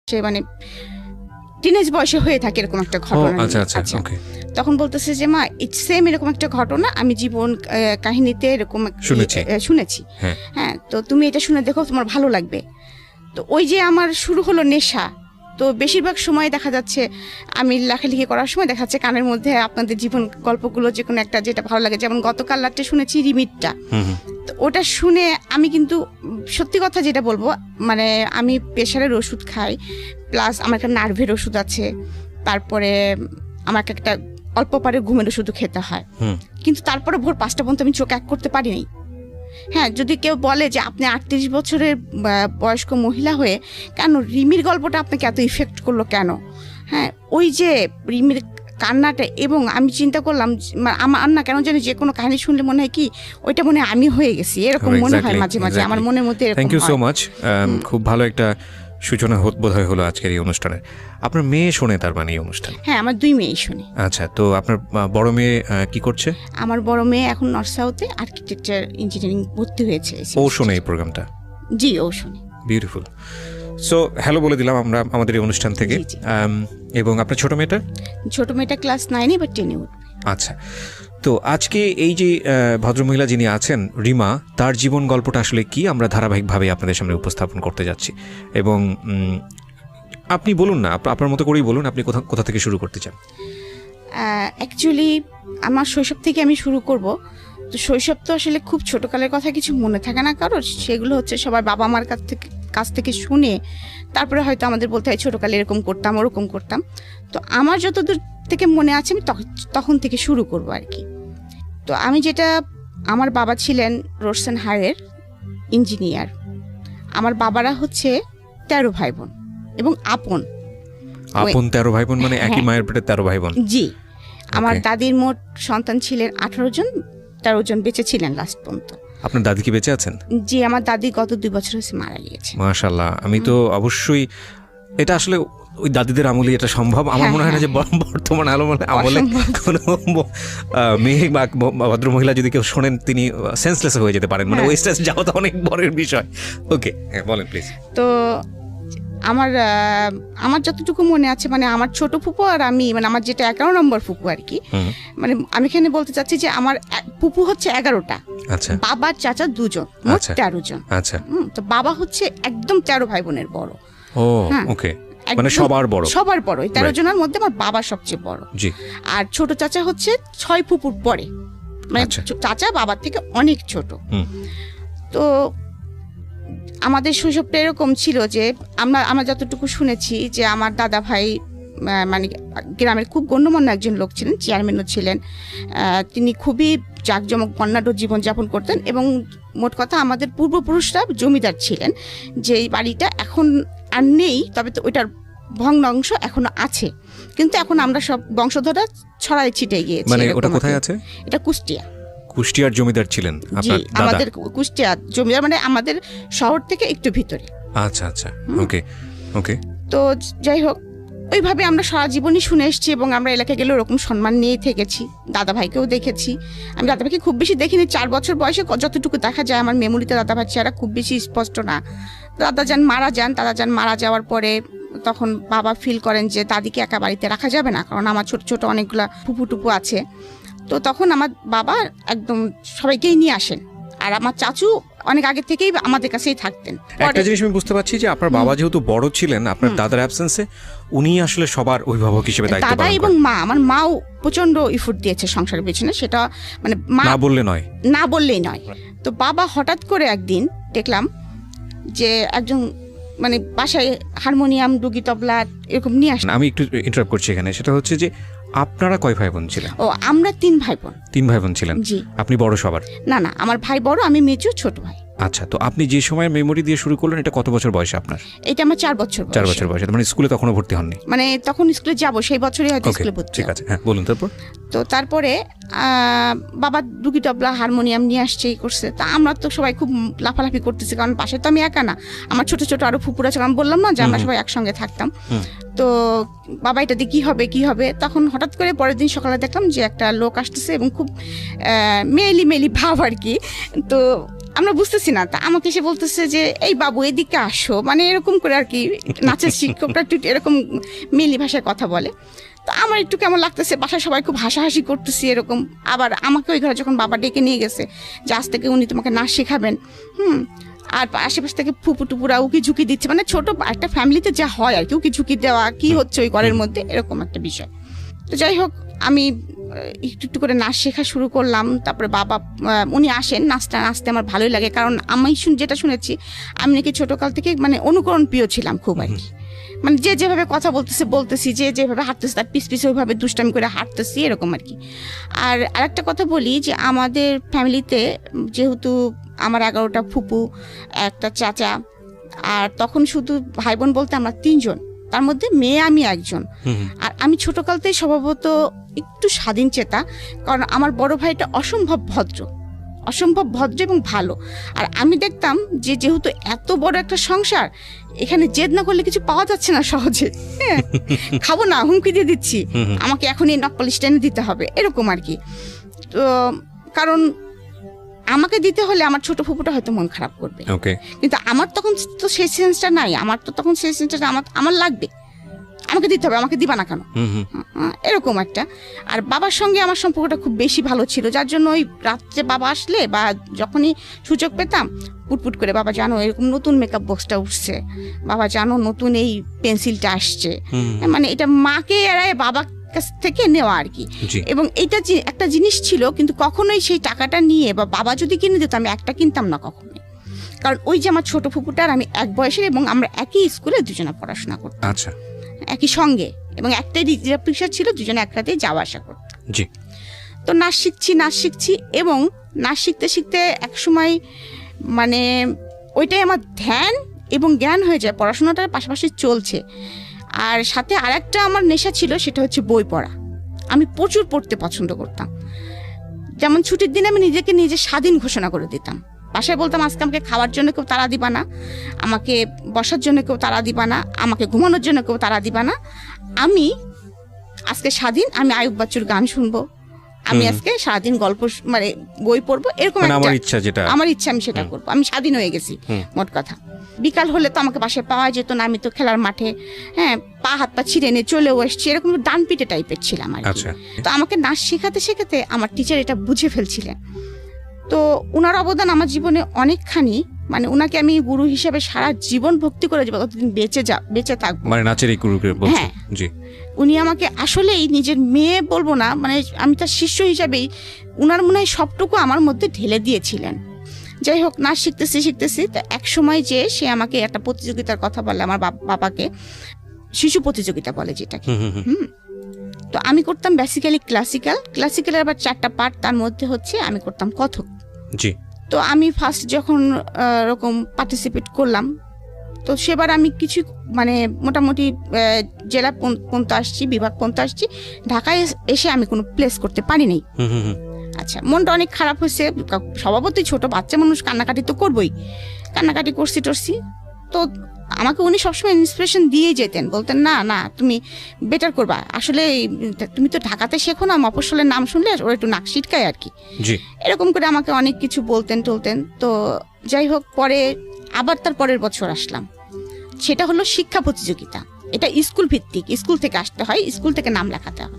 সে মানে টিনেজ বয়সে হয়ে থাকে এরকম একটা ঘটনা। আচ্ছা তখন বলতেছে যে মা ইটস সেম এরকম একটা ঘটনা আমি জীবন কাহিনীতে এরকম শুনেছি। হ্যাঁ, তো তুমি এটা শুনে দেখো, তোমার ভালো লাগবে। তো ওই যে আমার শুরু হলো নেশা। তো বেশিরভাগ সময় দেখা যাচ্ছে আমি লেখালেখি করার সময় দেখা যাচ্ছে কানের মধ্যে আপনাদের জীবন গল্পগুলো যে কোনো একটা যেটা ভালো লাগে, যেমন গতকাল রাত্রে শুনেছি রিমিটটা। তো ওটা শুনে আমি কিন্তু সত্যি কথা যেটা বলবো, মানে আমি প্রেশারের ওষুধ খাই, প্লাস আমার একটা নার্ভের ওষুধ আছে, তারপরে আমাকে একটা অল্প পারে ঘুমের ওষুধও খেতে হয়, কিন্তু তারপরে ভোর 5টা পর্যন্ত আমি চোখ এক করতে পারিনি। হ্যাঁ, যদি কেউ বলে যে আপনি 38 বছরের বয়স্ক মহিলা হয়ে কেন রিমির গল্পটা আপনাকে এত ইফেক্ট করলো কেন? হ্যাঁ, ওই যে রিমির কান্নাটা, এবং আমি চিন্তা করলাম আমার না কেন জানি যে কোনো কাহিনী শুনলে মনে হয় কি ওইটা মনে হয় আমি হয়ে গেছি, এরকম মনে হয় মাঝে মাঝে আমার মনের মধ্যে। থ্যাংক ইউ সো মাচ, খুব ভালো একটা সূচনা বোধহয় হলো আজকের এই অনুষ্ঠানের। আপনার মেয়ে শোনে তার মানে এই অনুষ্ঠান? হ্যাঁ, আমার 2 মেয়ে শোনে। আচ্ছা, তো আপনার বড় মেয়ে কি করছে? আমার বড় মেয়ে এখন নর্থ সাউথে আর্কিটেকচার ইঞ্জিনিয়ারিং ভর্তি হয়েছে। ও শোনে এই প্রোগ্রামটা? জি, ও শোনে। বিউটিফুল। সো হ্যালো বলে দিলাম আমরা আমাদের এই অনুষ্ঠান থেকে। এবং আপনার ছোট মেয়েটা ক্লাস 9 বা 10 উঠবে। আচ্ছা, তো আজকে এই যে ভদ্রমহিলা যিনি আছেন রিমা, তার জীবন গল্পটা আসলে কি আমরা ধারাবাহিকভাবে আপনাদের সামনে উপস্থাপন করতে যাচ্ছি। এবং আপনি বলুন না, আপনার মতো করেই বলুন, আপনি কোথা থেকে শুরু করতে চান? অ্যাকচুয়ালি আমার শৈশব থেকে আমি শুরু করব। তো শৈশব তো আসলে খুব ছোটকালের কথা কিছু মনে থাকে না কারোর, সেগুলো হচ্ছে সবার বাবা মার কাছ থেকে শুনে তারপরে হয়তো আমাদের বলতে হয় ছোটকালে এরকম করতাম ওরকম করতাম। তো আমার যতদূর থেকে মনে আছে আমি তখন থেকে শুরু করব আর কি। তো আমি যেটা, আমার বাবা ছিলেন রোশন হারের ইঞ্জিনিয়ার। আমার বাবারা হচ্ছে 13 ভাই বোন এবং আপন 13 ভাই বোন, মানে একই মায়ের পেটে 13 ভাই বোন? জি। আমার দাদির মোট সন্তান ছিলেন 18 জন, 13 জন বেঁচে ছিলেন লাস্ট পর্যন্ত। আপনার দাদি কি বেঁচে আছেন? জি, আমার দাদি গত 2 বছর হয়েছে মারা গিয়েছে। মাশাআল্লাহ। আমি তো অবশ্যই, এটা আসলে ওই দাদিদের আমলে এটা সম্ভব। আমার মনে হয় না যে বর্তমান আমলে কোনো মেয়ে বা ভদ্রমহিলা যদি কেউ শোনেন তিনি সেন্সলেস হয়ে যেতে পারেন, মানে ওই স্টেজ যাওয়া তো অনেক বড়ের বিষয়। ওকে, বলেন প্লিজ। তো আমার যতটুকু মনে আছে, মানে আমার ছোট ফুপু আর আমি, মানে আমার যেটা 11 নম্বর ফুপু আর কি, মানে আমি এখানে বলতে চাচ্ছি যে আমার ফুপু হচ্ছে 11টা। আচ্ছা। বাবা চাচা 2 জন, মোট 13 জন। আচ্ছা। তো বাবা হচ্ছে একদম 13 ভাই বোনের বড়। ও ওকে, মানে সবার বড়। এই 13 জনের মধ্যে আমার বাবা সবচেয়ে বড়। জি। আর ছোট চাচা হচ্ছে 6 ফুপুর পরে, মানে চাচা বাবার থেকে অনেক ছোট। তো আমাদের শৈশবটা এরকম ছিল যে আমরা যতটুকু শুনেছি যে আমার দাদা ভাই মানে গ্রামের খুব গণ্যমান্য একজন লোক ছিলেন, চেয়ারম্যানও ছিলেন। তিনি খুবই জাঁকজমক বর্ণাঢ্য জীবনযাপন করতেন এবং মোট কথা আমাদের পূর্বপুরুষরা জমিদার ছিলেন। যে এই বাড়িটা এখন আর নেই, তবে তো ওইটার ভগ্নাংশ এখনো আছে, কিন্তু এখন আমরা সব বংশধররা ছড়াই ছিটে গিয়েছি। মানে ওটা কোথায় আছে? এটা কুষ্টিয়া। কুষ্টিয়ার জমিদার ছিলেন আপনার দাদা? আমাদের কুষ্টিয়া জমিদার, মানে আমাদের শহর থেকে একটু ভিতরে। আচ্ছা আচ্ছা, ওকে ওকে। তো যাই হোক, ওইভাবে আমরা সারা জীবনই শুনে এসেছি এবং আমরা এলাকায় গেলে ওরকম সম্মান নিয়েই থেকেছি। দাদা ভাইকেও দেখেছি। আমি দাদা ভাইকে খুব বেশি দেখিনি, 4 বছর বয়সে যতটুকু দেখা যায় আমার মেমোরিতে দাদা ভাই চেহারা খুব বেশি স্পষ্ট না। দাদা যান মারা যাওয়ার পরে তখন বাবা ফিল করেন যে দাদিকে একা বাড়িতে রাখা যাবে না, কারণ আমার ছোট ছোট অনেকগুলা ফুপু টুপু আছে। তো তখন আমার বাবা একদম সবাইকেই নিয়ে আসেন, আর আমার চাচু অনেক আগে থেকেই আমাদের কাছেই থাকতেন। একটা জিনিস আমি বুঝতে পারছি যে আপনার বাবা যেহেতু বড় ছিলেন, আপনার দাদার অ্যাবসেন্সে উনি আসলে সবার অভিভাবক হিসেবে দায়িত্ব পালন করেন। দাদা এবং মা, আমার মাও প্রচন্ড ইফোর্ট দিয়েছে সংসারের পেছনে, সেটা মানে না বললেই নয়। তো বাবা হঠাৎ করে একদিন দেখলাম যে একজন মানে বাসায় হারমোনিয়াম, ডুগি, তবলা এরকম নিয়ে আসেন। আমি একটু ইন্টারাপ্ট করছি এখানে, সেটা হচ্ছে যে আপনারা কয় ভাই বোন ছিলেন? ও, আমরা 3 ভাই বোন। 3 ভাই বোন ছিলেন? জি। আপনি বড় সবার? না, আমার ভাই বড়, আমি মেজো, ছোট ভাই। আচ্ছা, তো আপনি যে সময় মেমোরি দিয়ে শুরু করলেন, এটা কত বছর বয়সে আপনার? এটা আমার 4 বছর বয়স। 4 বছর বয়সে, মানে স্কুলে তখনও ভর্তি হননি? মানে তখন স্কুলে যাব, সেই বছরই হয়তো স্কুলে ভর্তি। ঠিক আছে, হ্যাঁ বলুন। তারপরে বাবা ডুগি, তবলা, হারমোনিয়াম নিয়ে আসছে, করছে। তা আমরা তো সবাই খুব লাফালাফি করতেছি, কারণ পাশে তো আমি একা না, আমার ছোট ছোট আরো ফুপুরা ছিল। আমি বললাম না যে আমরা সবাই একসঙ্গে থাকতাম। তো বাবা এটা দিয়ে কি হবে, তখন হঠাৎ করে পরের দিন সকালে দেখলাম যে একটা লোক আসতেছে এবং খুব মেলি ভাব আর কি। তো আমরা বুঝতেছি না, তা আমাকে এসে বলতেছে যে এই বাবু এদিকে আসো, মানে এরকম করে আর কি। নাচের শিক্ষকটা একটু এরকম মেলি ভাষায় কথা বলে। তো আমার একটু কেমন লাগতেছে, বাসায় সবাই খুব হাসাহাসি করতেছি এরকম। আবার আমাকে ওই ঘরে যখন বাবা ডেকে নিয়ে গেছে যে আজ থেকে উনি তোমাকে নাচ শেখাবেন, আর আশেপাশ থেকে ফুপু টুপুরা উকি ঝুঁকি দিচ্ছে, মানে ছোট একটা ফ্যামিলিতে যা হয় আর কি, উকি ঝুঁকি দেওয়া কি হচ্ছে ওই ঘরের মধ্যে, এরকম একটা বিষয়। তো যাই হোক, আমি একটু একটু করে নাচ শেখা শুরু করলাম। তারপরে বাবা উনি আসেন, নাচতে আমার ভালোই লাগে, কারণ আমি যেটা শুনেছি আমি নাকি ছোটকাল থেকে মানে অনুকরণ প্রিয় ছিলাম খুব আর কি। মানে যে যেভাবে কথা বলতেছি, যে যেভাবে হাঁটতেছি তার পিস ওইভাবে দুষ্টামি করে হাঁটতেছি এরকম আর কি। আর আরেকটা কথা বলি যে আমাদের ফ্যামিলিতে যেহেতু আমার 11টা ফুপু, একটা চাচা, আর তখন শুধু ভাই বোন বলতে আমরা 3 জন, তার মধ্যে মেয়ে আমি একজন। আর আমি ছোটকালতেই স্বভাবত একটু স্বাধীন চেতা, কারণ আমার বড় ভাইটা অসম্ভব ভদ্র এবং ভালো। আর আমি দেখতাম যে যেহেতু এত বড় একটা সংসার, এখানে জেদ না করলে কিছু পাওয়া যাচ্ছে না সহজে, হ্যাঁ খাবো না হুমকি দিয়ে দিচ্ছি, আমাকে এখন এই নখ পালিশ টেনে দিতে হবে এরকম আর কি। তো কারণ আমাকে দিতে হলে আমার ছোট ফুপুটা হয়তো মন খারাপ করবে, কিন্তু আমার তখন তো সেই সেন্সটা নাই, আমার তো তখন সেই সেন্সটা আমার লাগবে, আমাকে দিতে হবে, আমাকে দিবা না কেন, এরকম একটা। আর বাবার সঙ্গে আমার সম্পর্কটা খুব বেশি ভালো ছিল, যার জন্য ওই রাত্রে বাবা আসলে বা যখনই সুযোগ পেতাম পুটপুট করে, বাবা জানো এরকম নতুন মেকআপ বক্সটা উঠছে, বাবা জানো নতুন এই পেন্সিলটা আসছে, মানে এটা মাকে এড়ায় বাবা কাছ থেকে নেওয়া আর কি। এবং এটা একটা জিনিস ছিল, কিন্তু কখনোই সেই টাকাটা নিয়ে বা বাবা যদি কিনে দিত আমি একটা কিনতাম না কখনোই, কারণ ওই যে আমার ছোট ফুপুটার আমি এক বয়সের, এবং আমরা একই স্কুলে দুজনে পড়াশোনা করতাম, আচ্ছা একই সঙ্গে, এবং একটাই রিজার্ভ রিক্সা ছিল, দুজনে একসাথেই যাওয়া আসা করতাম। তো নাচ শিখছি এবং নাচ শিখতে এক সময় মানে ওইটাই আমার ধ্যান এবং জ্ঞান হয়ে যায়, পড়াশোনাটার পাশাপাশি চলছে। আর সাথে আরেকটা আমার নেশা ছিল, সেটা হচ্ছে বই পড়া। আমি প্রচুর পড়তে পছন্দ করতাম। যেমন ছুটির দিনে আমি নিজে স্বাধীন ঘোষণা করে দিতাম, বাসায় বলতাম আজকে আমাকে খাওয়ার জন্য কেউ তাড়া দিবা না, আমাকে বসার জন্য কেউ তাড়া দিবা না, আমাকে ঘুমানোর জন্য কেউ তাড়া দিবা না, আমি আজকে স্বাধীন, আমি আয়ুব বাচ্চুর গান শুনবো, আমি আজকে সারাদিন গল্প মানে বই পড়বো, এরকম আমার ইচ্ছা আমি সেটা করবো। আমি স্বাধীন হয়ে গেছি মোট কথা। বিকাল হলে তো আমাকে বাসায় পাওয়া যেত না, আমি তো খেলার মাঠে পা হাত পা ছিঁড়ে নিয়ে চলেও এসছি, এরকম ডান পিটে টাইপের ছিলাম আর কি। তো আমাকে নাচ শেখাতে আমার টিচার এটা বুঝে ফেলছিলেন। তো উনার অবদান আমার জীবনে অনেকখানি, মানে উনাকে আমি গুরু হিসেবে সারা জীবন ভক্তি করে যাবো, ততদিন বেঁচে থাকবো, মানে নাচের এই গুরুকে বলছেন। জি, উনি আমাকে আসলেই নিজের মেয়ে বলবো না, মানে আমি তার শিষ্য হিসাবেই উনার মনে হয় সবটুকু আমার মধ্যে ঢেলে দিয়েছিলেন। যাই হোক, নাচ শিখতেছি তো এক সময় যে সে আমাকে একটা প্রতিযোগিতার কথা বলে, আমার বাবাকে শিশু প্রতিযোগিতা বলে যেটাকে। তো আমি করতাম বেসিক্যালি ক্লাসিক্যালের আবার 4টা পার্ট, তার মধ্যে হচ্ছে আমি করতাম কথক। জি। তো আমি ফার্স্ট যখন এরকম পার্টিসিপেট করলাম, তো সেবার আমি কিছু মানে মোটামুটি জেলা পর্যন্ত আসছি, বিভাগ পর্যন্ত আসছি, ঢাকায় এসে আমি কোনো প্লেস করতে পারি নাই। আচ্ছা, মনটা অনেক খারাপ হয়েছে, স্বভাবতই ছোট বাচ্চা মানুষ কান্নাকাটি তো করবোই, কান্নাকাটি করছি তো আমাকে উনি সবসময় ইন্সপিরেশন দিয়ে যেতেন, বলতেন না তুমি বেটার করবা, আসলে তুমি তো ঢাকাতে শেখো না, মফস্বলের নাম শুনলে ওরা একটু নাক সিটকায় আর কি, এরকম করে আমাকে অনেক কিছু বলতেন। তো যাই হোক, পরে আবার তার পরের বছর আসলাম, সেটা হলো শিক্ষা প্রতিযোগিতা, এটা স্কুল ভিত্তিক, স্কুল থেকে আসতে হয়, স্কুল থেকে নাম লেখাতে হয়।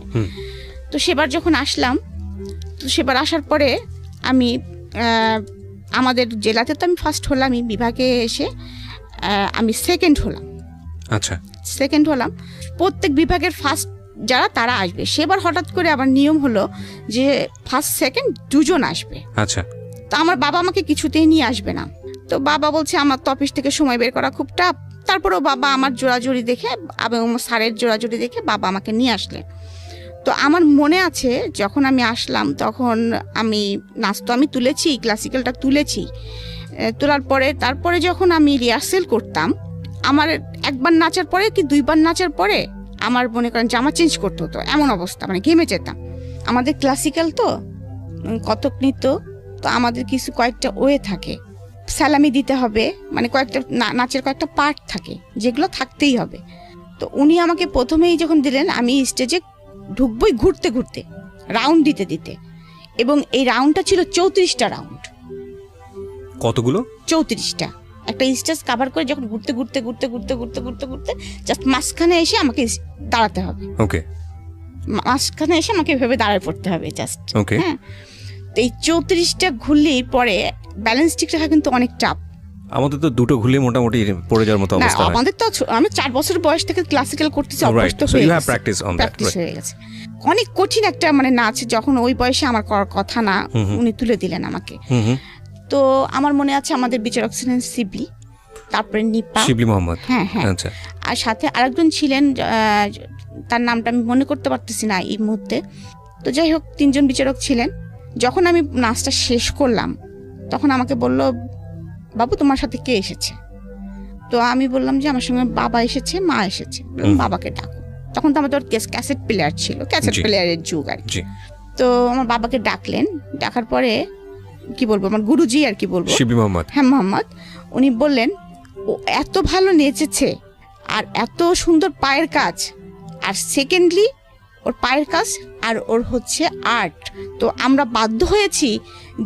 তো সেবার যখন আসলাম, তো সেবার আসার পরে আমি আমাদের জেলাতে তো আমি ফার্স্ট হলাম, বিভাগে এসে আমি সেকেন্ড হলাম। আচ্ছা, সেকেন্ড হলাম। প্রত্যেক বিভাগের ফার্স্ট যারা তারা আসবে, সেবার হঠাৎ করে আবার নিয়ম হলো যে ফার্স্ট সেকেন্ড 2 জন আসবে। আচ্ছা, তো আমার বাবা আমাকে কিছুতেই নিয়ে আসবে না, তো বাবা বলছে আমার তো অফিস থেকে সময় বের করা খুব টাফ। তারপরেও বাবা আমার জোড়াজুড়ি দেখে এবং স্যারের জোড়াজুড়ি দেখে বাবা আমাকে নিয়ে আসলেন। তো আমার মনে আছে যখন আমি আসলাম, তখন আমি নাচ তো আমি তুলেছি, ক্লাসিক্যালটা তুলেছি, তোলার পরে তারপরে যখন আমি রিহার্সেল করতাম, আমার একবার নাচার পরে কি 2বার নাচার পরে আমার মনে করেন জামা চেঞ্জ করতে হতো, এমন অবস্থা, মানে ঘেমে যেতাম। আমাদের ক্লাসিক্যাল তো কত্থক নৃত্য, তো আমাদের কয়েকটা ওয়ে থাকে, সালামি দিতে হবে, মানে কয়েকটা নাচের কয়েকটা পার্ট থাকে যেগুলো থাকতেই হবে। তো উনি আমাকে প্রথমেই যখন দিলেন, আমি স্টেজে ঢুকবই ঘুরতে রাউন্ড দিতে, এবং এই রাউন্ডটা ছিল 34টা রাউন্ড। কতগুলো? 34টা। একটা স্টেজ কভার করে যখন ঘুরতে ঘুরতে ঘুরতে ঘুরতে ঘুরতে ঘুরতে ঘুরতে জাস্ট মাঝখানে এসে আমাকে দাঁড়াতে হবে। ওকে, মাঝখানে এসে আমাকে এভাবে দাঁড়ায় পড়তে হবে জাস্ট। ওকে, হ্যাঁ, তো এই 34টা ঘুরলেই পরে ব্যালেন্স ঠিক রাখা কিন্তু অনেক চাপ। আমাদের তো দুটো ঘুরলে মোটামুটি পড়ে যাওয়ার মতো অবস্থা। আমাদের তো আমি 4 বছর বয়স থেকে ক্লাসিক্যাল করতেছি, অভ্যস্ত হয়ে গেছে, প্র্যাকটিস হয়ে গেছে। অনেক কঠিন একটা মানে নাচ, যখন ওই বয়সে আমার করার কথা না, উনি তুলে দিলেন আমাকে। তো আমার মনে আছে আমাদের বিচারক ছিলেন শিবলি, তারপরে নিপা, শিবলি মোহাম্মদ, হ্যাঁ হ্যাঁ, আর সাথে আরেকজন ছিলেন, তার নামটা আমি মনে করতে পারতেছি না এই মুহূর্তে। তো যাই হোক, 3 জন বিচারক ছিলেন। যখন আমি নাচটা শেষ করলাম তখন আমাকে বলল, বাবু তোমার সাথে কে এসেছে? তো আমি বললাম যে আমার সঙ্গে বাবা এসেছে, মা এসেছে। বাবাকে ডাকো। তখন তো আমাদের ক্যাসেট প্লেয়ার ছিল, ক্যাসেট প্লেয়ারের যুগ আর কি। তো আমার বাবাকে ডাকলেন, ডাকার পরে কি বলবো, আমার গুরুজি আর কি বলবো, শিবলি মোহাম্মদ, হ্যাঁ মোহাম্মদ, উনি বললেন ও এত ভালো নেচেছে আর এত সুন্দর পায়ের কাজ, আর সেকেন্ডলি ওর পায়ের কাজ আর ওর হচ্ছে আর্ট। তো আমরা বাধ্য হয়েছি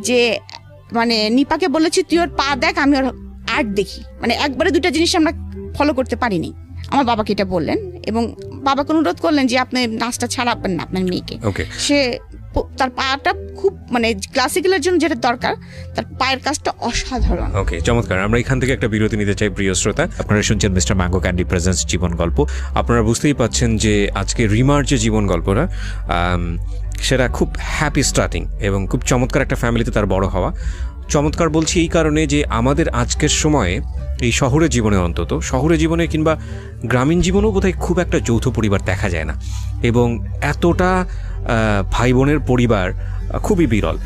যে মানে নিপাকে বলেছি তুই ওর পা দেখ, আমি ওর আর্ট দেখি। মানে একবারে 2টা জিনিস আমরা ফলো করতে পারিনি। আমার বাবাকে এটা বললেন এবং বাবাকে অনুরোধ করলেন যে আপনি নাচটা ছাড়াবেন না আপনার মেয়েকে। সে তার পাটা খুব মানে ক্লাসিক্যালের জন্য যেটা দরকার, তার পায়ের কাজটা অসাধারণ। ওকে, চমৎকার। আমরা এখান থেকে একটা বিরতি নিতে চাই প্রিয় শ্রোতা। আপনারা শুনছেন মিস্টার ম্যাঙ্গো ক্যান্ডি প্রেজেন্টস জীবন গল্প। আপনারা বুঝতেই পাচ্ছেন যে আজকে রিমার যে জীবন গল্পটা, সেটা খুব হ্যাপি স্টার্টিং এবং খুব চমৎকার একটা ফ্যামিলিতে তার বড় হওয়া। চমৎকার বলছি এই কারণে যে আমাদের আজকের সময়ে এই শহরের জীবনে, অন্তত শহরের জীবনে কিংবা গ্রামীণ জীবনেও বোধহয় খুব একটা যৌথ পরিবার দেখা যায় না, এবং এতটা ভাই বোনের পরিবার খুবই বিরল।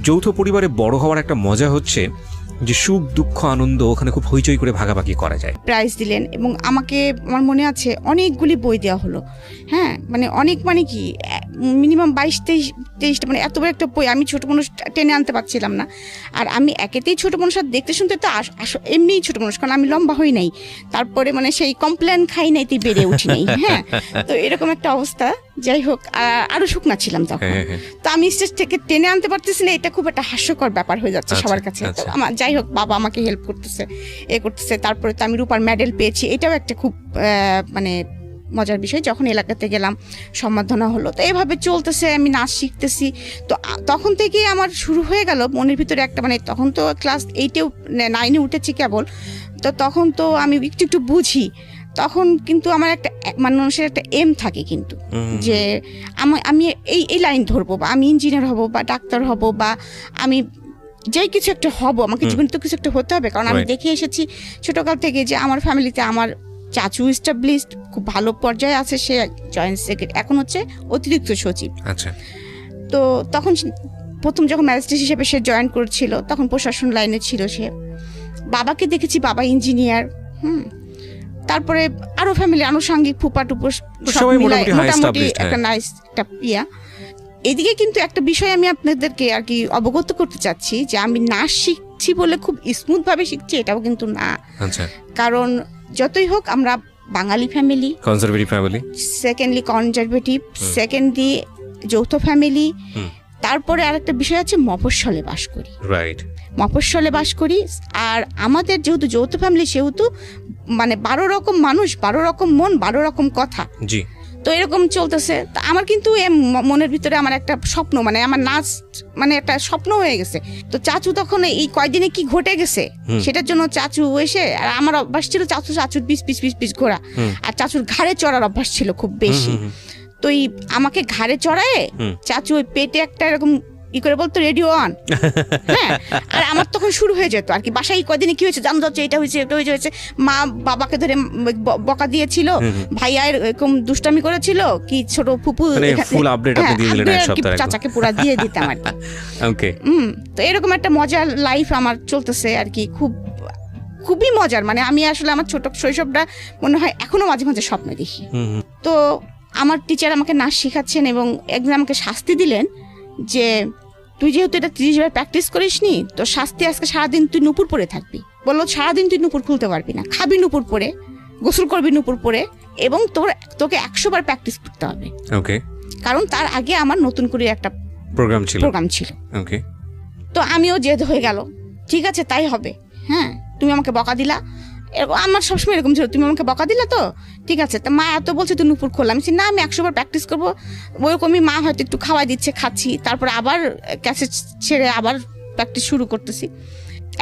যৌথ পরিবারে বড় হওয়ার একটা মজা হচ্ছে যে সুখ দুঃখ আনন্দ ওখানে খুব হইচই করে ভাগাভাগি করা যায়। প্রাইজ দিলেন এবং আমাকে, আমার মনে আছে অনেকগুলি বই দেওয়া হলো। হ্যাঁ, মানে অনেক, মানে কি মিনিমাম 22-23টা, মানে এত বড় একটা বই আমি ছোট মানুষ টেনে আনতে পারছিলাম না। আর আমি একেতেই ছোট মানুষ, আর দেখতে শুনতে তো এমনিই ছোট মানুষ, কারণ আমি লম্বা হই নাই, তারপরে মানে সেই কমপ্লেন খাই নাই, তুই বেড়ে উঠি নাই। হ্যাঁ, তো এরকম একটা অবস্থা। যাই হোক, আরো শুকনা ছিলাম তখন। তো আমি স্টেজ থেকে টেনে আনতে পারতেছি না, এটা খুব একটা হাস্যকর ব্যাপার হয়ে যাচ্ছে সবার কাছে। তো আমার যাই হোক, বাবা আমাকে হেল্প করতেছে, করতেছে। তারপরে তো আমি রূপার মেডেল পেয়েছি, এটাও একটা খুব মানে মজার বিষয়। যখন এলাকাতে গেলাম সম্মাননা হলো। তো এভাবে চলতেছে, আমি নাচ শিখতেছি। তো তখন থেকেই আমার শুরু হয়ে গেল মনের ভিতরে একটা, মানে তখন তো ক্লাস 8-এ 9-এ উঠেছি কেবল, তো তখন তো আমি একটু একটু বুঝি। তখন কিন্তু আমার একটা মানুষের একটা এম থাকে কিন্তু, যে আমি এই লাইন ধরবো, বা আমি ইঞ্জিনিয়ার হব, বা ডাক্তার হব, বা আমি যাই কিছু একটা হব, আমাকে জীবনে তো কিছু একটা হতে হবে। কারণ আমি দেখে এসেছি ছোটকাল থেকে যে আমার ফ্যামিলিতে আমার চাচু এস্টাবলিশড, খুব ভালো পর্যায়ে আছে, সে জয়েন্ট সেক্রেটারি, এখন হচ্ছে অতিরিক্ত সচিব। আচ্ছা। তো তখন প্রথম যখন ম্যাজিস্ট্রেট হিসেবে সে জয়েন করেছিল, তখন প্রশাসন লাইনে ছিল সে। বাবাকে দেখেছি, বাবা ইঞ্জিনিয়ার। তারপরে আরো ফ্যামিলি আনুষঙ্গিক ফুপা টুপো সবাই মোটামুটি একটা নাইস একটা ইয়া। এদিকে কিন্তু একটা বিষয় আমি আপনাদেরকে আর কি অবগত করতে চাচ্ছি, যে আমি নাচ শিখছি বলে খুব স্মুথ ভাবে শিখছি এটাও কিন্তু না। কারণ যতই হোক আমরা Bengali family, conservative family, secondly conservative, secondly যৌথ ফ্যামিলি, তারপরে আরেকটা বিষয় আছে মফস্বলে বাস করি। রাইট, মফস্বলে বাস করি। আর আমাদের যেহেতু যৌথ ফ্যামিলি, সেহেতু মানে 12 রকম মানুষ, 12 রকম মন, 12 রকম কথা। জি। তো এরকম চলতেছে। তো আমার কিন্তু মনের ভিতরে আমার একটা স্বপ্ন, মানে আমার নাচ মানে একটা স্বপ্ন হয়ে গেছে। তো চাচু তখন এই কয়দিনে কি ঘটে গেছে সেটার জন্য চাচু এসে, আর আমার অভ্যাস ছিল চাচুর পিস ঘোরা, আর চাচুর ঘাড়ে চড়ার অভ্যাস ছিল খুব বেশি। তো আমাকে ঘাড়ে চড়ায় চাচু ওই পেটে একটা এরকম করে বলতো রেডিও অন। হ্যাঁ, আর আমার তখন শুরু হয়ে যেত আর কি, বাসায় কদিনে কি হয়েছে জানো যাচ্ছে, এটা হয়েছে, এটা হয়েছে। মা বাবাকে ধরে বকা দিয়েছিল, ভাইয়া এরকম দুষ্টামি করেছিল, কি ছোট ফুপু চাচাকে পুরা দিয়ে দিতাম আর কি। তো এরকম একটা মজার লাইফ আমার চলতেছে আর কি, খুবই মজার। মানে আমি আসলে আমার ছোট শৈশবটা মনে হয় এখনো মাঝে মাঝে স্বপ্নে দেখি। তো আমার টিচার আমাকে নাচ শেখাচ্ছেন এবং একদিন আমাকে শাস্তি দিলেন যে তুই যেহেতু এটা 30 বার প্র্যাকটিস করিস নি, তো শাস্তি আজকে সারাদিন তুই নুপুর পরে থাকবি। বললো সারাদিন তুই নুপুর খুলতে পারবি না, খাবি নুপুর পরে, গোসল করবি নুপুর পরে, এবং তোকে 100 বার প্র্যাকটিস করতে হবে। ওকে। কারণ তার আগে আমার নতুন করে একটা প্রোগ্রাম ছিল। ওকে। তো আমিও জেদ হয়ে গেল, ঠিক আছে তাই হবে, হ্যাঁ তুমি আমাকে বকা দিলা, এরকম আমার সবসময় এরকম ছিল, তুমি আমাকে বকা দিলা তো ঠিক আছে। তা মা এত বলছে তুই নুপুর খোলা, আমি না আমি 100 বার প্র্যাকটিস করবো। ওইরকমই মা হয়তো একটু খাওয়াই দিচ্ছে, খাচ্ছি, তারপরে আবার ক্যাসেট ছেড়ে আবার প্র্যাকটিস শুরু করতেছি।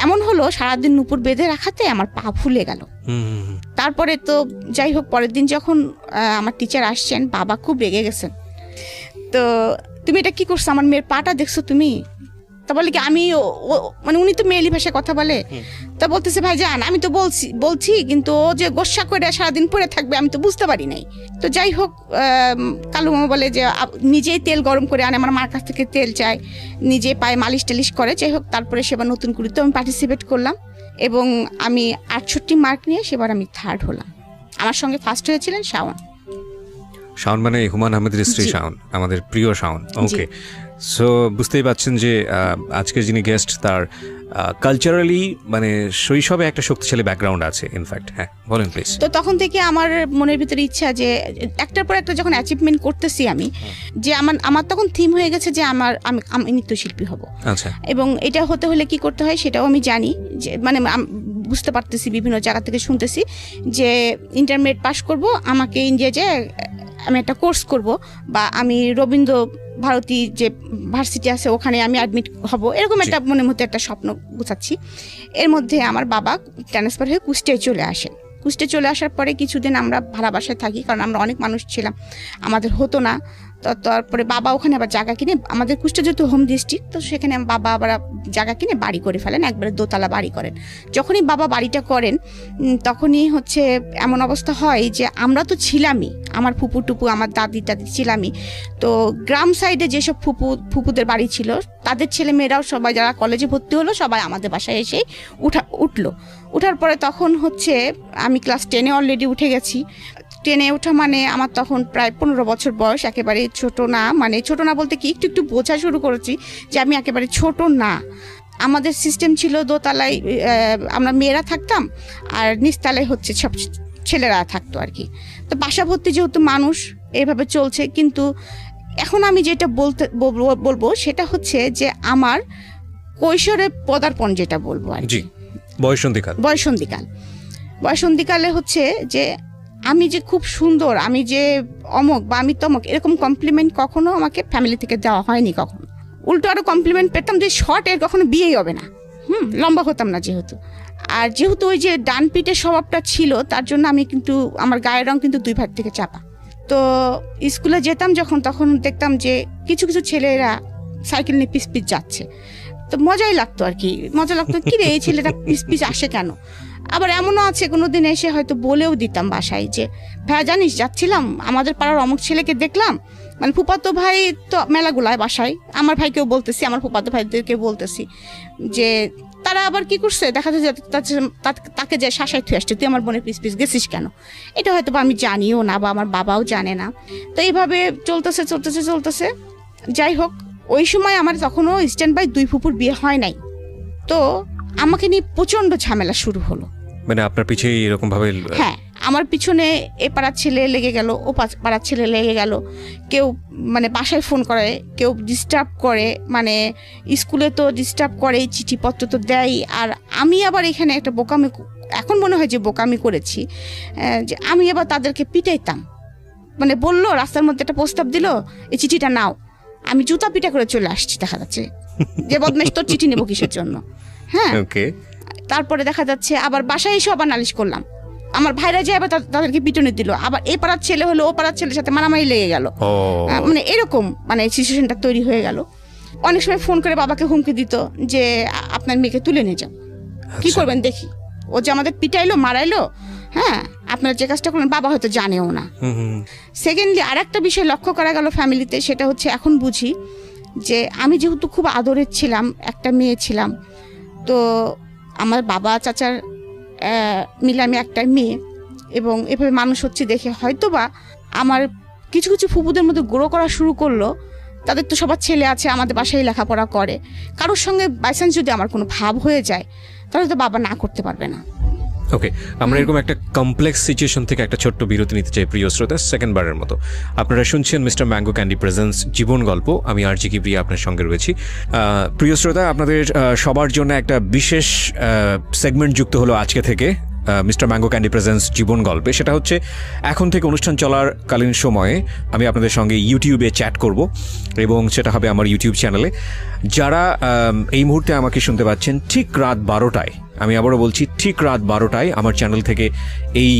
এমন হলো সারাদিন নুপুর বেঁধে রাখাতে আমার পা ফুলে গেল। তারপরে তো যাই হোক, পরের দিন যখন আমার টিচার আসছেন, বাবা খুব রেগে গেছেন। তো তুমি এটা কি করছো, আমার মেয়ের পাটা দেখছো তুমি? তা বলে কি আমি মানে উনি তো মেয়েলি ভাষায় কথা বলে, তা বলতেছে ভাই জান আমি তো বলছি কিন্তু ও যে গোসা করে সারাদিন পরে থাকবে আমি তো বুঝতে পারি নাই। তো যাই হোক, কালু মামা বলে যে নিজেই তেল গরম করে আনে, আমার মার কাছ থেকে তেল চায়, নিজে পায়ে মালিশ টালিশ করে। যাই হোক, তারপরে সেবার নতুন করে তো আমি পার্টিসিপেট করলাম এবং আমি 68 মার্ক নিয়ে সেবার আমি 3rd হলাম। আমার সঙ্গে ফার্স্ট হয়েছিলেন শাওন। শাওন মানে হুমায়ুন আহমেদের স্ত্রী শাওন, আমাদের প্রিয় শাওন। ওকে, সো বুঝতেই পারছেন যে আজকের যিনি গেস্ট তার কালচারালি মানে শৈশবে একটা শক্তিশালী ব্যাকগ্রাউন্ড আছে ইনফ্যাক্ট। হ্যাঁ বলেন প্লিজ। তো তখন থেকে আমার মনের ভিতরে ইচ্ছা যে একটার পর একটা যখন অ্যাচিভমেন্ট করতেছি আমি, যে আমার তখন থিম হয়ে গেছে যে আমি নৃত্যশিল্পী হব। আচ্ছা, এবং এটা হতে হলে কি করতে হয় সেটাও আমি জানি, যে মানে বুঝতে পারতেছি, বিভিন্ন জায়গা থেকে শুনতেছি যে ইন্টারমিডিয়েট পাস করব, আমাকে ইন্ডিয়া যে আমি একটা কোর্স করব, বা আমি রবীন্দ্র ভারতী যে ভার্সিটি আছে ওখানে আমি অ্যাডমিট হব, এরকম একটা মনের মধ্যে একটা স্বপ্ন গুছাচ্ছি। এর মধ্যে আমার বাবা ট্রান্সফার হয়ে কুষ্টিয়ায় চলে আসেন। কুষ্টিয়ায় চলে আসার পরে কিছুদিন আমরা ভাড়া বাসায় থাকি, কারণ আমরা অনেক মানুষ ছিলাম, আমাদের হতো না। তো তারপরে বাবা ওখানে আবার জায়গা কিনে, আমাদের কুষ্টিয়া যেহেতু হোম ডিস্ট্রিক্ট, তো সেখানে বাবা আবার জায়গা কিনে বাড়ি করে ফেলেন, একবারে দোতলা বাড়ি করেন। যখনই বাবা বাড়িটা করেন তখনই হচ্ছে এমন অবস্থা হয় যে আমরা তো ছিলামই, আমার ফুপু টুপু আমার দাদি ছিলামই। তো গ্রাম সাইডে যেসব ফুপুদের বাড়ি ছিল তাদের ছেলে মেয়েরাও সবাই যারা কলেজে ভর্তি হলো সবাই আমাদের বাসায় এসে উঠার পরে তখন হচ্ছে আমি ক্লাস 10-এ অলরেডি উঠে গেছি। 10-এ ওঠা মানে আমার তখন প্রায় 15 বছর বয়স, একেবারে ছোট না, মানে ছোট না বলতে কি একটু বোঝা শুরু করেছি যে আমি একেবারে ছোট না। আমাদের সিস্টেম ছিল দোতলায় আমরা মেয়েরা থাকতাম আর নিচতলায় হচ্ছে সব ছেলেরা থাকতো আর কি। তো বাসা ভর্তি যেহেতু মানুষ এইভাবে চলছে। কিন্তু এখন আমি যেটা বলবো সেটা হচ্ছে যে আমার কৈশোরে পদার্পণ যেটা বলবো আর কি, বয়সন্ধিকালে হচ্ছে যে আমি যে খুব সুন্দর, আমি যে অমক বা আমি তমক, এরকম কমপ্লিমেন্ট কখনো আমাকে ফ্যামিলি থেকে দেওয়া হয়নি কখনো। উল্টো আরো কমপ্লিমেন্ট পেতাম যে শর্ট এর কখনো বিয়েই হবে না, লম্বা হতাম না যেহেতু। আর যেহেতু ওই যে ডান পিঠের স্বভাবটা ছিল তার জন্য আমি কিন্তু আমার গায়ের রং কিন্তু 2 ভাগ থেকে চাপা। তো স্কুলে যেতাম যখন, তখন দেখতাম যে কিছু কিছু ছেলেরা সাইকেল নিয়ে পিস যাচ্ছে। তো মজাই লাগতো আর কি, মজা লাগতো কি রে এই ছেলেটা পিস আসে কেন। আবার এমনও আছে কোনোদিন এসে হয়তো বলেও দিতাম বাসায় যে ভাই জানিস যাচ্ছিলাম আমাদের পাড়ার অমুক ছেলেকে দেখলাম, মানে ফুপাতো ভাই তো মেলাগুলায় বাসায়, আমার ভাইকেও বলতেছি, আমার ফুপাতো ভাইদেরকে বলতেছি যে তারা আবার কি করছে, দেখা যাচ্ছে তাকে যে শাসায় থুয়ে আসছে, তুই আমার বোনের পিস গেছিস কেন। এটা হয়তো আমি জানিও না বা আমার বাবাও জানে না। তো এইভাবে চলতেছে। যাই হোক, ওই সময় আমার তখনও স্ট্যান্ড বাই 2 ফুপুর বিয়ে হয় নাই। তো আমাকে নিয়ে প্রচন্ড ঝামেলা শুরু হলো। মানে আপনার পিছে এরকম ভাবে? হ্যাঁ, আমার পিছনে এ পাড়ার ছেলে লেগে গেল, ও পাড়ার ছেলে লেগে গেল, কেউ মানে বাসায় ফোন করে, কেউ ডিস্টার্ব করে, মানে স্কুলে তো ডিস্টার্ব করে, চিঠিপত্র তো দেয়। আর আমি আবার এখানে একটা বোকামি, এখন মনে হয় যে বোকামি করেছি, যে আমি আবার তাদেরকে পিটাইতাম। মানে বললো রাস্তার মধ্যে একটা প্রস্তাব দিল, এই চিঠিটা নাও, আমি জুতা পিটা করে চলে আসছি, দেখা যাচ্ছে যে বদমাইশ তোর চিঠি নেবো কিসের জন্য। হ্যাঁ, তারপরে দেখা যাচ্ছে আবার বাসায় এসে আবার নালিশ করলাম, আমার ভাইরা যে আবার তাদেরকে পিটুনি দিল, আবার এই পাড়ার ছেলে হলো ও পাড়ার ছেলের সাথে মারামারি লেগে গেল। মানে এরকম মানে সিচুয়েশনটা তৈরি হয়ে গেল। অনেক সময় ফোন করে বাবাকে হুমকি দিত যে আপনার মেয়েকে তুলে নিয়ে যাও, কি করবেন দেখি, ও যে আমাদের পিটাইলো মারাইলো, হ্যাঁ আপনার যে কাজটা করলেন বাবা হয়তো জানেও না। সেকেন্ডলি আর একটা বিষয় লক্ষ্য করা গেল ফ্যামিলিতে, সেটা হচ্ছে এখন বুঝি যে আমি যেহেতু খুব আদরের ছিলাম, একটা মেয়ে ছিলাম, তো আমার বাবা চাচার মিলে আমি একটা মেয়ে, এবং এভাবে মানুষ হচ্ছে দেখে হয়তো বা আমার কিছু কিছু ফুপুদের মধ্যে গ্রো করা শুরু করলো। তাদের তো সবার ছেলে আছে, আমাদের বাসায় লেখাপড়া করে, কারোর সঙ্গে বাইচান্স যদি আমার কোনো ভাব হয়ে যায় তাহলে তো বাবা না করতে পারবে না। ওকে, আমরা এরকম একটা কমপ্লেক্স সিচুয়েশন থেকে একটা ছোট্ট বিরতি নিতে চাই প্রিয় শ্রোতা, সেকেন্ড বারের মতো। আপনারা শুনছেন মিস্টার ম্যাঙ্গো ক্যান্ডি প্রেজেন্স জীবন গল্প, আমি আরজি কিবরিয়া আপনার সঙ্গে রয়েছি। প্রিয় শ্রোতা, আপনাদের সবার জন্য একটা বিশেষ সেগমেন্ট যুক্ত হলো আজকে থেকে মিস্টার ম্যাঙ্গো ক্যান্ডি প্রেজেন্স জীবন গল্পে। সেটা হচ্ছে এখন থেকে অনুষ্ঠান চলাকালীন সময়ে আমি আপনাদের সঙ্গে ইউটিউবে চ্যাট করব, এবং সেটা হবে আমার ইউটিউব চ্যানেলে। যারা এই মুহূর্তে আমাকে শুনতে পাচ্ছেন ঠিক রাত 12টায়, আমি আবারও বলছি ঠিক রাত 12টায় আমার চ্যানেল থেকে এই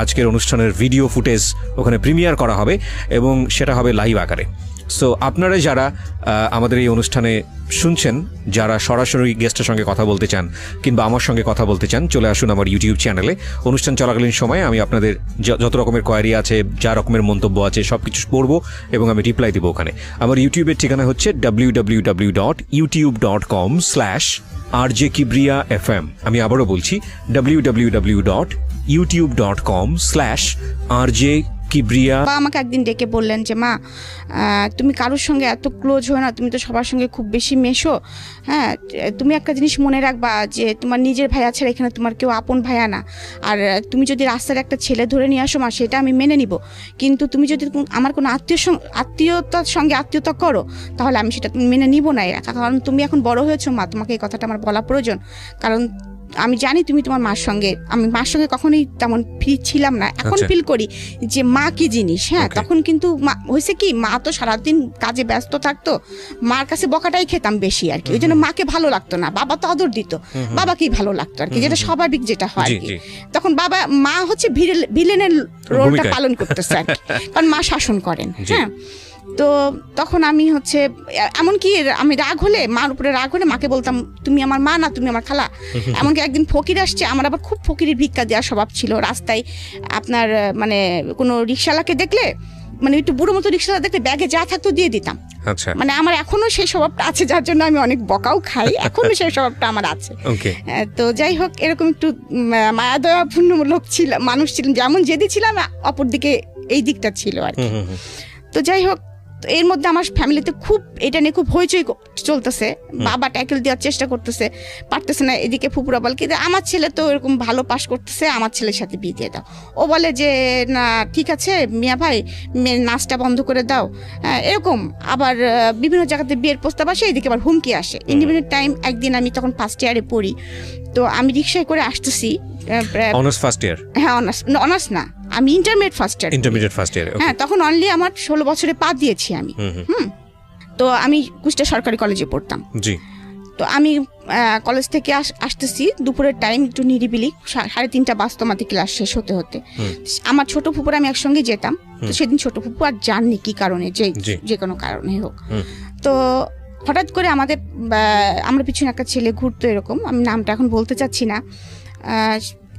আজকের অনুষ্ঠানের ভিডিও ফুটেজ ওখানে প্রিমিয়ার করা হবে, এবং সেটা হবে লাইভ আকারে। সো আপনারা যারা আমাদের এই অনুষ্ঠানে শুনছেন, যারা সরাসরি গেস্টের সঙ্গে কথা বলতে চান কিংবা আমার সঙ্গে কথা বলতে চান, চলে আসুন আমার ইউটিউব চ্যানেলে। অনুষ্ঠান চলাকালীন সময়ে আমি আপনাদের যত রকমের কোয়ারি আছে, যা রকমের মন্তব্য আছে, সব কিছু পড়বো এবং আমি রিপ্লাই দেবো ওখানে। আমার ইউটিউবের ঠিকানা হচ্ছে www.youtube.com/rjkibriya.fm। আমি আবারও বলছি www.youtube.com/rjkibriya। বা আমাকে একদিন ডেকে বললেন যে মা, তুমি কারোর সঙ্গে এত ক্লোজ হো না, তুমি তো সবার সঙ্গে খুব বেশি মেশো, হ্যাঁ, তুমি একটা জিনিস মনে রাখবা যে তোমার নিজের ভাইয়া ছাড়া এখানে তোমার কেউ আপন ভাইয়া না। আর তুমি যদি রাস্তার একটা ছেলে ধরে নিয়ে আসো মা, সেটা আমি মেনে নিব, কিন্তু তুমি যদি আমার কোনো আত্মীয়তার সঙ্গে আত্মীয়তা করো, তাহলে আমি সেটা মেনে নিব না। কারণ তুমি এখন বড় হয়েছো মা, তোমাকে এই কথাটা আমার বলা প্রয়োজন। কারণ আমি জানি তুমি তোমার মার সঙ্গে, আমি মার সঙ্গে কখনোই তেমন ফিল ছিলাম না, এখন ফিল করি যে মা কি জিনিস। হ্যাঁ, তখন কিন্তু হয়েছে কি, মা তো সারাদিন কাজে ব্যস্ত থাকতো, মার কাছে বকাটাই খেতাম বেশি আর কি। ওই জন্য মাকে ভালো লাগতো না, বাবা তো আদর দিত, বাবাকেই ভালো লাগতো আর কি, যেটা স্বাভাবিক যেটা হয় আর কি। তখন মা হচ্ছে ভিলেনের রোলটা পালন করতেছে আর কি, কারণ মা শাসন করেন। হ্যাঁ, তো তখন আমি হচ্ছে এমনকি আমি রাগ হলে, মার উপরে রাগ হলে মাকে বলতাম তুমি আমার মা না, তুমি আমার খালা। এমনকি একদিন ফকির আসছে, আমার আবার খুব ফকিরের ভিক্ষা দেওয়ার স্বভাব ছিল। রাস্তায় আপনার মানে কোনো রিক্সাওয়ালাকে দেখলে, মানে একটু বুড়ো মতো রিক্সাওয়ালা দেখলে ব্যাগে যা থাকতো দিয়ে দিতাম। মানে আমার এখনো সেই স্বভাবটা আছে, যার জন্য আমি অনেক বকাও খাই, এখনো সেই স্বভাবটা আমার আছে। তো যাই হোক, এরকম একটু মায়া দয়াপূর্ণ লোক ছিল, মানুষ ছিলেন, যেমন যেদি ছিলাম অপরদিকে এই দিকটা ছিল আর কি। তো যাই হোক, এর মধ্যে আমার ফ্যামিলিতে খুব এটা নিয়ে খুব হইচই চলতেছে। বাবা ট্যাকেল দেওয়ার চেষ্টা করতেছে, পারতেছে না। এদিকে ফুপুরা বলে কি, আমার ছেলে তো এরকম ভালো পাস করতেছে, আমার ছেলের সাথে বিয়ে দিয়ে দাও। ও বলে যে না ঠিক আছে মিয়া ভাই, নাচটা বন্ধ করে দাও, এরকম। আবার বিভিন্ন জায়গাতে বিয়ের প্রস্তাব আসে, এদিকে আবার হুমকি আসে। ইন্ডিপেন্ডেন্ট টাইম একদিন, আমি তখন ফার্স্ট ইয়ারে পড়ি, তো আমি রিক্সায় করে আসতেছি। Honours first year? হ্যাঁ, অনার্স না, আমি ইন্টারমিডিয়েট ফার্স্ট ইয়ার। হ্যাঁ, তখন অনলি আমার 16 বছরে পা দিয়েছি আমি। তো আমি কুষ্টিয়া সরকারি কলেজে পড়তাম। জি। তো আমি কলেজ থেকে আসতেছি দুপুরের টাইম, একটু নিরিবিলি, 3:30 বাজতো আমাদের ক্লাস শেষ হতে হতে। আমার ছোট ফুপুর আমি একসঙ্গে যেতাম। তো সেদিন ছোট ফুপু আর জাননি কি কারণে, যে কোনো কারণে হোক। তো হঠাৎ করে আমরা পিছনে একটা ছেলে ঘুরতো, এরকম, আমি নামটা এখন বলতে চাচ্ছি না।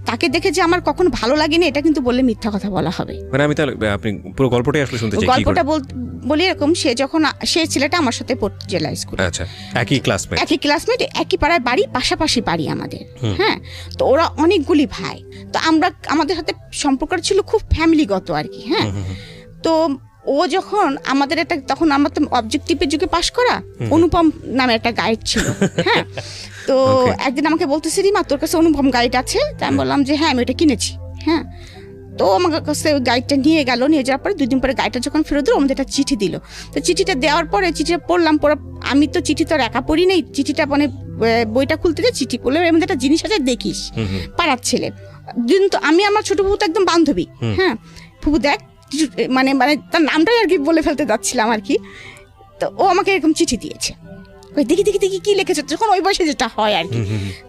তাকে দেখে যে আমার কখনো ভালো লাগেনি, এটা কিন্তু বললে মিথ্যা কথা বলা হবে। মানে আমি তাহলে আপনি পুরো গল্পটাই আসলে শুনতে চাই। গল্পটা বলি এরকম, সে ছেলেটা আমার সাথে পড়তো জেলা স্কুলে। আচ্ছা, একই ক্লাসমেট, একই পাড়ায় বাড়ি, পাশাপাশি বাড়ি আমাদের। হ্যাঁ, তো ওরা অনেকগুলি ভাই, তো আমাদের সাথে সম্পর্ক ছিল খুব ফ্যামিলিগত আর কি। হ্যাঁ, তো ও যখন আমাদের তখন আমার তো অবজেক্টিভের যুগে পাশ করা, অনুপম নামে একটা গাইড ছিল। হ্যাঁ, তো একদিন আমাকে বলতেছে রিমা, তোর কাছে অনুপম গাইড আছে? তাই আমি বললাম যে হ্যাঁ, আমি ওটা কিনেছি। হ্যাঁ, তো আমার কাছে ওই গাইডটা নিয়ে যাওয়ার পরে 2 দিন পরে গাইডটা যখন ফেরত দিল, আমাদের একটা চিঠি দিল। তো চিঠিটা দেওয়ার পরে চিঠিটা পড়লাম, আমি তো চিঠি তো আর একা পড়ি নেই, চিঠিটা মানে বইটা খুলতে যে চিঠি পড়লে এর মধ্যে একটা জিনিস আছে, দেখিস, পাড়ার ছেলে। কিন্তু আমি আমার ছোট ফুপু তো একদম বান্ধবী। হ্যাঁ, ফুপু দেখ, মানে তার নামটাই আর কি বলে ফেলতে যাচ্ছিলাম আর কি। তো ও আমাকে এরকম চিঠি দিয়েছে, দেখি কি লিখেছে, যখন ওই বয়সে যেটা হয় আর কি।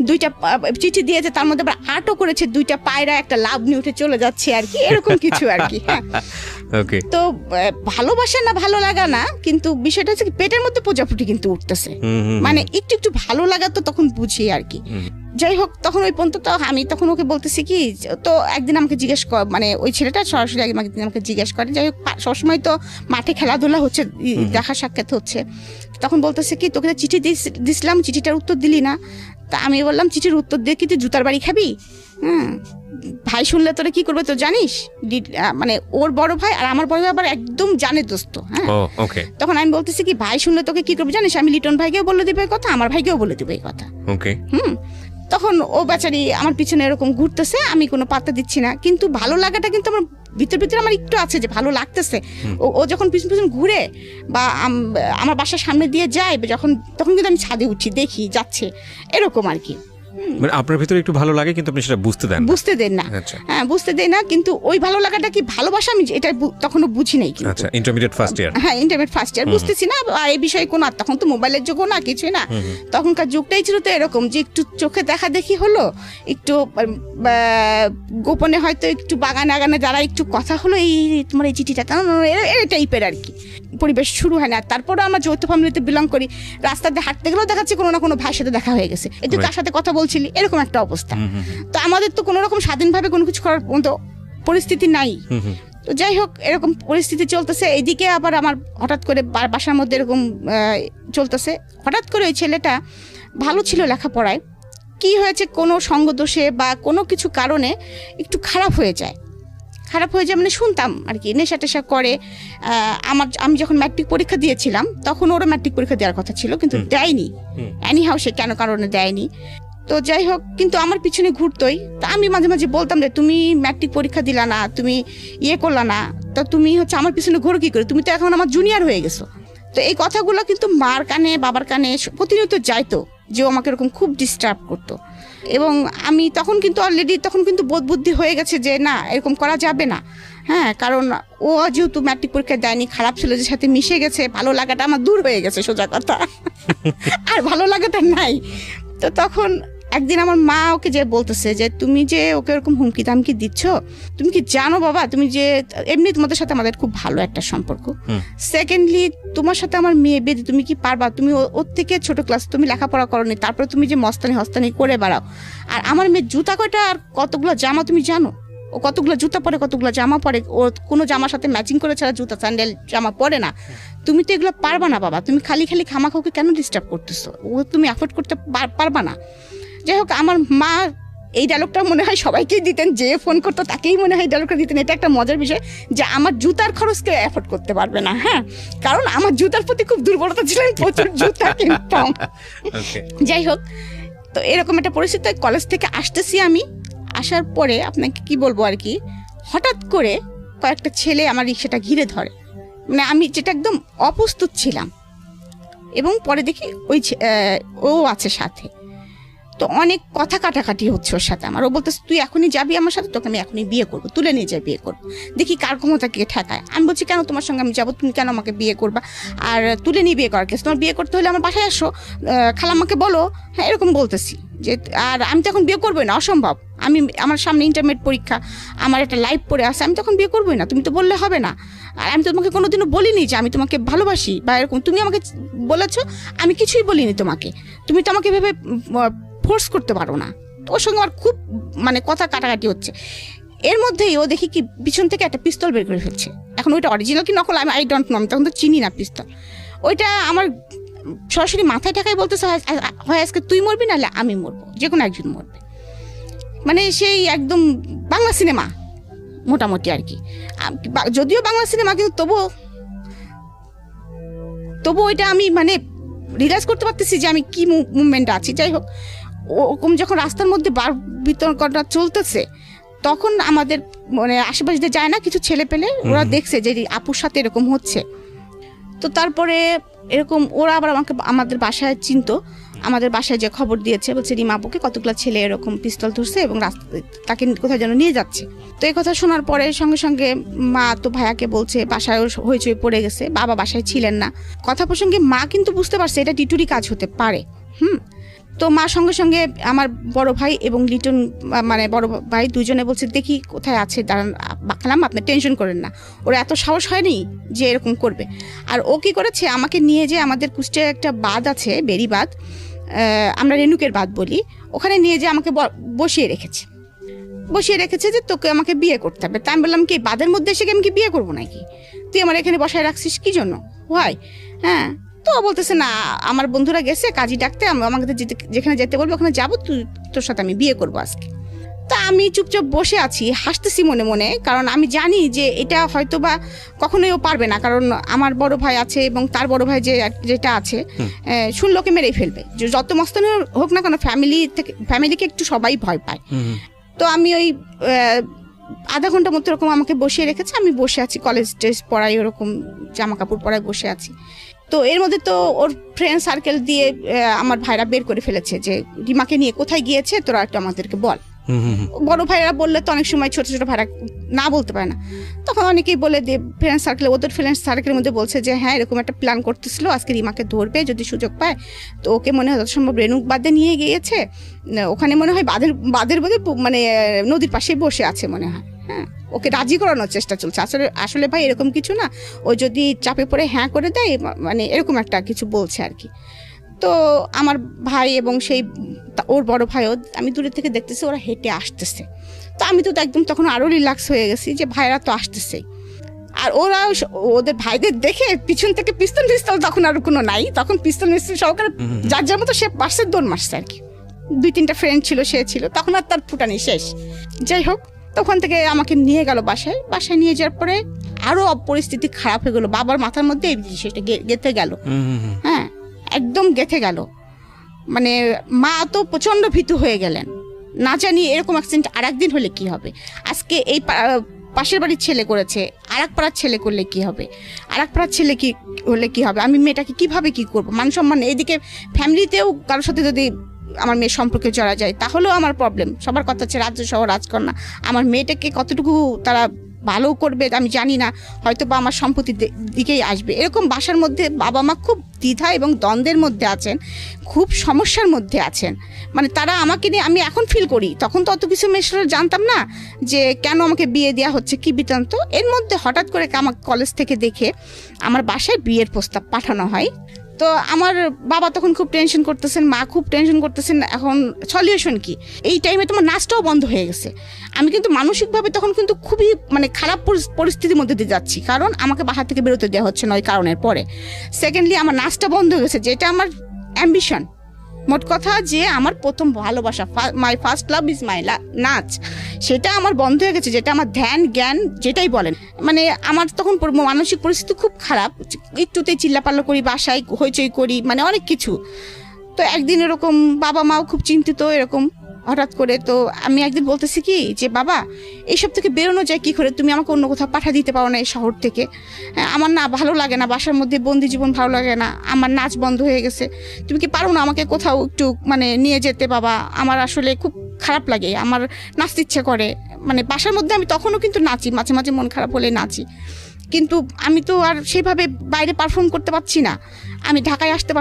2টা চিঠি দিয়েছে, তার মধ্যে আবার আর্টও করেছে, 2টা পায়রা একটা লাভ নিয়ে উঠে চলে যাচ্ছে আর কি, এরকম কিছু আর কি। হ্যাঁ, তো ভালোবাসা না ভালো লাগা না, কিন্তু বিষয়টা হচ্ছে পেটের মধ্যে প্রজাপতি কিন্তু উঠতেছে, মানে একটু ভালো লাগা তো তখন বুঝি আর কি। যাই হোক, তখন ওই পর্যন্ত তো আমি তখন ওকে বলতেছি কি, তো একদিন আমাকে জিজ্ঞেস মানে ওই ছেলেটা সরাসরি একদিন আমাকে জিজ্ঞেস করে। যাই হোক, সবসময় তো মাঠে খেলাধুলা হচ্ছে, দেখা সাক্ষাৎ হচ্ছে। তখন বলতেছে কি, তোকে চিঠি দিছিলাম, চিঠিটার উত্তর দিলি না। তা আমি বললাম, চিঠির উত্তর দিয়ে কি তুই জুতার বাড়ি খাবি? হ্যাঁ, ভাই শুনলে তোরা কি করবে তো জানিস? মানে ওর বড় ভাই আর আমার বড় ভাই আবার একদম জানে দোস্ত। হ্যাঁ, তখন আমি বলতেছি কি, ভাই শুনলে তোকে কি করবে জানিস? আমি লিটন ভাইকেও বলে দিবে কথা, আমার ভাইকেও বলে দিবে এই কথা। তখন ও বেচারি আমার পিছনে এরকম ঘুরতেছে, আমি কোনো পাত্তা দিচ্ছি না, কিন্তু ভালো লাগাটা কিন্তু আমার ভিতরে আমার একটু আছে যে ভালো লাগতেছে। ও যখন পিছন পিছন ঘুরে বা আমার বাসার সামনে দিয়ে যায় যখন, তখন কিন্তু আমি ছাদে উঠি, দেখি যাচ্ছে, এরকম আর কি। মানে আপনার ভিতরে একটু ভালো লাগে কিন্তু আপনি সেটা বুঝতে দেন না। হ্যাঁ, বুঝতে দেয় না, কিন্তু ওই ভালো লাগাটা কি ভালোবাসা আমি এটা তখনও বুঝি নাই। আচ্ছা, ইন্টারমিডিয়েট ফার্স্ট ইয়ার। হ্যাঁ, ইন্টারমিডিয়েট ফার্স্ট ইয়ার, বুঝতেছি না এই বিষয়ে কোনো, তখন তো মোবাইলের যুগও না, কিছুই না, তখনকার যুগটাই ছিল তো এরকম যে একটু চোখে দেখা দেখি হলো, একটু গোপনে হয়তো একটু বাগানে আগানে যারা একটু কথা হলো, এই তোমার এই চিঠিটা এই টাইপের আর কি পরিবেশ শুরু হয় না। তারপরে আমরা যৌথ ফ্যামিলিতে বিলং করি, রাস্তাতে হাঁটতে গেলেও দেখাচ্ছে কোনো না কোনো ভাইয়ের সাথে দেখা হয়ে গেছে, একটু তার সাথে কথা বলছিলি, এরকম একটা অবস্থা। তো আমাদের তো কোনো রকম স্বাধীনভাবে কোনো কিছু করার মতো পরিস্থিতি নাই। তো যাই হোক, এরকম পরিস্থিতি চলতেছে। এইদিকে আবার আমার হঠাৎ করে বাসার মধ্যে এরকম চলতেছে, হঠাৎ করে ওই ছেলেটা ভালো ছিল লেখাপড়ায়, কি হয়েছে কোনো সঙ্গদোষে বা কোনো কিছু কারণে একটু খারাপ হয়ে যায় মানে শুনতাম আর কি, নেশা টেশা করে। আমি যখন ম্যাট্রিক পরীক্ষা দিয়েছিলাম তখন ওরা ম্যাট্রিক পরীক্ষা দেওয়ার কথা ছিল, কিন্তু দেয়নি, এনিহাউ সে কেন কারণে দেয়নি। তো যাই হোক, কিন্তু আমার পিছনে ঘুরতোই। তা আমি মাঝে মাঝে বলতাম যে তুমি ম্যাট্রিক পরীক্ষা দিলা না, তুমি করলা না, তা তুমি হচ্ছে আমার পিছনে ঘুরো কি করে, তুমি তো এখন আমার জুনিয়র হয়ে গেছো। তো এই কথাগুলো কিন্তু মার কানে বাবার কানে প্রতিনিয়ত যাইতো, যে ও আমাকে এরকম খুব ডিস্টার্ব করতো। এবং আমি তখন কিন্তু অলরেডি বোধ বুদ্ধি হয়ে গেছে যে না, এরকম করা যাবে না। হ্যাঁ, কারণ ও যেহেতু ম্যাট্রিক পরীক্ষা দেয়নি, খারাপ ছেলেদের সাথে মিশে গেছে, ভালো লাগাটা আমার দূর হয়ে গেছে, সোজা কথা, আর ভালো লাগাটা নাই। তো তখন একদিন আমার মা ওকে যে বলতেছে যে তুমি যে ওকে এরকম হুমকি দামকি দিচ্ছ, তুমি কি জানো বাবা, তুমি যে এমনি তোমাদের সাথে আমাদের খুব ভালো একটা সম্পর্ক, সেকেন্ডলি তোমার সাথে আমার মেয়ে বেঁধে তুমি কি পারবা, তুমি ওর থেকে ছোট ক্লাস, তুমি লেখাপড়া করনি, তারপরে তুমি যে মস্তানি হস্তানি করে বেড়াও, আর আমার মেয়ে জুতা কয়টা আর কতগুলো জামা তুমি জানো, ও কতগুলো জুতা পরে, কতগুলো জামা পরে, ও কোনো জামার সাথে ম্যাচিং করে ছাড়া জুতা স্যান্ডেল জামা পরে না, তুমি তো এগুলো পারবা না বাবা, তুমি খালি খামাখাওকে কেন ডিস্টার্ব করতেছো, ও তুমি অ্যাফোর্ড করতে পারবা না। যাই হোক, আমার মা এই ডায়লগটা মনে হয় সবাইকেই দিতেন, যে ফোন করতো তাকেই মনে হয় ডায়লগটা দিতেন। এটা একটা মজার বিষয় যে আমার জুতার খরচ কেউ অ্যাফোর্ড করতে পারবে না। হ্যাঁ, কারণ আমার জুতার প্রতি খুব দুর্বলতা ছিল, প্রচুর জুতা কিনতাম। যাই হোক, তো এরকম একটা পরিস্থিতি, কলেজ থেকে আসতেছি আমি, আসার পরে আপনাকে কি বলবো আর কি, হঠাৎ করে কয়েকটা ছেলে আমার রিক্সাটা ঘিরে ধরে, মানে আমি যেটা একদম অপ্রস্তুত ছিলাম, এবং পরে দেখি ও আছে সাথে। তো অনেক কথা কাটাকাটি হচ্ছে ওর সাথে আমার। ও বলতেছে তুই এখনই যাবি আমার সাথে, তোকে আমি এখনই বিয়ে করবো, তুলে নিয়ে যাই বিয়ে করবো, দেখি কার ক্ষমতা কে ঠেকায়। আমি বলছি কেন তোমার সঙ্গে আমি যাবো, তুমি কেন আমাকে বিয়ে করবা, আর তুলে নিয়ে বিয়ে করার কেস, তোমার বিয়ে করতে হলে আমার বাসায় আসো, খালাম্মাকে বলো। হ্যাঁ, এরকম বলতেছি যে, আর আমি তো এখন বিয়ে করবোই না, অসম্ভব, আমার সামনে ইন্টারমিডিয়েট পরীক্ষা, আমার একটা লাইফ পড়ে আসে, আমি তখন বিয়ে করবোই না, তুমি তো বললে হবে না, আর আমি তো তোমাকে কোনোদিনও বলিনি যে আমি তোমাকে ভালোবাসি বা এরকম, তুমি আমাকে বলেছো, আমি কিছুই বলিনি তোমাকে, তুমি তো আমাকে ভেবে ফোর্স করতে পারো না। তো ওর সঙ্গে আমার খুব মানে কথা কাটাকাটি হচ্ছে। এর মধ্যেই ও দেখি কি পিছন থেকে একটা পিস্তল বের করে ফেলছে। এখন ওইটা অরিজিনাল কি নকল আই ডোন্ট নো, আমি তখন তো চিনি না পিস্তল। ওইটা আমার সরাসরি মাথায় ঠাকাই বলতেছে, হয় আজকে তুই মরবি, নাহলে আমি মরবো, যে কোনো একজন মরবে। মানে সেই একদম বাংলা সিনেমা মোটামুটি আর কি, যদিও বাংলা সিনেমা, কিন্তু তবু ওইটা আমি মানে রিয়েলাইজ করতে পারতেছি যে আমি কি মুভমেন্টে আছি। যাই হোক, ওরকম যখন রাস্তার মধ্যে বার বিতর্কটা চলতেছে, তখন আমাদের মানে আশেপাশে যায় না কিছু ছেলে পেলে, ওরা দেখছে যে আপুর সাথে এরকম হচ্ছে। তো তারপরে এরকম ওরা আবার আমাদের বাসায় চিনতো, আমাদের বাসায় যে খবর দিয়েছে, বলছে রিমা আপুকে কতগুলো ছেলে এরকম পিস্তল ধরছে এবং তাকে কোথায় যেন নিয়ে যাচ্ছে। তো এই কথা শোনার পরে সঙ্গে সঙ্গে মা তো ভাইয়াকে বলছে, বাসায় হইচই পড়ে গেছে, বাবা বাসায় ছিলেন না। কথা প্রসঙ্গে মা কিন্তু বুঝতে পারছে এটা টিটুরি কাজ হতে পারে। তো মা সঙ্গে সঙ্গে আমার বড় ভাই এবং লিটন মানে বড় ভাই দুজনে বলছে দেখি কোথায় আছে, দাঁড়ান বাকলাম, আপনি টেনশন করেন না, ওরা এত সাহস হয়নি যে এরকম করবে। আর ও কি করেছে, আমাকে নিয়ে যে আমাদের কুষ্টিয়ার একটা বাঁধ আছে, বেরি বাঁধ, আমরা রেণুকের বাঁধ বলি, ওখানে নিয়ে যে আমাকে বসিয়ে রেখেছে যে তোকে আমাকে বিয়ে করতে হবে। তা আমি বললাম কি বাঁধের মধ্যে এসে আমি কি বিয়ে করবো নাকি, তুই আমার এখানে বসায় রাখছিস কি জন্য, হয় হ্যাঁ। তো বলতেছে না, আমার বন্ধুরা গেছে কাজী ডাকতে, আমাকে যেখানে যেতে বলবো ওখানে যাবো, তোর সাথে আমি বিয়ে করবো আজকে। তো আমি চুপচাপ বসে আছি, হাসতেছি মনে মনে, কারণ আমি জানি যে এটা হয়তো বা কখনোই ও পারবে না, কারণ আমার বড় ভাই আছে এবং তার বড় ভাই যেটা আছে শুনলোকে মেরেই ফেলবে, যত মস্তানি হোক না কেন ফ্যামিলিকে একটু সবাই ভয় পায়। তো আমি ওই আধা ঘন্টা মতো এরকম আমাকে বসিয়ে রেখেছে, আমি বসে আছি, কলেজ ড্রেস পরাই ওরকম জামা কাপড় পরাই বসে আছি। তো এর মধ্যে তো ওর ফ্রেন্ড সার্কেল দিয়ে আমার ভাইরা বের করে ফেলেছে যে রিমাকে নিয়ে কোথায় গিয়েছে তোরা একটু আমাদেরকে বল। বড় ভাইরা বললে তো অনেক সময় ছোট ছোট ভাইরা না বলতে পারে না, তখন অনেকেই বলে দিয়ে ফ্রেন্ড সার্কেল, ওদের ফ্রেন্ড সার্কেলের মধ্যে বলছে যে হ্যাঁ এরকম একটা প্ল্যান করতেছিল, আজকে রিমাকে ধরবে যদি সুযোগ পায়, তো ওকে মনে হয় যত সম্ভব রেণুক বাঁধে নিয়ে গিয়েছে, ওখানে মনে হয় বাঁধের বোধে মানে নদীর পাশেই বসে আছে মনে হয়। হ্যাঁ, ওকে রাজি করানোর চেষ্টা চলছে। আসলে ভাই এরকম কিছু না, ও যদি চাপে পড়ে হ্যাঁ করে দেয়, মানে এরকম একটা কিছু বলছে আর কি। তো আমার ভাই এবং সেই ওর বড় ভাইও, আমি দূরে থেকে দেখতেছি ওরা হেঁটে আসতেছে। তো আমি তো একদম তখন আরও রিল্যাক্স হয়ে গেছি যে ভাইরা তো আসতেছেই। আর ওরা ওদের ভাইদের দেখে পিছন থেকে পিস্তল তখন আর কোনো নাই, তখন পিস্তল সহকারে যার যার মতো সে পাশে দৌড় মারছে আর কি। 2-3টা ফ্রেন্ড ছিল, সে ছিল, তখন আর তার ফুটানি শেষ। যাই হোক, তখন থেকে আমাকে নিয়ে গেল বাসায় নিয়ে যাওয়ার পরে আরো পরিস্থিতি খারাপ হয়ে গেল। বাবার মাথার মধ্যে এই জিনিসটা গেঁথে গেল। হ্যাঁ, একদম গেঁথে গেল। মানে মা তো প্রচন্ড ভীতু হয়ে গেলেন, না জানি এরকম অ্যাক্সিডেন্ট আর একদিন হলে কি হবে। আজকে এই পাশের বাড়ির ছেলে করেছে, আর এক পাড়ার ছেলে করলে কি হবে, আর এক পাড়ার ছেলে কি হলে কি হবে, আমি মেয়েটাকে কিভাবে কি করবো, মান সম্মান। এইদিকে ফ্যামিলিতেও কারোর সাথে যদি আমার মেয়ের সম্পর্কে জড়া যায় তাহলেও আমার প্রবলেম। সবার কথা হচ্ছে রাজ্য সহ রাজকন্যা, আমার মেয়েটাকে কতটুকু তারা ভালো করবে আমি জানি না, হয়তো বা আমার সম্পত্তির দিকেই আসবে। এরকম বাসার মধ্যে বাবা মা খুব দ্বিধা এবং দ্বন্দ্বের মধ্যে আছেন, খুব সমস্যার মধ্যে আছেন। মানে তারা আমাকে নিয়ে, আমি এখন ফিল করি, তখন তো অত কিছু মেশরা জানতাম না যে কেন আমাকে বিয়ে দেওয়া হচ্ছে, কি বৃত্তান্ত। এর মধ্যে হঠাৎ করে আমার কলেজ থেকে দেখে আমার বাসায় বিয়ের প্রস্তাব পাঠানো হয়। তো আমার বাবা তখন খুব টেনশন করতেছেন, মা খুব টেনশন করতেছেন, এখন সলিউশন কি। এই টাইমে তোমার নাচটাও বন্ধ হয়ে গেছে। আমি কিন্তু মানসিকভাবে তখন কিন্তু খুবই মানে খারাপ পরিস্থিতির মধ্যে দিয়ে যাচ্ছি, কারণ আমাকে বাসা থেকে বেরোতে দেওয়া হচ্ছে না ওই কারণের পরে। সেকেন্ডলি আমার নাচটা বন্ধ হয়ে গেছে, যেটা আমার অ্যাম্বিশন। মোট কথা যে আমার প্রথম ভালোবাসা, my first love is my নাচ, সেটা আমার বন্ধ হয়ে গেছে, যেটা আমার ধ্যান জ্ঞান যেটাই বলেন। মানে আমার তখন মানসিক পরিস্থিতি খুব খারাপ, একটুতেই চিল্লাপাল্লা করি, বাসায় হইচই করি, মানে অনেক কিছু। তো একদিন এরকম বাবা মাও খুব চিন্তিত এরকম হঠাৎ করে। তো আমি একদিন বলতেছি কি যে বাবা, এইসব থেকে বেরোনো যায় কি করে, তুমি আমাকে অন্য কোথাও পাঠা দিতে পারো না এই শহর থেকে, আমার না ভালো লাগে না, বাসার মধ্যে বন্দি জীবন ভালো লাগে না, আমার নাচ বন্ধ হয়ে গেছে, তুমি কি পারো না আমাকে কোথাও একটু মানে নিয়ে যেতে বাবা, আমার আসলে খুব খারাপ লাগে, আমার নাচতে ইচ্ছে করে। মানে বাসার মধ্যে আমি তখনও কিন্তু নাচি, মাঝে মাঝে মন খারাপ হলে নাচি, কিন্তু আমি তো আর সেইভাবে বাইরে পারফর্ম করতে পারছি না। আমি ঢাকায় আসতে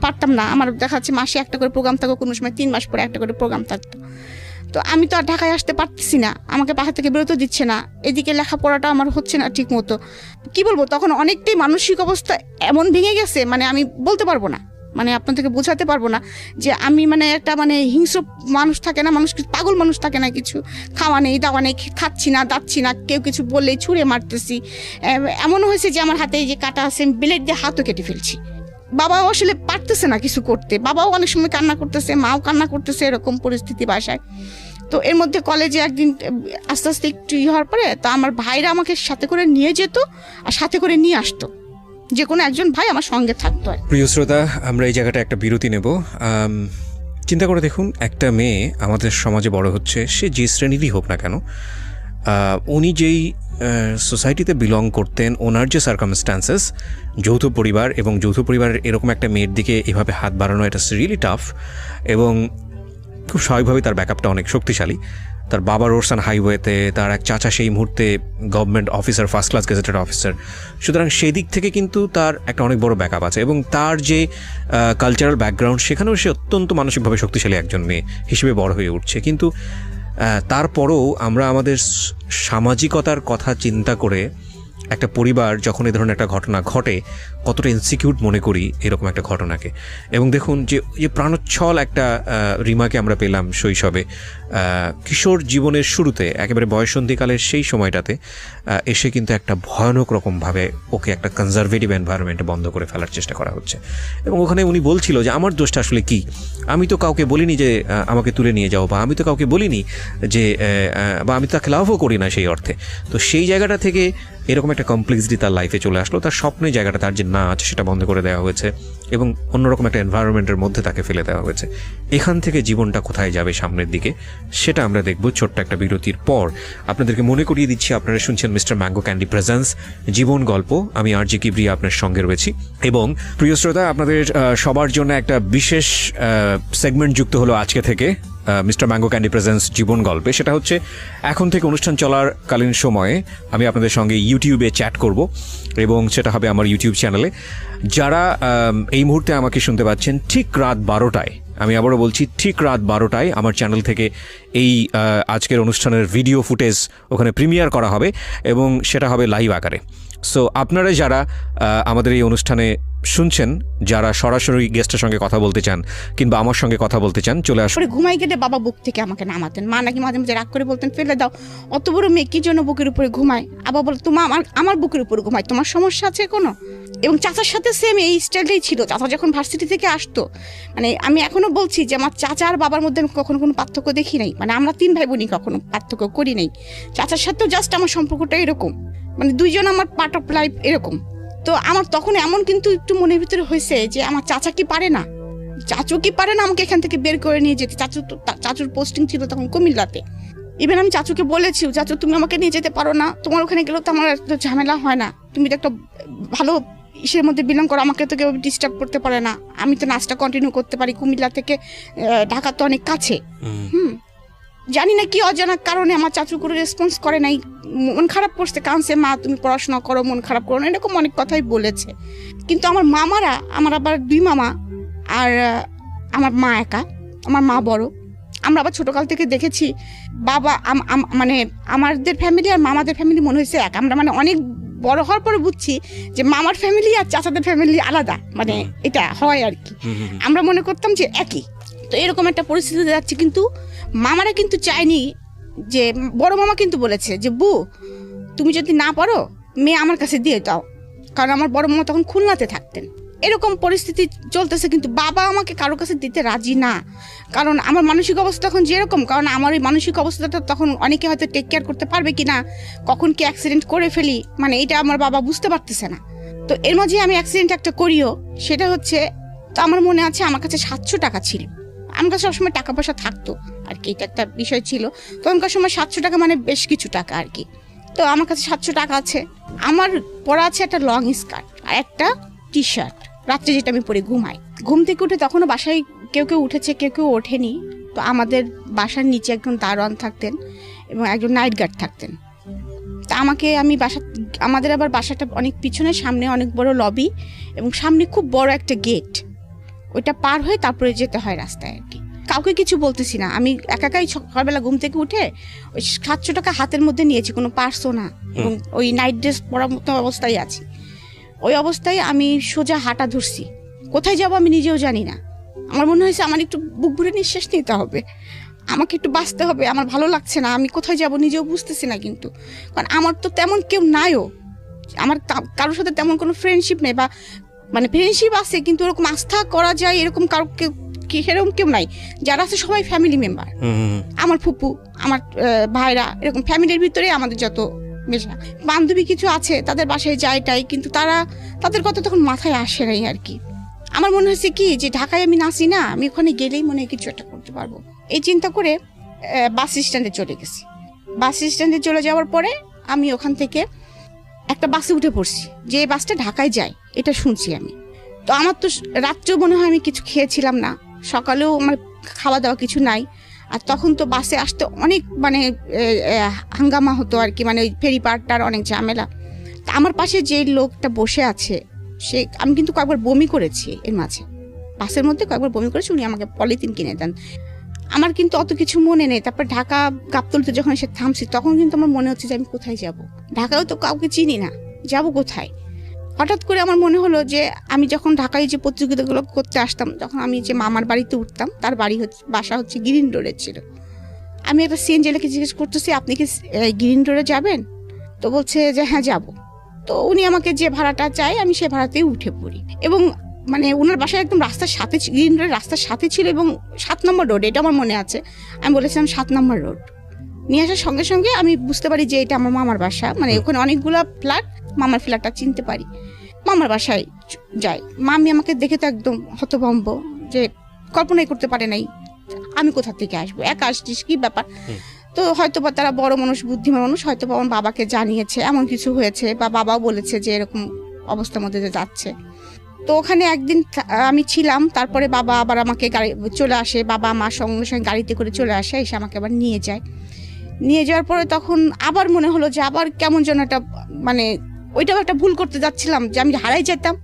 পারতাম না, আমার দেখা যাচ্ছে মাসে একটা করে প্রোগ্রাম থাকতো, কোনো সময় 3 মাস পরে একটা করে প্রোগ্রাম থাকতো। তো আমি তো আর ঢাকায় আসতে পারতেছি না, আমাকে বাসা থেকে বেরোতে দিচ্ছে না, এদিকে লেখাপড়াটা আমার হচ্ছে না ঠিক মতো। কী বলবো, তখন অনেকটাই মানসিক অবস্থা এমন ভেঙে গেছে, মানে আমি বলতে পারবো না, মানে আপনাদেরকে বোঝাতে পারবো না যে আমি মানে একটা মানে হিংস্র মানুষ থাকে না, মানুষ পাগল মানুষ থাকে না, কিছু খাওয়া নেই দাওয়া নেই, খাচ্ছি না দাচ্ছি না, কেউ কিছু বললেই ছুঁড়ে মারতেছি। এমনও হয়েছে যে আমার হাতে এই যে কাটা আছে, ব্লেড দিয়ে হাতও কেটে ফেলছি। বাবাও আসলে পারতেছে না কিছু করতে, বাবাও অনেক সময় কান্না করতেছে, মাও কান্না করতেছে, এরকম পরিস্থিতি বাসায়। তো এর মধ্যে কলেজে একদিন আস্তে আস্তে একটু হওয়ার পরে তো আমার ভাইরা আমাকে সাথে করে নিয়ে যেত আর সাথে করে নিয়ে আসতো, যে কোনো একজন ভাই আমার সঙ্গে থাকতো। প্রিয় শ্রোতা, আমরা এই জায়গাটা একটা বিরতি নেব। চিন্তা করে দেখুন, একটা মেয়ে আমাদের সমাজে বড় হচ্ছে, সে যে শ্রেণীরই হোক না কেন, উনি যেই সোসাইটিতে বিলং করতেন, ওনার যে সার্কামস্ট্যান্সেস, যৌথ পরিবার, এবং যৌথ পরিবারের এরকম একটা মেয়ের দিকে এভাবে হাত বাড়ানো, এটা রিয়েলি টাফ। এবং খুব স্বাভাবিকভাবেই তার ব্যাকআপটা অনেক শক্তিশালী। তার বাবা রোডসান হাইওয়েতে, তার এক চাচা সেই মুহূর্তে government officer, first class gazetted officer. সুতরাং সেই দিক থেকে কিন্তু তার একটা অনেক বড় ব্যাকআপ আছে, এবং তার যে কালচারাল ব্যাকগ্রাউন্ড, সেখানেও সে অত্যন্ত মানসিকভাবে শক্তিশালী একজন মেয়ে হিসেবে বড় হয়ে উঠছে। কিন্তু তারপরেও আমরা আমাদের সামাজিকতার কথা চিন্তা করে একটা পরিবার যখন এই ধরনের একটা ঘটনা ঘটে, কতটা ইনসিকিউর মনে করি এরকম একটা ঘটনাকে। এবং দেখুন যে প্রাণোচ্ছল একটা রিমাকে আমরা পেলাম শৈশবে, কিশোর জীবনের শুরুতে একেবারে বয়ঃসন্ধিকালের সেই সময়টাতে এসে কিন্তু একটা ভয়ানক রকমভাবে ওকে একটা কনজারভেটিভ এনভায়রনমেন্টে বন্ধ করে ফেলার চেষ্টা করা হচ্ছে। এবং ওখানে উনি বলছিল যে আমার দোষটা আসলে কি, আমি তো কাউকে বলিনি যে আমাকে তুলে নিয়ে যাও, বা আমি তো কাউকে বলিনি যে, বা আমি তাকে লাভও করি না সেই অর্থে। তো সেই জায়গাটা থেকে এরকম একটা কমপ্লেক্সিটি তার লাইফে চলে আসলো। তার স্বপ্নের জায়গাটা, তার যে নাচ, সেটা বন্ধ করে দেওয়া হয়েছে এবং অন্যরকম একটা এনভায়রনমেন্টের মধ্যে তাকে ফেলে দেওয়া হয়েছে। এখান থেকে জীবনটা কোথায় যাবে সামনের দিকে সেটা আমরা দেখব ছোট্ট একটা বিরতির পর। আপনাদেরকে মনে করিয়ে দিচ্ছি, আপনারা শুনছেন মিস্টার ম্যাঙ্গো ক্যান্ডি প্রেজেন্স জীবন গল্প। আমি আরজি কিবরিয়া আপনার সঙ্গে রয়েছি এবং প্রিয় শ্রোতা, আপনাদের সবার জন্য একটা বিশেষ সেগমেন্ট যুক্ত হলো আজকে থেকে মিস্টার ম্যাঙ্গো ক্যান্ডি প্রেজেন্স জীবন গল্পে। সেটা হচ্ছে এখন থেকে অনুষ্ঠান চলার কালীন সময়ে আমি আপনাদের সঙ্গে ইউটিউবে চ্যাট করব এবং সেটা হবে আমার ইউটিউব চ্যানেলে। যারা এই মুহূর্তে আমাকে শুনতে পাচ্ছেন ঠিক রাত 12টায়, আমি আবারও বলছি ঠিক রাত 12টায় আমার চ্যানেল থেকে এই আজকের অনুষ্ঠানের ভিডিও ফুটেজ ওখানে প্রিমিয়ার করা হবে এবং সেটা হবে লাইভ আকারে। সো আপনারা যারা আমাদের এই অনুষ্ঠানে শুনছেন, যারা সরাসরি গেস্টের সঙ্গে কথা বলতে চান কিংবা আমার সঙ্গে কথা বলতে চান, চলে আসুন। ঘুমাই গেলে বাবা বুক থেকে আমাকে নামাতেন, মা নাকি মাঝে মাঝে রাগ করে বলতেন ফেলে দাও, অত বড় মেয়ে কি জন্য বুকের উপরে ঘুমায়। আবার বল তোমার আমার বুকের উপরে ঘুমায়, তোমার সমস্যা আছে কোনো? এবং চাচার সাথে সেম এই স্টাইলটাই ছিল। চাচা যখন ভার্সিটি থেকে আসতো, মানে আমি এখনো বলছি যে আমার চাচা আর বাবার মধ্যে আমি কখনো কোনো পার্থক্য দেখি নাই। মানে আমরা 3 ভাই বোনই কখনো পার্থক্য করি নাই। চাচার সাথেও জাস্ট আমার সম্পর্কটা এরকম, মানে দুইজন আমার পার্ট অফ লাইফ এরকম। তো আমার তখন এমন কিন্তু একটু মনের ভিতরে হয়েছে যে আমার চাচা কি পারে না, চাচু কি পারে না আমাকে এখান থেকে বের করে নিয়ে যেতে। চাচুর পোস্টিং ছিল তখন কুমিল্লাতে। ইভেন আমি চাচুকে বলেছি, চাচু তুমি আমাকে নিয়ে যেতে পারো না, তোমার ওখানে গেলেও তো আমার এত ঝামেলা হয় না, তুমি তো একটা ভালো ইসের মধ্যে বিলং করো, আমাকে তো কেউ ডিস্টার্ব করতে পারে না, আমি তো নাচটা কন্টিনিউ করতে পারি, কুমিল্লা থেকে ঢাকা তো অনেক কাছে। জানি না কি অজানা কারণে আমার চাচু করে রেসপন্স করে নাই, মন খারাপ করছে, কারণ সে মা তুমি পড়াশোনা করো, মন খারাপ করো না, এরকম অনেক কথাই বলেছে। কিন্তু আমার মামারা, আমার আবার 2 মামা আর আমার মা একা, আমার মা বড়। আমরা আবার ছোটকাল থেকে দেখেছি বাবা মানে আমাদের ফ্যামিলি আর মামাদের ফ্যামিলি মনে হয়েছে এক। আমরা মানে অনেক বড় হওয়ার পরে বুঝছি যে মামার ফ্যামিলি আর চাচাদের ফ্যামিলি আলাদা, মানে এটা হয় আর কি। আমরা মনে করতাম যে একই। তো এরকম একটা পরিস্থিতিতে যাচ্ছে, কিন্তু মামারা কিন্তু চায়নি যে, বড় মামা কিন্তু বলেছে যে বউ তুমি যদি না পারো মেয়ে আমার কাছে দিয়ে দাও, কারণ আমার বড় মামা তখন খুলনাতে থাকতেন। এরকম পরিস্থিতি চলতেছে, কিন্তু বাবা আমাকে কারোর কাছে দিতে রাজি না, কারণ আমার মানসিক অবস্থা তখন যেরকম, কারণ আমার ওই মানসিক অবস্থাটা তখন অনেকে হয়তো টেক কেয়ার করতে পারবে কিনা, কখন কি অ্যাক্সিডেন্ট করে ফেলি, মানে এটা আমার বাবা বুঝতে পারতেছে না। তো এর মাঝে আমি অ্যাক্সিডেন্ট একটা করিও, সেটা হচ্ছে, তো আমার মনে আছে আমার কাছে 700 টাকা ছিল। আমার কাছে সবসময় টাকা পয়সা থাকতো আর কি, এটা একটা বিষয় ছিল তখনকার সময়। 700 টাকা মানে বেশ কিছু টাকা আর কি। তো আমার কাছে 700 টাকা আছে, আমার পরা আছে একটা লং স্কার্ট আর একটা টি শার্ট, রাত্রে যেটা আমি পরে ঘুমাই। ঘুম থেকে উঠে তখনও বাসায় কেউ কেউ উঠেছে, কেউ কেউ ওঠেনি। তো আমাদের বাসার নিচে একজন দারোয়ান থাকতেন এবং একজন নাইট গার্ড থাকতেন। তা আমি আমাদের আবার বাসাটা অনেক পিছনে, সামনে অনেক বড় লবি এবং সামনে খুব বড় একটা গেট, ওইটা পার হয়ে তারপরে যেতে হয় রাস্তায় আর কি। কাউকে কিছু বলতেছি না, আমি একাই সকালবেলা ঘুম থেকে উঠে ওই 700 টাকা হাতের মধ্যে নিয়েছি, কোনো পার্সও না, এবং ওই নাইট ড্রেস পরার মতো অবস্থায় আছি। ওই অবস্থায় আমি সোজা হাঁটা ধরছি, কোথায় যাব আমি নিজেও জানি না। আমার মনে হয়েছে আমার একটু বুক ভরে নিঃশ্বাস নিতে হবে, আমাকে একটু বাঁচতে হবে, আমার ভালো লাগছে না, আমি কোথায় যাব নিজেও বুঝতেছি না। কিন্তু কারণ আমার তো তেমন কেউ নাইও, আমার কারোর সাথে তেমন কোনো ফ্রেন্ডশিপ নেই, বা মানে ফ্রেন্ডশিপ আছে কিন্তু এরকম আস্থা করা যায় এরকম কাউকে সেরকম কেউ নাই। যারা আছে সবাই ফ্যামিলি মেম্বার, আমার ফুপু, আমার ভাইরা, এরকম ফ্যামিলির ভিতরে আমাদের যত মেশা। বান্ধবী কিছু আছে, তাদের বাসায় যাইটাই, কিন্তু তাদের কথা তখন মাথায় আসে নাই আর কি। আমার মনে হয়েছে কি যে ঢাকায় আমি নাচি না, আমি ওখানে গেলেই মনে হয় কিছু একটা করতে পারবো, এই চিন্তা করে বাস স্ট্যান্ডে চলে গেছি। বাস স্ট্যান্ডে চলে যাওয়ার পরে আমি ওখান থেকে একটা বাসে উঠে পড়ছি, যে বাসটা ঢাকায় যায় এটা শুনছি আমি। তো আমার তো রাত্রেও মনে হয় আমি কিছু খেয়েছিলাম না, সকালেও আমার খাওয়া দাওয়া কিছু নাই। আর তখন তো বাসে আসতে অনেক মানে হাঙ্গামা হতো আর কি, মানে ওই ফেরি পার্কটার অনেক ঝামেলা। তা আমার পাশে যে লোকটা বসে আছে, আমি কিন্তু কয়েকবার বমি করেছি এর মাঝে, বাসের মধ্যে কয়েকবার বমি করেছি, উনি আমাকে পলিথিন কিনে দেন। আমার কিন্তু অত কিছু মনে নেই। তারপর ঢাকা গাবতলীতে যখন এসে থামছি, তখন কিন্তু আমার মনে হচ্ছে যে আমি কোথায় যাব, ঢাকায়ও তো কাউকে চিনি না, যাব কোথায়। হঠাৎ করে আমার মনে হলো যে আমি যখন ঢাকায় যে প্রতিযোগিতাগুলো করতে আসতাম, তখন আমি যে মামার বাড়িতে উঠতাম, তার বাসা হচ্ছে গ্রিন রোডের ছিল। আমি একটা সিএনজিকে জিজ্ঞেস করতেছি আপনি কি গ্রিন রোডে যাবেন? তো বলছে যে হ্যাঁ যাব। তো উনি আমাকে যে ভাড়াটা চাই আমি সে ভাড়াতেই উঠে পড়ি। এবং মানে ওনার বাসায় একদম রাস্তার সাথে, গ্রিন রোডের রাস্তার সাথে ছিল এবং 7 নম্বর রোড, এটা আমার মনে আছে। আমি বলেছিলাম 7 নম্বর রোড। নিয়ে আসার সঙ্গে সঙ্গে আমি বুঝতে পারি যে এটা আমার মামার বাসা, মানে ওখানে অনেকগুলো ফ্ল্যাট, মামার ফ্ল্যাটটা চিনতে পারি। মামার বাসায় যাই। মামি আমাকে দেখে তো একদম হতভম্ব, যে কল্পনাই করতে পারে নাই আমি কোথা থেকে আসবো, একা আসছিস কি ব্যাপার। তো হয়তো বা তারা বড় মানুষ, বুদ্ধিমান মানুষ, হয়তো বা আমার বাবাকে জানিয়েছে এমন কিছু হয়েছে, বা বাবাও বলেছে যে এরকম অবস্থার মধ্যে যে যাচ্ছে। তো ওখানে একদিন আমি ছিলাম, তারপরে বাবা আবার আমাকে গাড়ি চলে আসে, বাবা আমার সঙ্গে সঙ্গে গাড়িতে করে চলে আসে, এসে আমাকে আবার নিয়ে যায়। নিয়ে যাওয়ার পরে তখন আবার মনে হলো যে আবার কেমন যেন একটা, মানে ওইটাও একটা ভুল করতে যাচ্ছিলাম, যে আমি হারাই যেতাম।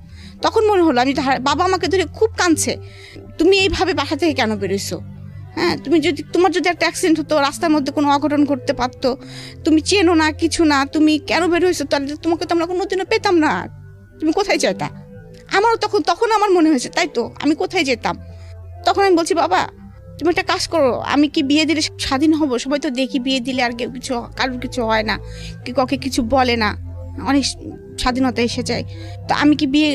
তখন মনে হলো আমি বাবা আমাকে ধরে খুব কাঁদছে, তুমি এইভাবে বাসা থেকে কেন বেরোইছো? হ্যাঁ, তোমার যদি একটা অ্যাক্সিডেন্ট হতো, রাস্তার মধ্যে কোনো অঘটন ঘটতে পারতো, তুমি চেনো না, কিছু না, তুমি কেন বেরোইছো? তাহলে তোমাকে তো আমরা কোনোদিনও পেতাম না, তুমি কোথায় যেতা? আমারও তখন আমার মনে হয়েছে তাই তো, আমি কোথায় যেতাম? তখন আমি বলছি বাবা তুমি একটা কাজ করো, আমি কি বিয়ে দিলে স্বাধীন হব? সবাই তো দেখি বিয়ে দিলে আর কেউ কিছু, কারোর কিছু হয় না, কাউকে কিছু বলে না, অনেক স্বাধীনতা এসে যায়। তো আমি কি বিয়ে,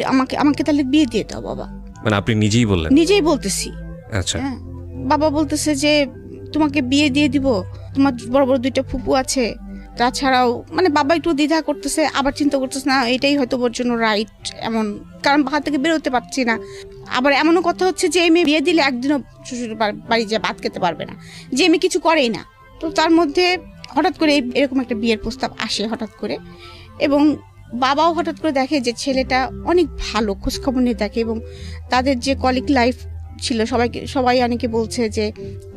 আমাকে তাহলে বিয়ে দিয়ে দাও বাবা। মানে আপনি নিজেই বললেন? নিজেই বলতেছি। আচ্ছা। হ্যাঁ, বাবা বলতেছে যে তোমাকে বিয়ে দিয়ে দিব, তোমার বড় বড় 2টা ফুপু আছে, তাছাড়াও মানে বাবা একটু দ্বিধা করতেছে, আবার চিন্তা করতেছে না এটাই হয়তো ওর জন্য রাইট, এমন কারণ বাসা থেকে বেরোতে পারছি না। আবার এমনও কথা হচ্ছে যে মেয়ে বিয়ে দিলে একদিনও শ্বশুর বাড়ি যেয়ে ভাত খেতে পারবে না, যে মেয়ে কিছু করেই না। তো তার মধ্যে হঠাৎ করে এরকম একটা বিয়ের প্রস্তাব আসে হঠাৎ করে, এবং বাবাও হঠাৎ করে দেখে যে ছেলেটা অনেক ভালো, খোঁজখবর নিয়ে দেখে, এবং তাদের যে কলিগ লাইফ ছিল, সবাই অনেকে বলছে যে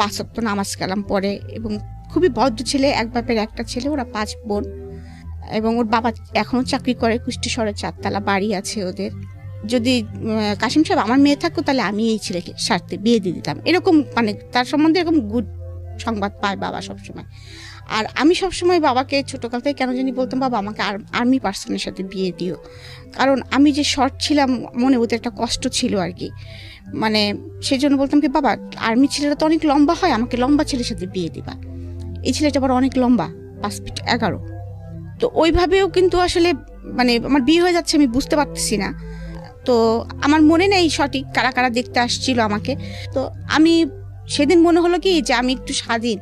5 ওয়াক্ত নামাজ কালাম পড়ে, এবং খুবই ভদ্র ছেলে, এক বাপের একটা ছেলে, ওরা 5 বোন, এবং ওর বাবা এখনো চাকরি করে, কুষ্টি শহরে 4 তলা বাড়ি আছে ওদের। যদি কাশিম সাহেব আমার মেয়ে থাকতো তাহলে আমি এই ছেলেকে সাথে বিয়ে দিয়ে দিতাম, এরকম মানে তার সম্বন্ধে এরকম গুড সংবাদ পায় বাবা সবসময়। আর আমি সবসময় বাবাকে ছোটকাল থেকে কেন জানি বলতাম বাবা আমাকে আর্মি পার্সনের সাথে বিয়ে দিও, কারণ আমি যে শর্ট ছিলাম মনে ওদের একটা কষ্ট ছিল আর কি, মানে সেই জন্য বলতাম কি বাবা আর্মি ছেলেরা তো অনেক লম্বা হয়, আমাকে লম্বা ছেলের সাথে বিয়ে দিবা। এই ছেলেটা আবার অনেক লম্বা, 5 ফিট 11। তো ওইভাবেও কিন্তু আসলে মানে আমার বিয়ে হয়ে যাচ্ছে আমি বুঝতে পারতেছি না। তো আমার মনে নেই সঠিক কারা কারা দেখতে আসছিল আমাকে। তো আমি সেদিন মনে হলো কি যে আমি একটু স্বাধীন,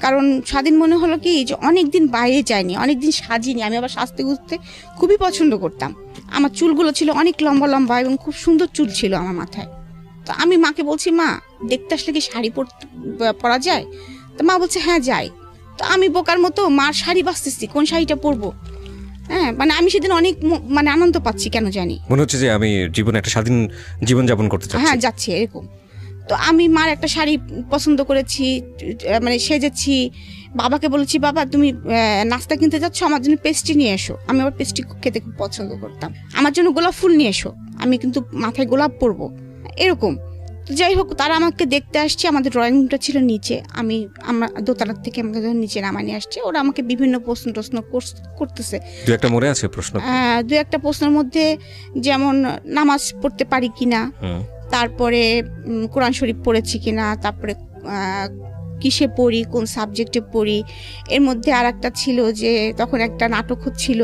কারণ স্বাধীন মনে হলো কি যে অনেকদিন বাইরে যাইনি, অনেকদিন সাজিনি। আমি আবার সাজতে গুজতে খুবই পছন্দ করতাম। আমার চুলগুলো ছিল অনেক লম্বা লম্বা এবং খুব সুন্দর চুল ছিল আমার মাথায়। তো আমি মাকে বলছি মা দেখতে আসলে কি শাড়ি পরা যায়? তো মা বলছে হ্যাঁ যাই। তো আমি বোকার মতো মার শাড়ি বাছতেছি কোন শাড়িটা পরবো। হ্যাঁ, মানে আমি সেদিন অনেক মানে আনন্দ পাচ্ছি, কেন জানি মনে হচ্ছে যে আমি জীবনে একটা স্বাধীন জীবন যাপন করতে চাচ্ছি। হ্যাঁ যাচ্ছি এরকম। তো আমি মার একটা শাড়ি পছন্দ করেছি, মানে সেজেছি। বাবাকে বলেছি বাবা তুমি নাস্তা কিনতে যাচ্ছ, আমার জন্য পেস্ট্রি নিয়ে এসো। আমি আবার পেস্ট্রি খেতে খুব পছন্দ করতাম। আমার জন্য গোলাপ ফুল নিয়ে এসো, আমি কিন্তু মাথায় গোলাপ পরবো, এরকম। যাই হোক তারা আমাকে দেখতে আসছে, আমাদের ড্রয়িং রুমটা ছিল নিচে, আমরা দোতলার থেকে আমাকে যখন নিচে নামা নিয়ে আসছে, ওরা আমাকে বিভিন্ন প্রশ্ন করতেছে। দু একটা মনে আছে প্রশ্ন? দু একটা প্রশ্নের মধ্যে যেমন নামাজ পড়তে পারি কিনা, তারপরে কোরআন শরীফ পড়েছি কিনা, তারপরে কিসে পড়ি, কোন সাবজেক্টে পড়ি। এর মধ্যে আর একটা ছিল যে তখন একটা নাটক হচ্ছিল,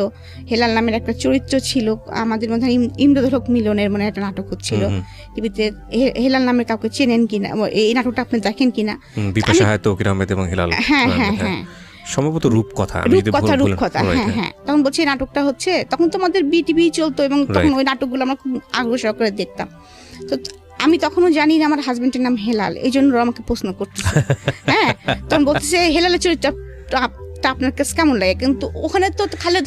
হেলাল নামের একটা চরিত্র ছিল আমাদের মধ্যে, ইন্দ্রধরক মিলনের মানে একটা নাটক হচ্ছিল টিভিতে। হেলাল নামের কাউকে চেনেন কিনা, এই নাটকটা আপনি দেখেন কিনা? হ্যাঁ হ্যাঁ হ্যাঁ, সম্ভবত রূপকথা। হ্যাঁ হ্যাঁ, তখন বলছে এই নাটকটা হচ্ছে, তখন তো আমাদের বিটিভি চলতো এবং তখন ওই নাটকগুলো আমরা খুব আগ্রহ সহকারে দেখতাম। তো আমি তখনও জানি না আমার হাজবেন্ডের নাম হেলাল, এই জন্য আমাকে প্রশ্ন করতেছে। হ্যাঁ, তখন বলতেছে হেলালের চরিত্রটা আপনার কাছে কেমন লাগে? কিন্তু ওখানে তো খালেদ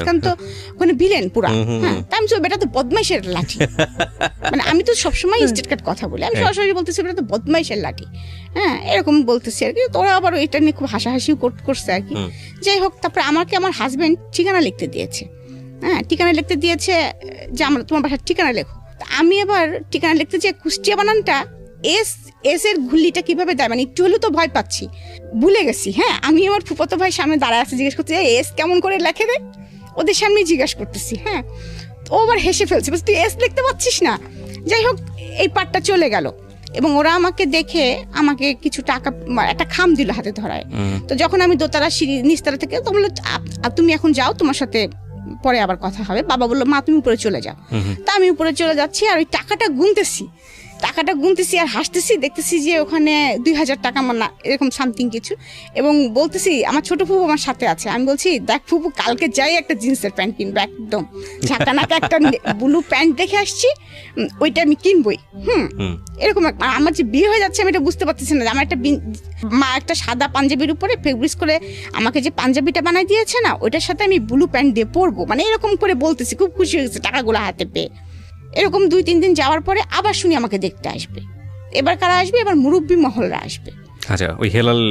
খান তো ওখানে ভিলেন পুরা। হ্যাঁ, আমি তো বেটা তো বদমাইশের লাঠি, মানে আমি তো সবসময় স্টেট কাট কথা বলি, আমি সরাসরি বলতেছি বেটা তো বদমাইশের লাঠি। হ্যাঁ, এরকম বলতেছি আর কি। তোরা আবার এটা নিয়ে খুব হাসাহাসিও করছে আর কি। যাই হোক, তারপরে আমাকে আমার হাজবেন্ড ঠিকানা লিখতে দিয়েছে। হ্যাঁ, ঠিকানা লিখতে দিয়েছে যে আমরা তোমার বাসার ঠিকানা লেখো। আমি এবার ঠিকানা লিখতে যে কুষ্টিয়া বানানটা এস এর ঘুল্লিটা কিভাবে দেয়, মানে একটু হলেও তো ভয় পাচ্ছি, ভুলে গেছি। হ্যাঁ, আমি আমার ফুফাতো ভাই সামনে দাঁড়ায় আছে, জিজ্ঞেস করছি এস কেমন করে লেখে রে, ওদের সামনে জিজ্ঞাসা করতেছি। হ্যাঁ, ও আবার হেসে ফেলছে, তুই এস লিখতে পারছিস না। যাই হোক এই পার্টটা চলে গেল। এবং ওরা আমাকে দেখে আমাকে কিছু টাকা, একটা খাম দিল হাতে ধরায়। তো যখন আমি দোতলা সিঁড়ি নিচতলা থেকে, তো বললো তুমি এখন যাও, তোমার সাথে পরে আবার কথা হবে। বাবা বললো মা তুমি উপরে চলে যাও। তা আমি উপরে চলে যাচ্ছি আর ওই টাকাটা গুনতেছি আর হাসতেছি, দেখতেছি যে ওখানে 2000 টাকা আমার না এরকম সামথিং কিছু, এবং বলতেছি আমার ছোট ফুপু আমার সাথে আছে। আমি বলছি দেখ ফুপু, কালকে যাই একটা জিন্সের প্যান্ট কিনবো, একদম ঝাঁকানাকা একটা ব্লু প্যান্ট দেখে আসছি, ওইটা আমি কিনবই। এরকম আমার যে বিয়ে হয়ে যাচ্ছে আমি এটা বুঝতে পারতেছি না। আমার মা একটা সাদা পাঞ্জাবির উপরে ফেব্রিক্স করে আমাকে যে পাঞ্জাবিটা বানাই দিয়েছে না, ওইটার সাথে আমি ব্লু প্যান্ট দিয়ে পরবো, মানে এরকম করে বলতেছি। খুব খুশি হয়ে গেছে টাকাগুলো হাতে পেয়ে। এরকম 2-3 দিন যাওয়ার পরে আবার শুনি আমাকে দেখতে আসবে। এবার কারা আসবে? এবার মুরব্বী মহলরা আসবে। আচ্ছা, ওই হেলাল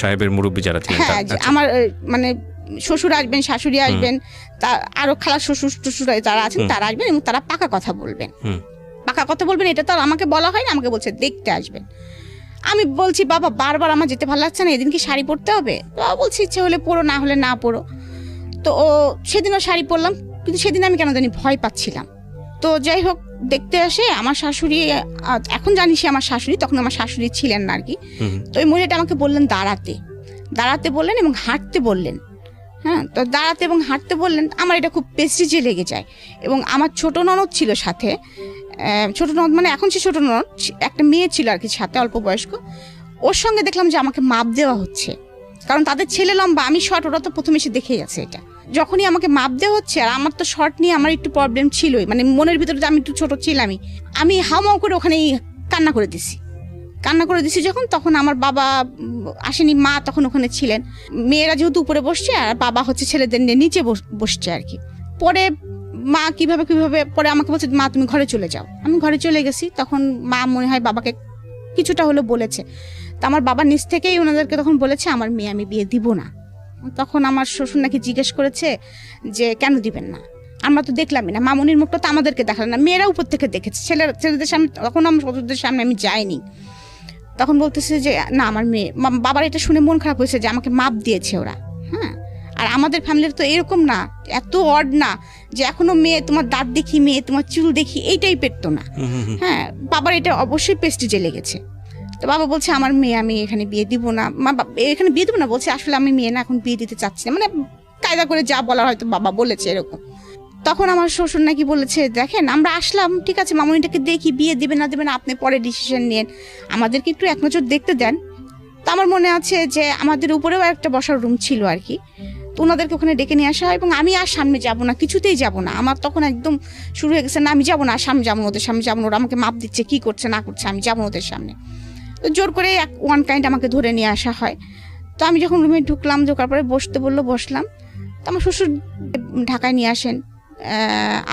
সাহেবের মুরব্বী যারা ছিলেন, হ্যাঁ, আমার মানে শ্বশুর আসবেন, শাশুড়ি আসবেন, তা আরো খালা শ্বশুর টশুর যারা আছেন তারা আসবেন, এবং তারা পাকা কথা বলবেন। এটা তো আর আমাকে বলা হয় না, আমাকে বলছে দেখতে আসবেন। আমি বলছি বাবা বারবার আমার যেতে ভালো লাগছে না, এদিন কি শাড়ি পরতে হবে? বাবা বলছি ইচ্ছে হলে পরো, না হলে না পরো। তো সেদিনও শাড়ি পরলাম, কিন্তু সেদিন আমি কেন জানি ভয় পাচ্ছিলাম। তো যাই হোক, দেখতে আসে আমার শাশুড়ি, এখন জানি সে আমার শাশুড়ি, তখন আমার শাশুড়ি ছিলেন না আর কি। তো ওই মহিলাটা আমাকে বললেন দাঁড়াতে বললেন এবং হাঁটতে বললেন। হ্যাঁ, তো দাঁড়াতে এবং হাঁটতে বললেন। আমার এটা খুব প্রেস্টিজে লেগে যায়। এবং আমার ছোট ননদ ছিল সাথে, ছোট ননদ মানে এখন সে ছোট ননদ, একটা মেয়ে ছিল আর কি সাথে, অল্প বয়স্ক। ওর সঙ্গে দেখলাম যে আমাকে মাপ দেওয়া হচ্ছে, কারণ তাদের ছেলে লম্বা, আমি শর্ট, ওরা তো প্রথমে এসে দেখে গেছে এটা। যখনই আমাকে মাপ দেওয়া হচ্ছে, আর আমার তো শর্ট নিয়ে আমার একটু প্রবলেম ছিলই, মানে মনের ভিতরে আমি একটু ছোট ছিলামই, আমি হাউমাউ করে ওখানেই কান্না করে দিছি যখন, তখন আমার বাবা আসেনি, মা তখন ওখানে ছিলেন। মেয়েরা যেহেতু উপরে বসছে আর বাবা হচ্ছে ছেলেদের নিয়ে নিচে বসছে আর কি। পরে মা কিভাবে পরে আমাকে বলছে মা তুমি ঘরে চলে যাও। আমি ঘরে চলে গেছি। তখন মা মনে হয় বাবাকে কিছুটা হলো বলেছে। তো আমার বাবা নিজ থেকেই ওনাদেরকে তখন বলেছে আমার মেয়ে আমি বিয়ে দিব না। তখন আমার শ্বশুর নাকি জিজ্ঞেস করেছে যে কেন দিবেন না, আমরা তো দেখলামই না, মামুনির মুখটা তো আমাদেরকে দেখালেন না, মেয়েরা উপর থেকে দেখেছে, ছেলেদের সামনে, তখন আমার শ্বশুরদের সামনে আমি যাইনি। তখন বলতেছে যে না আমার মেয়ে, বাবার এটা শুনে মন খারাপ হয়েছে যে আমাকে মাপ দিয়েছে ওরা। হ্যাঁ, আর আমাদের ফ্যামিলির তো এরকম না, এত অড না যে এখনো মেয়ে তোমার দাঁত দেখি, মেয়ে তোমার চুল দেখি, এই টাইপের তো না। হ্যাঁ, বাবার এটা অবশ্যই প্রেস্টিজে লেগেছে। তো বাবা বলছে আমার মেয়ে আমি এখানে বিয়ে দিব না, এখানে বিয়ে দিব না বলছে, আসলে আমি মেয়ে না এখন বিয়ে দিতে চাচ্ছি না, মানে কায়দা করে যা বলার হয়তো বাবা বলেছে এরকম। তখন আমার শ্বশুর নাকি বলেছে দেখেন আমরা আসলাম, ঠিক আছে মামুনিটাকে দেখি, বিয়ে দেবে না আপনি পরে ডিসিশন নিন, আমাদেরকে একটু এক নজর দেখতে দেন। তো আমার মনে আছে যে আমাদের উপরেও একটা বসার রুম ছিল আর কি। তো ওনাদেরকে ওখানে ডেকে নিয়ে আসা হয়, এবং আমি আর সামনে যাব না, কিছুতেই যাব না। আমার তখন একদম শুরু হয়ে গেছে, না আমি যাবো না, সামনে যাবো না, ওদের সামনে যাবো না, ওরা আমাকে মাপ দিচ্ছে, কি করছে না করছে, আমি যাবো ওদের সামনে। তো জোর করে ওয়ান কাইন্ড আমাকে ধরে নিয়ে আসা হয়। তো আমি যখন রুমে ঢোকার পরে বসতে বললো, বসলাম। তো আমার শ্বশুর ঢাকায় নিয়ে আসেন।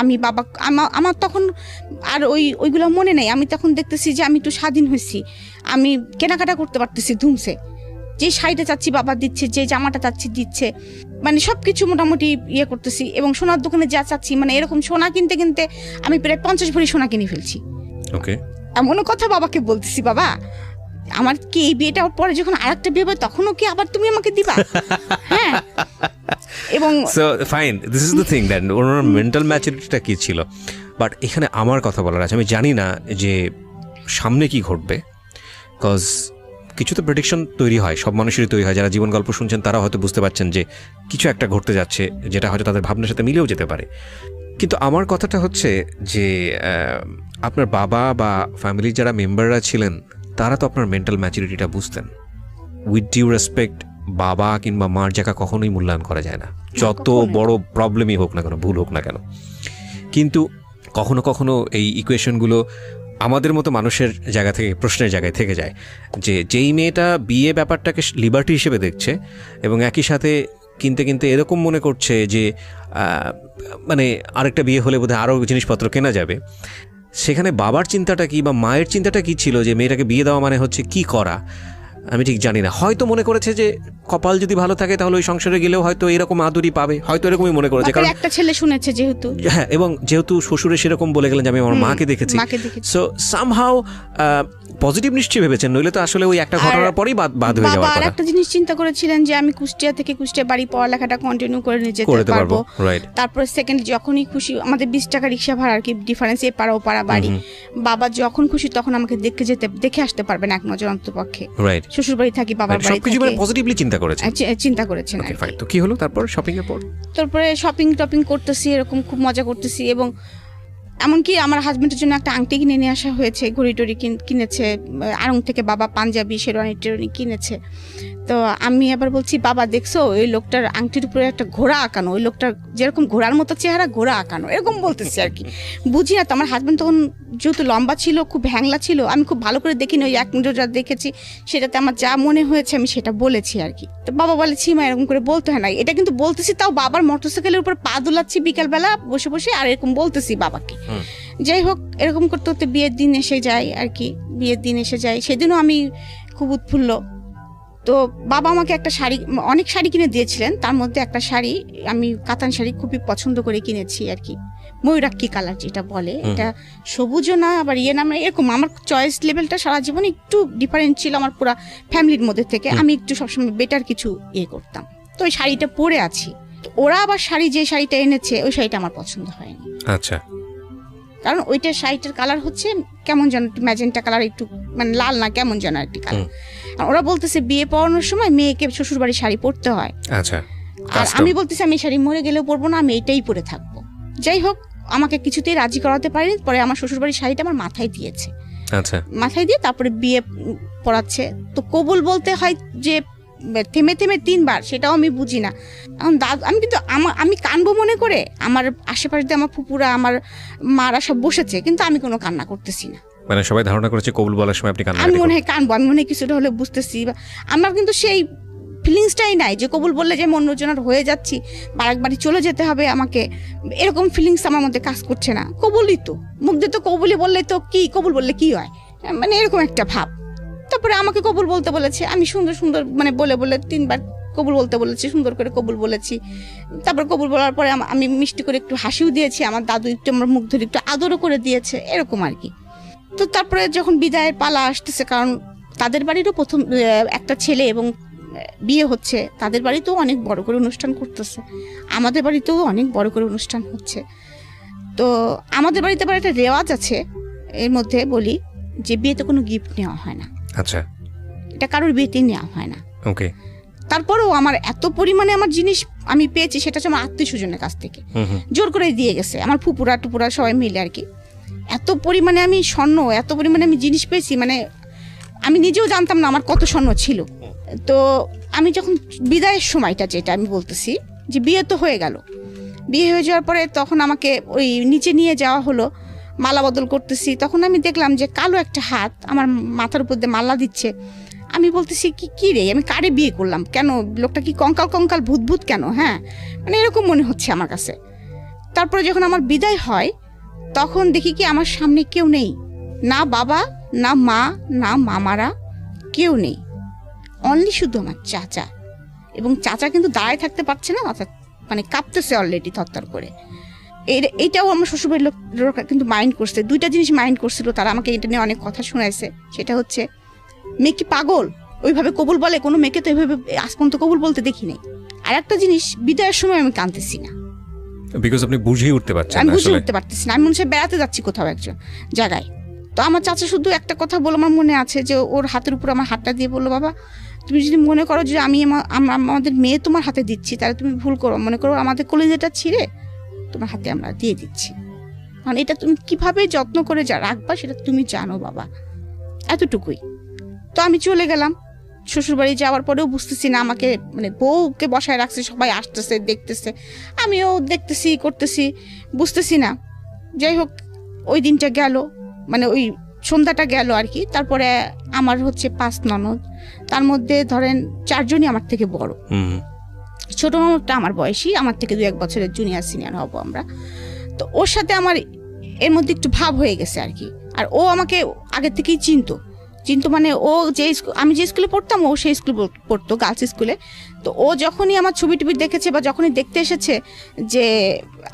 আমি বাবা আমার তখন আর ওইগুলো মনে নেই। আমি তখন দেখতেছি যে আমি একটু স্বাধীন হয়েছি, আমি কেনাকাটা করতে পারতেছি ধুমসে, যে শাড়িটা চাচ্ছি বাবা দিচ্ছে, যে জামাটা চাচ্ছি দিচ্ছে, মানে সবকিছু মোটামুটি ইয়ে করতেছি। এবং সোনার দোকানে যা চাচ্ছি, মানে এরকম সোনা কিনতে কিনতে আমি প্রায় 50 ভরি সোনা কিনে ফেলছি। ওকে, এমনও কথা বাবাকে বলতেছি, বাবা আমার কি এই বিয়েটা পরে যখন আরেকটা বিয়ে হবে তখনও কি আবার তুমি আমাকে দিবা? হ্যাঁ, এবং so fine, this is the thing that ওনার মেন্টাল ম্যাচুরিটিটা কি ছিল। বাট এখানে আমার কথা বলার আছে, আমি জানি না যে সামনে কি ঘটবে, বিকজ কিছু তো প্রেডিকশন তৈরি হয়, সব মানুষেরই তৈরি হয়। যারা জীবন গল্প শুনছেন তারা হয়তো বুঝতে পারছেন যে কিছু একটা ঘটতে যাচ্ছে, যেটা হয়তো তাদের ভাবনার সাথে মিলেও যেতে পারে। কিন্তু আমার কথাটা হচ্ছে যে আপনার বাবা বা ফ্যামিলির যারা মেম্বাররা ছিলেন তারা তো আপনার মেন্টাল ম্যাচুরিটিটা বুঝতেন। উইথ ডিউ রেসপেক্ট, বাবা কিংবা মার জায়গা কখনোই মূল্যায়ন করা যায় না, যত বড় প্রবলেমই হোক না কেন, ভুল হোক না কেন। কিন্তু কখনো কখনো এই ইকুয়েশনগুলো আমাদের মতো মানুষের জায়গা থেকে, প্রশ্নের জায়গায় থেকে যায় যে যেই মেয়েটা বিয়ে ব্যাপারটাকে লিবার্টি হিসেবে দেখছে এবং একই সাথে কিনতে কিনতে এরকম মনে করছে যে মানে আরেকটা বিয়ে হলে বোধহয় আরও জিনিসপত্র কেনা যাবে, সেখানে বাবার চিন্তাটা কি বা মায়ের চিন্তাটা কি ছিল যে মেয়েটাকে বিয়ে দেওয়া মানে হচ্ছে কি করা, আমি ঠিক জানি না, হয়তো মনে করেছে যে কপাল যদি ভালো থাকে তাহলে ওই সংসারে গেলেও হয়তো এরকম আদরই পাবে, হয়তো এরকমই মনে করেছে, কারণ একটা ছেলে শুনেছে যেহেতু, হ্যাঁ, এবং যেহেতু শ্বশুরে সেরকম বলে গেলেন যে আমি আমার মাকে দেখেছি, সো সামহাউ পজিটিভ নিশ্চয়ই ভেবেছেন, নইলে তো আসলে ওই একটা ঘটনার পরেই বাদ হয়ে যাওয়ার কথা। আর একটা জিনিস চিন্তা করেছিলেন যে আমি কুষ্টিয়া থেকে কুষ্টিয়া বাড়ি পড়ালেখাটা কন্টিনিউ করে নিয়ে যেতে পারবো, তারপর সেকেন্ড যখনই খুশি, আমাদের 20 টাকা রিক্সা ভাড়া আর কি ডিফারেন্স, এ পাড়া ও পাড়া বাড়ি, বাবা যখন খুশি তখন আমাকে দেখে আসতে পারবেন এক নজর অন্তপক্ষে, শ্বশুর বাড়ি থাকি বাবার বাড়ি, সবকিছু মানে পজিটিভলি চিন্তা করেছেন। Okay fine. তো কি হলো তারপর শপিং এর পর? তারপরে শপিং টপিং করতেছি, এরকম খুব মজা করতেছি, এবং এমনকি আমার হাজবেন্ডের জন্য একটা আংটি কিনে নিয়ে আসা হয়েছে, ঘড়ি টড়ি কিনেছে, আড়ং থেকে বাবা পাঞ্জাবি শেরওয়ানি টেরওয়ানি কিনেছে। তো আমি আবার বলছি, বাবা দেখছো ওই লোকটার আংটির উপরে একটা ঘোড়া আঁকানো, ওই লোকটার যেরকম ঘোড়ার মতো চেহারা, ঘোড়া আঁকানো, এরকম বলতেছি আর কি। বুঝি না তো, আমার হাজবেন্ড তখন যেহেতু লম্বা ছিল, খুব হ্যাংলা ছিল, আমি খুব ভালো করে দেখিনি, ওই এক নজর যা দেখেছি সেটাতে আমার যা মনে হয়েছে আমি সেটা বলেছি আর কি। তো বাবা বলে, ছিমা এরকম করে বলতে হয় না, এটা কিন্তু বলতেছি, তাও বাবার মোটরসাইকেলের উপর পা দুলাচ্ছি বিকালবেলা বসে বসে, আর এরকম বলতেছি বাবাকে। যাই হোক, এরকম করতে করতে বিয়ের দিন এসে যায় আর কি, বিয়ের দিন এসে যায়, সেদিনও আমি খুব উৎফুল্ল। তো বাবা আমাকে একটা শাড়ি, অনেক শাড়ি কিনে দিয়েছিলেন, তার মধ্যে একটা শাড়ি আমি কাতান শাড়ি খুবই পছন্দ করে কিনেছি আর কি, ময়ূরাক্ষী কালার যেটা বলে, এটা সবুজও না আবার ইয়ে না, এরকম আমার চয়েস লেভেলটা সারা জীবন একটু ডিফারেন্ট ছিল আমার পুরো ফ্যামিলির মধ্যে থেকে, আমি একটু সবসময় বেটার কিছু ইয়ে করতাম। তো ওই শাড়িটা পরে আছি, ওরা আবার শাড়ি যে শাড়িটা এনেছে ওই শাড়িটা আমার পছন্দ হয়নি। আচ্ছা। কারণ ওইটা শাড়িটার কালার হচ্ছে কেমন যেন ম্যাজেন্টা কালার, একটু মানে লাল না, কেমন যেন একটি কালার। ওরা বলতেছে বিয়ে পড়ানোর সময় মেয়েকে শ্বশুর বাড়ি শাড়ি পরতে হয়। আচ্ছা। আর আমি বলতেছি আমি শাড়ি মরে গেলেও পরবো না, আমি এইটাই পরে থাকবো। যাই হোক, আমাকে কিছুতেই রাজি করাতে পারিনি, পরে আমার শ্বশুর বাড়ির শাড়িটা আমার মাথায় দিয়েছে। আচ্ছা। মাথায় দিয়ে তারপরে বিয়ে পড়াচ্ছে। তো কবুল বলতে হয় যে থেমে থেমে 3 বার, সেটাও আমি বুঝি না। আমি কিন্তু আমি কানবো মনে করে, আমার আশেপাশে দিয়ে আমার ফুপুরা আমার মারা সব বসেছে, কিন্তু আমি কোনো কান্না করতেছি না। মানে সবাই ধারণা করেছে কবুল বলার সময় আপনি কান্না, আমি মনে হয় কানবো, আমি মনে হয় কিছুটা হলে বুঝতেছি, আমার কিন্তু সেই ফিলিংসটাই নাই যে কবুল বললে যে আমি অন্যজনের হয়ে যাচ্ছি বা একবারই চলে যেতে হবে আমাকে, এরকম ফিলিংস আমার মধ্যে কাজ করছে না। কবুলই তো, মুখ দিয়ে তো কবুলই বললে তো কি, কবুল বললে কি হয়, মানে এরকম একটা ভাব। তারপরে আমাকে কবুল বলতে বলেছে, আমি সুন্দর সুন্দর মানে বলে 3 বার কবুল বলতে বলেছি, সুন্দর করে কবুল বলেছি। তারপর কবুল বলার পরে আমি মিষ্টি করে একটু হাসিও দিয়েছি, আমার দাদু একটু আমার মুখ ধরে একটু আদরও করে দিয়েছে, এরকম আর কি। তো তারপরে যখন বিদায়ের পালা আসতেছে, কারণ তাদের বাড়িরও প্রথম একটা ছেলে এবং বিয়ে হচ্ছে, তাদের বাড়িতেও অনেক বড় করে অনুষ্ঠান করতেছে, আমাদের বাড়িতেও অনেক বড় করে অনুষ্ঠান হচ্ছে। তো আমাদের বাড়িতে আবার একটা রেওয়াজ আছে, এর মধ্যে বলি যে বিয়েতে কোনো গিফট নেওয়া হয় না। আচ্ছা। এটা কারোর বিয়েতেই নেওয়া হয় না। ওকে। তারপরেও আমার এত পরিমাণে আমার জিনিস আমি পেয়েছি, সেটা হচ্ছে আমার আত্মীয় স্বজনের কাছ থেকে জোর করে দিয়ে গেছে, আমার ফুপুরা টুপুরা সবাই মিলে আর কি। এত পরিমাণে আমি স্বর্ণ, এত পরিমাণে আমি জিনিস পেয়েছি, মানে আমি নিজেও জানতাম না আমার কত স্বর্ণ ছিল। তো আমি যখন বিদায়ের সময়টা, যেটা আমি বলতেছি যে বিয়ে তো হয়ে গেল, বিয়ে হয়ে যাওয়ার পরে তখন আমাকে ওই নিচে নিয়ে যাওয়া হলো, মালা বদল করতেছি। তখন আমি দেখলাম যে কালো একটা হাত আমার মাথার উপর দিয়ে মালা দিচ্ছে। আমি বলতেছি কি রে, আমি কারে বিয়ে করলাম, কেন লোকটা কি কঙ্কাল কঙ্কাল ভূত কেন, হ্যাঁ মানে এরকম মনে হচ্ছে আমার কাছে। তারপরে যখন আমার বিদায় হয় তখন দেখি কি আমার সামনে কেউ নেই, না বাবা, না মা, না মামারা, কেউ নেই, অনলি শুধু আমার চাচা। এবং চাচা কিন্তু দাঁড়ায় থাকতে পারছে না, মানে কাঁপতেছে অলরেডি থরথর করে। এইটাও আমার শ্বশুরবাড়ির লোকরা কিন্তু মাইন্ড করছে, 2টা জিনিস মাইন্ড করছিল তারা, আমাকে এটা নিয়ে অনেক কথা শোনাইছে। সেটা হচ্ছে, মেয়ে কি পাগল, ওইভাবে কবুল বলে? কোনো মেয়েকে তো এইভাবে আজ পর্যন্ত কবুল বলতে দেখি নাই। আর একটা জিনিস, বিদায়ের সময় আমি কাঁদতেছি না, বিকজ আপনি বুঝিয়ে উঠতে পারছেন না, আমি বুঝে উঠতে পারতেছি না। আমি মনে হয় বেড়াতে যাচ্ছি কোথাও একজন জায়গায়। তো আমার চাচা শুধু একটা কথা বলে, আমার মনে আছে যে ওর হাতের উপর আমার হাতটা দিয়ে বললো, বাবা তুমি যদি মনে করো যে আমি আমাদের মেয়ে তোমার হাতে দিচ্ছি, তাহলে তুমি ভুল করো, মনে করো আমাদের কলিজাটা ছিঁড়ে তোমার হাতে আমরা দিয়ে দিচ্ছি, কারণ এটা তুমি কিভাবে যত্ন করে রাখবা সেটা তুমি জানো বাবা, এতটুকুই। তো আমি চলে গেলাম শ্বশুরবাড়ি। যাওয়ার পরেও বুঝতেছি না, আমাকে মানে বউকে বসায় রাখছে, সবাই আসতেছে দেখতেছে, আমিও দেখতেছি করতেছি, বুঝতেছি না। যাই হোক, ওই দিনটা গেল, মানে ওই সন্ধ্যাটা গেল আর কি। তারপরে আমার হচ্ছে 5 ননদ, তার মধ্যে ধরেন 4 জনই আমার থেকে বড়। ছোট ননদটা আমার বয়সী, আমার থেকে 2-1 বছরের জুনিয়র সিনিয়র হব আমরা। তো ওর সাথে আমার এর মধ্যে একটু ভাব হয়ে গেছে আর কি। আর ও আমাকে আগের থেকেই চিনতো, চিন্তু মানে ও যে আমি যে স্কুলে পড়তাম ও সেই স্কুলে পড়তো, গার্লস স্কুলে। তো ও যখনই আমার ছবি টবি দেখেছে বা যখনই দেখতে এসেছে যে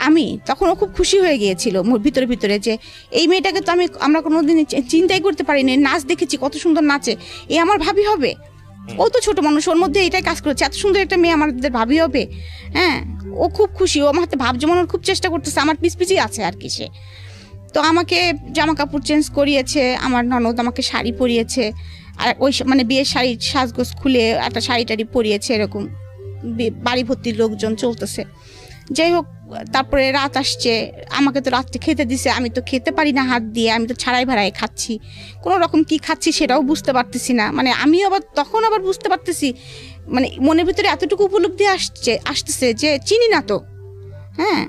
আমি, তখন ও খুব খুশি হয়ে গিয়েছিল ভিতরে ভিতরে যে এই মেয়েটাকে তো আমরা কোনোদিন চিন্তাই করতে পারিনি, নাচ দেখেছি কত সুন্দর নাচে, এ আমার ভাবি হবে। ও তো ছোট মানুষ, ওর মধ্যে এটাই কাজ করেছে, এত সুন্দর একটা মেয়ে আমাদের ভাবি হবে। হ্যাঁ, ও খুব খুশি, ও আমার হাতে ভাব জমানোর খুব চেষ্টা করতেছে, আমার পিছিয়ে আছে আর কি সে। তো আমাকে জামা কাপড় চেঞ্জ করিয়েছে, আমার ননদ আমাকে শাড়ি পরিয়েছে, আর ওই মানে বিয়ের শাড়ি সাজগোজ খুলে একটা শাড়ি টাড়ি পরিয়েছে, এরকম বাড়ি ভর্তির লোকজন চলতেছে। যাই হোক, তারপরে রাত আসছে, আমাকে তো রাত্রে খেতে দিছে, আমি তো খেতে পারি না হাত দিয়ে, আমি তো ছাড়াই ভাড়াই খাচ্ছি, কোনো রকম কি খাচ্ছি সেটাও বুঝতে পারতেছি না। মানে আমি তখন আবার বুঝতে পারতেছি, মানে মনের ভিতরে এতটুকু উপলব্ধি আসতেছে যে চিনি না তো, হ্যাঁ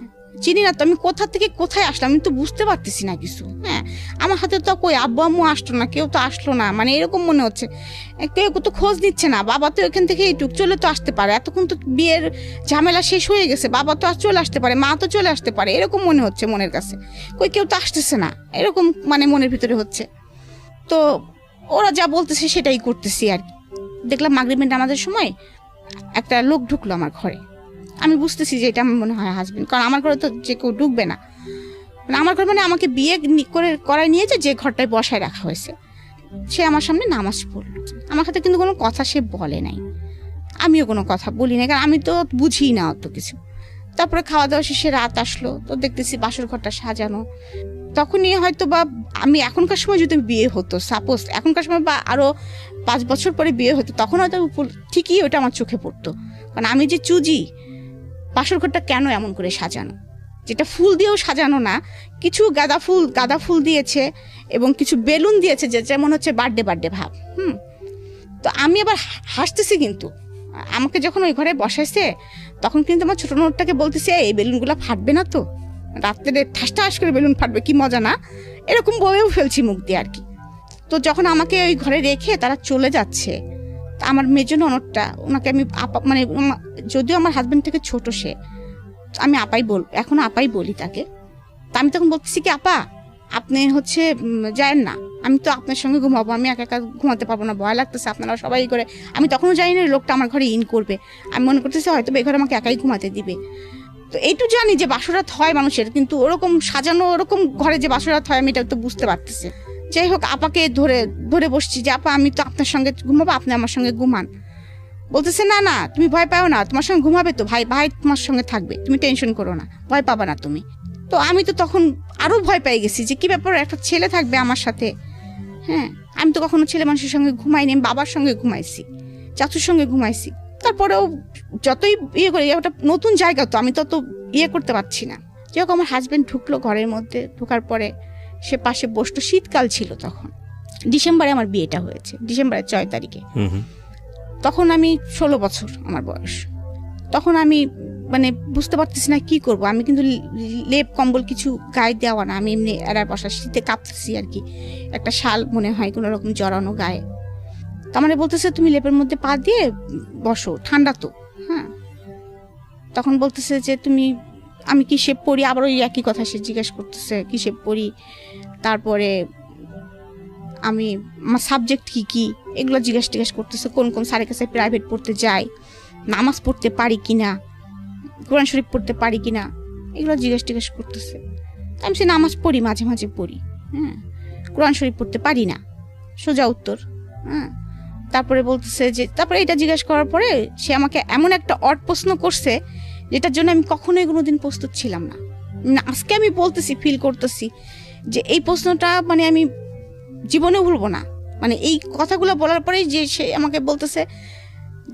চিনি না তো, আমি কোথা থেকে কোথায় আসলাম আমি তো বুঝতে পারতেছি না কিছু। হ্যাঁ, আমার হাতে তো কই আব্বু আম্মু আসলো না, কেউ তো আসলো না, মানে এরকম মনে হচ্ছে। কেউ তো খোঁজ নিচ্ছে না, বাবা তো এখান থেকে এইটুক চলে তো আসতে পারে, এতক্ষণ তো বিয়ের ঝামেলা শেষ হয়ে গেছে, বাবা তো আর চলে আসতে পারে, মা তো চলে আসতে পারে, এরকম মনে হচ্ছে মনের কাছে। কই কেউ তো আসতেছে না, এরকম মানে মনের ভিতরে হচ্ছে। তো ওরা যা বলতেছে সেটাই করতেছি আর কি। দেখলাম মাগরিবের নামাজের সময় একটা লোক ঢুকলো আমার ঘরে, আমি বুঝতেছি যে এটা আমার মনে হয় হাজবেন্ড, কারণ আমার ঘরে তো যে কেউ ঢুকবে না। মানে আমার ঘর মানে আমাকে বিয়ে করায় নিয়েছে যে ঘরটায় বসায় রাখা হয়েছে, সে আমার সামনে নামাজ পড়লো। আমার সাথে কিন্তু কোনো কথা সে বলে নাই, আমিও কোনো কথা বলি না, কারণ আমি তো বুঝি না অত কিছু। তারপরে খাওয়া দাওয়া শেষে রাত আসলো, তো দেখতেছি বাসর ঘরটা সাজানো। তখনই হয়তো বা আমি এখনকার সময় যদি বিয়ে হতো, সাপোজ এখনকার সময় বা আরও 5 বছর পরে বিয়ে হতো, তখন হয়তো ঠিকই ওটা আমার চোখে পড়তো। কারণ আমি যে চুজি, বাসর ঘরটা কেন এমন করে সাজানো, যেটা ফুল দিয়েও সাজানো না, কিছু গাঁদা ফুল দিয়েছে এবং কিছু বেলুন দিয়েছে, যেটা মনে হচ্ছে বার্থডে ভাব। তো আমি আবার হাসতেছি, কিন্তু আমাকে যখন ওই ঘরে বসাইছে তখন কিন্তু আমার ছোট নোটটাকে বলতেছে এই বেলুনগুলো ফাটবে না তো, রাত্রে ঠাস করে বেলুন ফাটবে, কি মজা না, এরকম বলেও ফেলছি মুখ দিয়ে আর কি। তো যখন আমাকে ওই ঘরে রেখে তারা চলে যাচ্ছে, আমার মেজো ননদটা, ওনাকে আমি আপা, মানে যদিও আমার হাজবেন্ড থেকে ছোট সে, আমি এখনো আপাই বলি তাকে। তা আমি তখন বলতেছি কি, আপা আপনি হচ্ছে যায়েন না, আমি তো আপনার সঙ্গে ঘুমাবো, আমি একা একা ঘুমাতে পারবো না, ভয় লাগতেছে, আপনারা সবাই করে। আমি তখনও জানি না লোকটা আমার ঘরে ইন করবে, আমি মনে করতেছি হয়তো এই ঘরে আমাকে একাই ঘুমাতে দিবে। তো এইটু জানি যে বাসরাত হয় মানুষের, কিন্তু ওরকম সাজানো ওরকম ঘরে যে বাসরাত হয় আমি এটা তো বুঝতে পারতেছি। যাই হোক, আপাকে ধরে বসছি যে আপা আমি তো আপনার সঙ্গে ঘুমাবো, আপনি আমার সঙ্গে ঘুমান। বলতেছে না না তুমি ভয় পাও না, তোমার সঙ্গে ঘুমাবে তো, ভাই তোমার সঙ্গে থাকবে, তুমি টেনশন করো না, ভয় পাবা না তুমি। তো আমি তো তখন আরো ভয় পেয়ে গেছি যে কি ব্যাপার, একটা ছেলে থাকবে আমার সাথে। হ্যাঁ, আমি তো কখনো ছেলে মানুষের সঙ্গে ঘুমাইনি, আমি বাবার সঙ্গে ঘুমাইছি, চাচুর সঙ্গে ঘুমাইছি। তারপরেও যতই ইয়ে করি, একটা নতুন জায়গা তো, আমি তত ইয়ে করতে পারছি না। যখন আমার হাজবেন্ড ঢুকলো ঘরের মধ্যে, ঢোকার পরে সে পাশে বসতো, শীতকাল ছিল তখন, ডিসেম্বরে আমার বিয়েটা হয়েছে, ডিসেম্বরের 6 তারিখে। তখন আমি 16 বছর আমার বয়স। তখন আমি মানে বুঝতে পারতেছি না কি করব। আমি কিন্তু লেপ কম্বল কিছু গায়ে দেওয়া না, আমি এমনি এড়ার বসা, শীতে কাঁপতেছি আর কি, একটা শাল মনে হয় কোনো রকম জড়ানো গায়ে। তার মানে বলতেছে তুমি লেপের মধ্যে পা দিয়ে বসো, ঠান্ডা তো। হ্যাঁ, তখন বলতেছে যে আমি কি শেপ পরি, আবার ওই একই কথা সে জিজ্ঞেস করতেছে কি শেপ পরি, তারপরে আমি আমার সাবজেক্ট কি এগুলো জিজ্ঞেস করতেছে, কোন স্যারের কাছে প্রাইভেট পড়তে যাই, নামাজ পড়তে পারি কিনা, কোরআন শরীফ পড়তে পারি কিনা, এগুলো জিজ্ঞেস করতেছে। আমি সে নামাজ পড়ি, মাঝে মাঝে পড়ি, হ্যাঁ, কোরআন শরীফ পড়তে পারি না, সোজা উত্তর। হ্যাঁ, তারপরে বলতেছে যে, তারপরে এটা জিজ্ঞেস করার পরে সে আমাকে এমন একটা অড প্রশ্ন করছে যেটার জন্য আমি কখনোই কোনোদিন প্রস্তুত ছিলাম না। আজকে আমি বলতেছি, ফিল করতেছি যে এই প্রশ্নটা মানে আমি জীবনে ভুলবো না। মানে এই কথাগুলো বলার পরেই যে সে আমাকে বলতেছে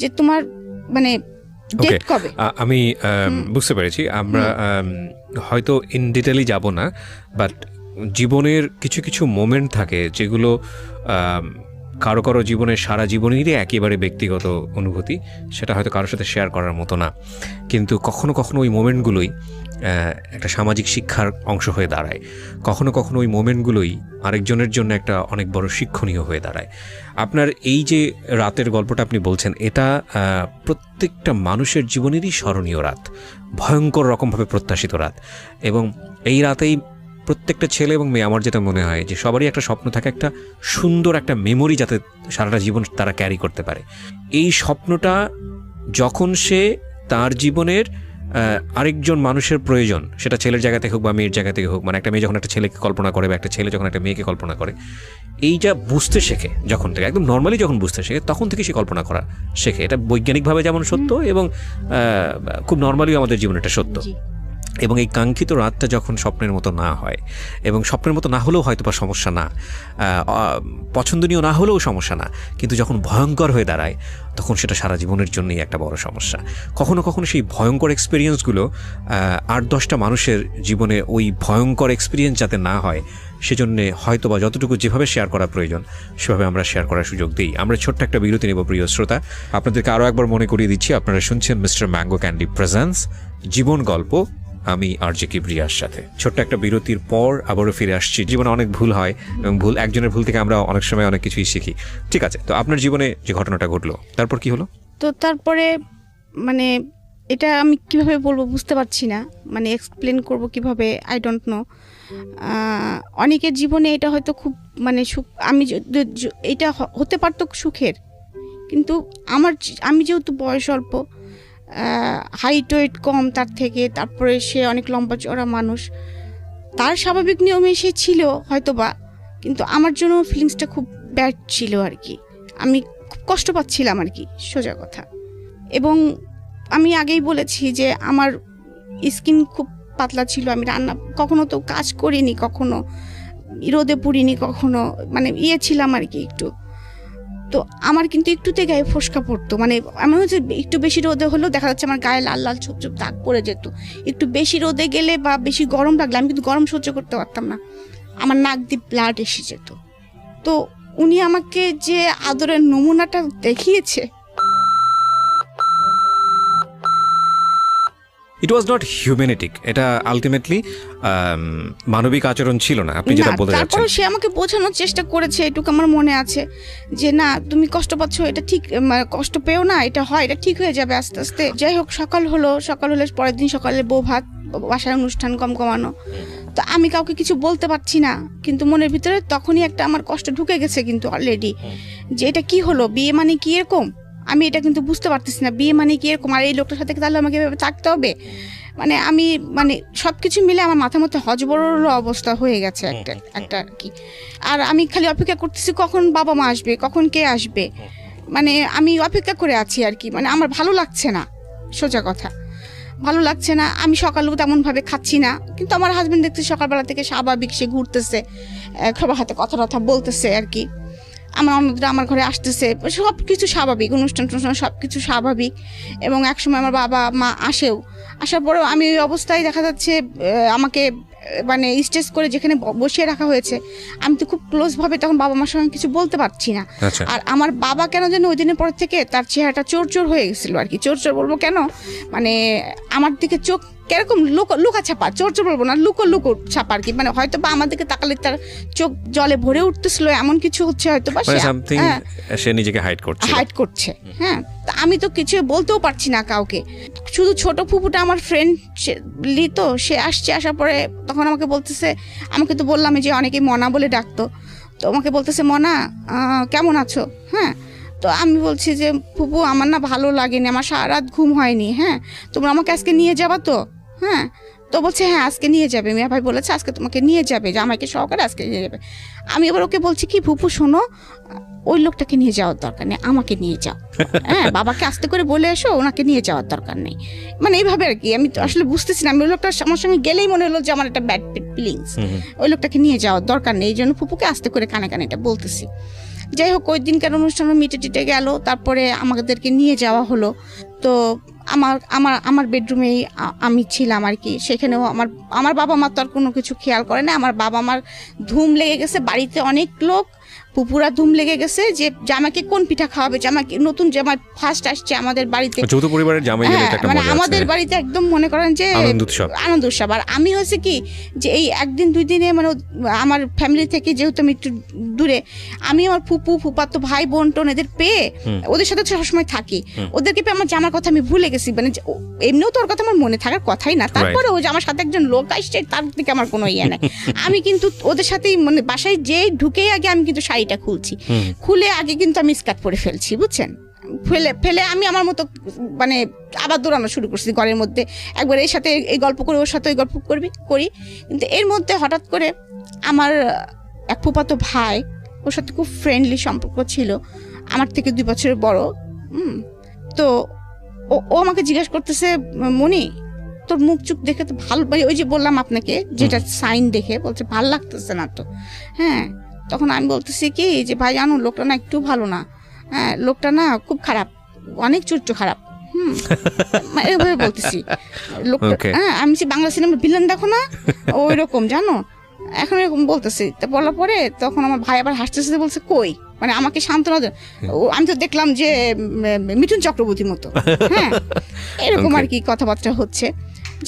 যে তোমার মানে ডেট কবে। আমি বুঝতে পেরেছি, আমরা হয়তো ইন ডিটেইলে যাব না, বাট জীবনের কিছু কিছু মোমেন্ট থাকে যেগুলো কারো কারো জীবনের সারা জীবনেরই একেবারে ব্যক্তিগত অনুভূতি, সেটা হয়তো কারোর সাথে শেয়ার করার মতো না, কিন্তু কখনো কখনো ওই মোমেন্টগুলোই একটা সামাজিক শিক্ষার অংশ হয়ে দাঁড়ায়, কখনো কখনো ওই মোমেন্টগুলোই আরেকজনের জন্য একটা অনেক বড় শিক্ষণীয় হয়ে দাঁড়ায়। আপনার এই যে রাতের গল্পটা আপনি বলছেন, এটা প্রত্যেকটা মানুষের জীবনেরই স্মরণীয় রাত, ভয়ঙ্কর রকমভাবে প্রত্যাশিত রাত, এবং এই রাতেই প্রত্যেকটা ছেলে এবং মেয়ে, আমার যেটা মনে হয় যে সবারই একটা স্বপ্ন থাকে, একটা সুন্দর একটা মেমোরি যাতে সারাটা জীবন তারা ক্যারি করতে পারে। এই স্বপ্নটা যখন সে তার জীবনের আরেকজন মানুষের প্রয়োজন, সেটা ছেলের জায়গা থেকে হোক বা মেয়ের জায়গা থেকে হোক, মানে একটা মেয়ে যখন একটা ছেলেকে কল্পনা করে বা একটা ছেলে যখন একটা মেয়েকে কল্পনা করে, এইটা বুঝতে শেখে যখন থেকে, একদম নর্মালি যখন বুঝতে শেখে তখন থেকে সে কল্পনা করা শেখে। এটা বৈজ্ঞানিকভাবে যেমন সত্য এবং খুব নর্মালিও আমাদের জীবনে এটা সত্য। এবং এই কাঙ্ক্ষিত রাতটা যখন স্বপ্নের মতো না হয়, এবং স্বপ্নের মতো না হলেও হয়তো বা সমস্যা না, পছন্দনীয় না হলেও সমস্যা না, কিন্তু যখন ভয়ঙ্কর হয়ে দাঁড়ায় তখন সেটা সারা জীবনের জন্যই একটা বড় সমস্যা। কখনো কখনো সেই ভয়ঙ্কর এক্সপিরিয়েন্সগুলো 8-10টা মানুষের জীবনে ওই ভয়ঙ্কর এক্সপিরিয়েন্স যাতে না হয় সেজন্যে হয়তো বা যতটুকু যেভাবে শেয়ার করা প্রয়োজন সেভাবে আমরা শেয়ার করার সুযোগ দিই। আমরা ছোট্ট একটা বিরতি নেব প্রিয় শ্রোতা। আপনাদেরকে আরও একবার মনে করিয়ে দিচ্ছি, আপনারা শুনছেন মিস্টার ম্যাঙ্গো ক্যান্ডি প্রেজেন্স জীবন গল্প, আমি আরজে কিবরিয়ার সাথে। ছোট্ট একটা বিরতির পর আবারও ফিরে আসছি। জীবনে অনেক ভুল হয় এবং একজনের ভুল থেকে আমরা অনেক সময় অনেক কিছুই শিখি। ঠিক আছে, তো আপনার জীবনে যে ঘটনাটা ঘটলো তারপর কি হলো? তো তারপরে মানে এটা আমি কিভাবে বলবো বুঝতে পারছি না, মানে এক্সপ্লেন করব কিভাবে, আই ডোন্ট নো। অনেকের জীবনে এটা হয়তো খুব মানে সুখ, এটা হতে পারতো সুখের, কিন্তু আমি যেহেতু বয়স অল্প, হাইট ওয়েট কম তার থেকে, তারপরে সে অনেক লম্বা চড়া মানুষ, তার স্বাভাবিক নিয়মে সে ছিল হয়তোবা, কিন্তু আমার জন্য ফিলিংসটা খুব ব্যাড ছিল আর কি। আমি খুব কষ্ট পাচ্ছিলাম আর কি, সোজা কথা। এবং আমি আগেই বলেছি যে আমার স্কিন খুব পাতলা ছিল, আমি রান্না কখনো তো কাজ করিনি, কখনো রোদে পুড়িনি, কখনো মানে ছিলাম আর কি একটু। তো আমার কিন্তু একটুতে গায়ে ফোসকা পড়তো, মানে এমন হচ্ছে একটু বেশি রোদে হলেও দেখা যাচ্ছে আমার গায়ে লাল লাল ছোপ ছোপ দাগ পড়ে যেত। একটু বেশি রোদে গেলে বা বেশি গরম লাগলে আমি কিন্তু গরম সহ্য করতে পারতাম না, আমার নাক দিয়ে ব্লাড এসে যেত। তো উনি আমাকে যে আদরের নমুনাটা দেখিয়েছে, ইট ওয়াজ নট হিউম্যানিটিক, এটা আলটিমেটলি মানবিক আচরণ ছিল না, আপনি যেটা বলতে যাচ্ছেন। তারপরে সে আমাকে বোঝানোর চেষ্টা করেছে, এটুকু আমার মনে আছে, যে না তুমি কষ্ট পাচ্ছ, এটা ঠিক, কষ্ট পেও না, এটা হয়, এটা ঠিক হয়ে যাবে আস্তে আস্তে। যাই হোক, সকাল হলে পরের দিন সকালে বউ ভাত, বাসায় অনুষ্ঠান কমানো। তো আমি কাউকে কিছু বলতে পারছি না, কিন্তু মনের ভিতরে তখনই একটা আমার কষ্ট ঢুকে গেছে কিন্তু অলরেডি, যে এটা কি হলো, বিয়ে মানে কি এরকম, আমি এটা কিন্তু বুঝতে পারতেছি না, বিয়ে মানে কি এরকম, আর এই লোকটার সাথে তাহলে আমাকে এভাবে থাকতে হবে। মানে আমি সবকিছু মিলে আমার মাথার মধ্যে হজবরল অবস্থা হয়ে গেছে একটা আর কি। আর আমি খালি অপেক্ষা করতেছি কখন বাবা মা আসবে, কখন কে আসবে, মানে আমি অপেক্ষা করে আছি আর কি। মানে আমার ভালো লাগছে না, সোজা কথা ভালো লাগছে না। আমি সকালেও তেমনভাবে খাচ্ছি না, কিন্তু আমার হাজবেন্ড দেখতে সকালবেলা থেকে স্বাভাবিক, সে ঘুরতেছে, সবার হাতে কথা বলতেছে আর কি, আমার অন্যরা আমার ঘরে আসতেছে, সব কিছু স্বাভাবিক, অনুষ্ঠান সব কিছু স্বাভাবিক। এবং একসময় আমার বাবা মা আসার পরেও আমি ওই অবস্থায় দেখা যাচ্ছে আমাকে মানে স্টেজ করে যেখানে বসিয়ে রাখা হয়েছে, আমি তো খুব ক্লোজভাবে তখন বাবা মার সঙ্গে কিছু বলতে পারছি না। আর আমার বাবা কেন যেন ওই দিনের পর থেকে তার চেহারাটা চোর হয়ে গেছিলো আর কি। চোর বলবো কেন, মানে আমার দিকে চোখ কিরকম লুকা ছাপা, চোর বলবো না, লুকো ছাপা আর কি। মানে হয়তো বা আমার দিকে তাকালে তার চোখ জলে ভরে উঠতেছিল, এমন কিছু হচ্ছে হয়তো বা, সে নিজেকে হাইড করছে। হ্যাঁ, আমি তো কিছু বলতেও পারছি না কাউকে। শুধু ছোট ফুপুটা আমার ফ্রেন্ড তো, সে আসার পরে তখন আমাকে বলতেছে, আমাকে তো বললাম যে অনেকেই মনা বলে ডাকতো, তো আমাকে বলতেছে মনা কেমন আছো। হ্যাঁ, তো আমি বলছি যে ফুপু আমার না ভালো লাগেনি, আমার সারা রাত ঘুম হয়নি। হ্যাঁ, তোমরা আমাকে আজকে নিয়ে যাবা তো? হ্যাঁ, তো বলছে হ্যাঁ আজকে নিয়ে যাবে, মিয়া ভাই বলেছে আজকে তোমাকে নিয়ে যাবে, যে আমাকে সহকারে আজকে নিয়ে যাবে। আমি এবার ওকে বলছি কি, ফুপু শোনো, ওই লোকটাকে নিয়ে যাওয়ার দরকার নেই, আমাকে নিয়ে যাও। হ্যাঁ, বাবাকে আস্তে করে বলে এসো, ওনাকে নিয়ে যাওয়ার দরকার নেই। মানে এইভাবে আর কি। আমি তো আসলে বুঝতেছি না, আমি ওই লোকটা আমার সঙ্গে গেলেই মনে হলো যে আমার একটা ব্যাড ফিলিংস, ওই লোকটাকে নিয়ে যাওয়ার দরকার নেই। এই জন্য ফুপুকে আস্তে করে কানে এটা বলতেছি। যাই হোক, ওই দিনকার অনুষ্ঠান মিটে গেল, তারপরে আমাদেরকে নিয়ে যাওয়া হলো। তো আমার বেডরুমেই আমি ছিলাম আর কি। সেখানেও আমার বাবা মা তো আর কোনো কিছু খেয়াল করে না। আমার বাবা মার ধুম লেগে গেছে, বাড়িতে অনেক লোক, পুপুরা ধুম লেগে গেছে যে জামাইকে কোন পিঠা খাওয়াবে, জামাইকে নতুন জামাই ফার্স্ট আসছে আমাদের বাড়িতে, যৌথ পরিবারের জামাই গেলে একটা মানে মজা আছে। আমাদের বাড়িতে একদম মনে করেন যে আনন্দ উৎসব। আর আমি হয়েছে কি যে এই একদিন দুই দিনে মানে আমার ফ্যামিলি থেকে যেহেতু আমি একটু দূরে, আমি আমার ফুপু ফুপাতো ভাই বোন টোন এদের পেয়ে ওদের সাথে সবসময় থাকি, ওদেরকে পেয়ে আমার জামার কথা আমি ভুলে গেছি, মানে এমনিও তো ওর কথা আমার মনে থাকার কথাই না, তারপরে ওই যে আমার সাথে একজন লোক আসছে তার থেকে আমার কোনো ইয়ে নাই। আমি কিন্তু ওদের সাথেই মানে বাসায় যেই ঢুকেই আগে আমি কিন্তু শাড়িটা খুলছি, খুলে আগে কিন্তু আমি স্কার্ট পরে ফেলছি, বুঝছেন, ফেলে আমি আমার মতো মানে আবার দৌড়ানো শুরু করছি ঘরের মধ্যে, একবার এর সাথে এই গল্প করে ওর সাথে ওই গল্প করি। কিন্তু এর মধ্যে হঠাৎ করে আমার এক ফুফাতো ভাই, ওর সাথে খুব ফ্রেন্ডলি সম্পর্ক ছিল, আমার থেকে 2 বছরের বড়। তো ও আমাকে জিজ্ঞেস করতেছে, মনি তোর মুখ চুখ দেখে তো ভালো, ওই যে বললাম আপনাকে যেটা সাইন দেখে, বলছে ভালো লাগতেছে না তো। হ্যাঁ, তখন আমি বলতেছি কি যে ভাই জানো লোকটা না একটু ভালো না, হ্যাঁ লোকটা না খুব খারাপ, অনেক চরিত্র খারাপ। এভাবে বলতেছি লোকটা। হ্যাঁ, আমি বাংলা সিনেমা ভিলেন দেখো না ওই রকম, জানো, এখন এরকম বলতেছি। তো বলার পরে তখন আমার ভাই আবার হাসতেছে, বলছে কই, মানে আমাকে সান্ত্বনা, আমি তো দেখলাম যে মিঠুন চক্রবর্তীর মতো। হ্যাঁ, এরকম আর কি কথাবার্তা হচ্ছে।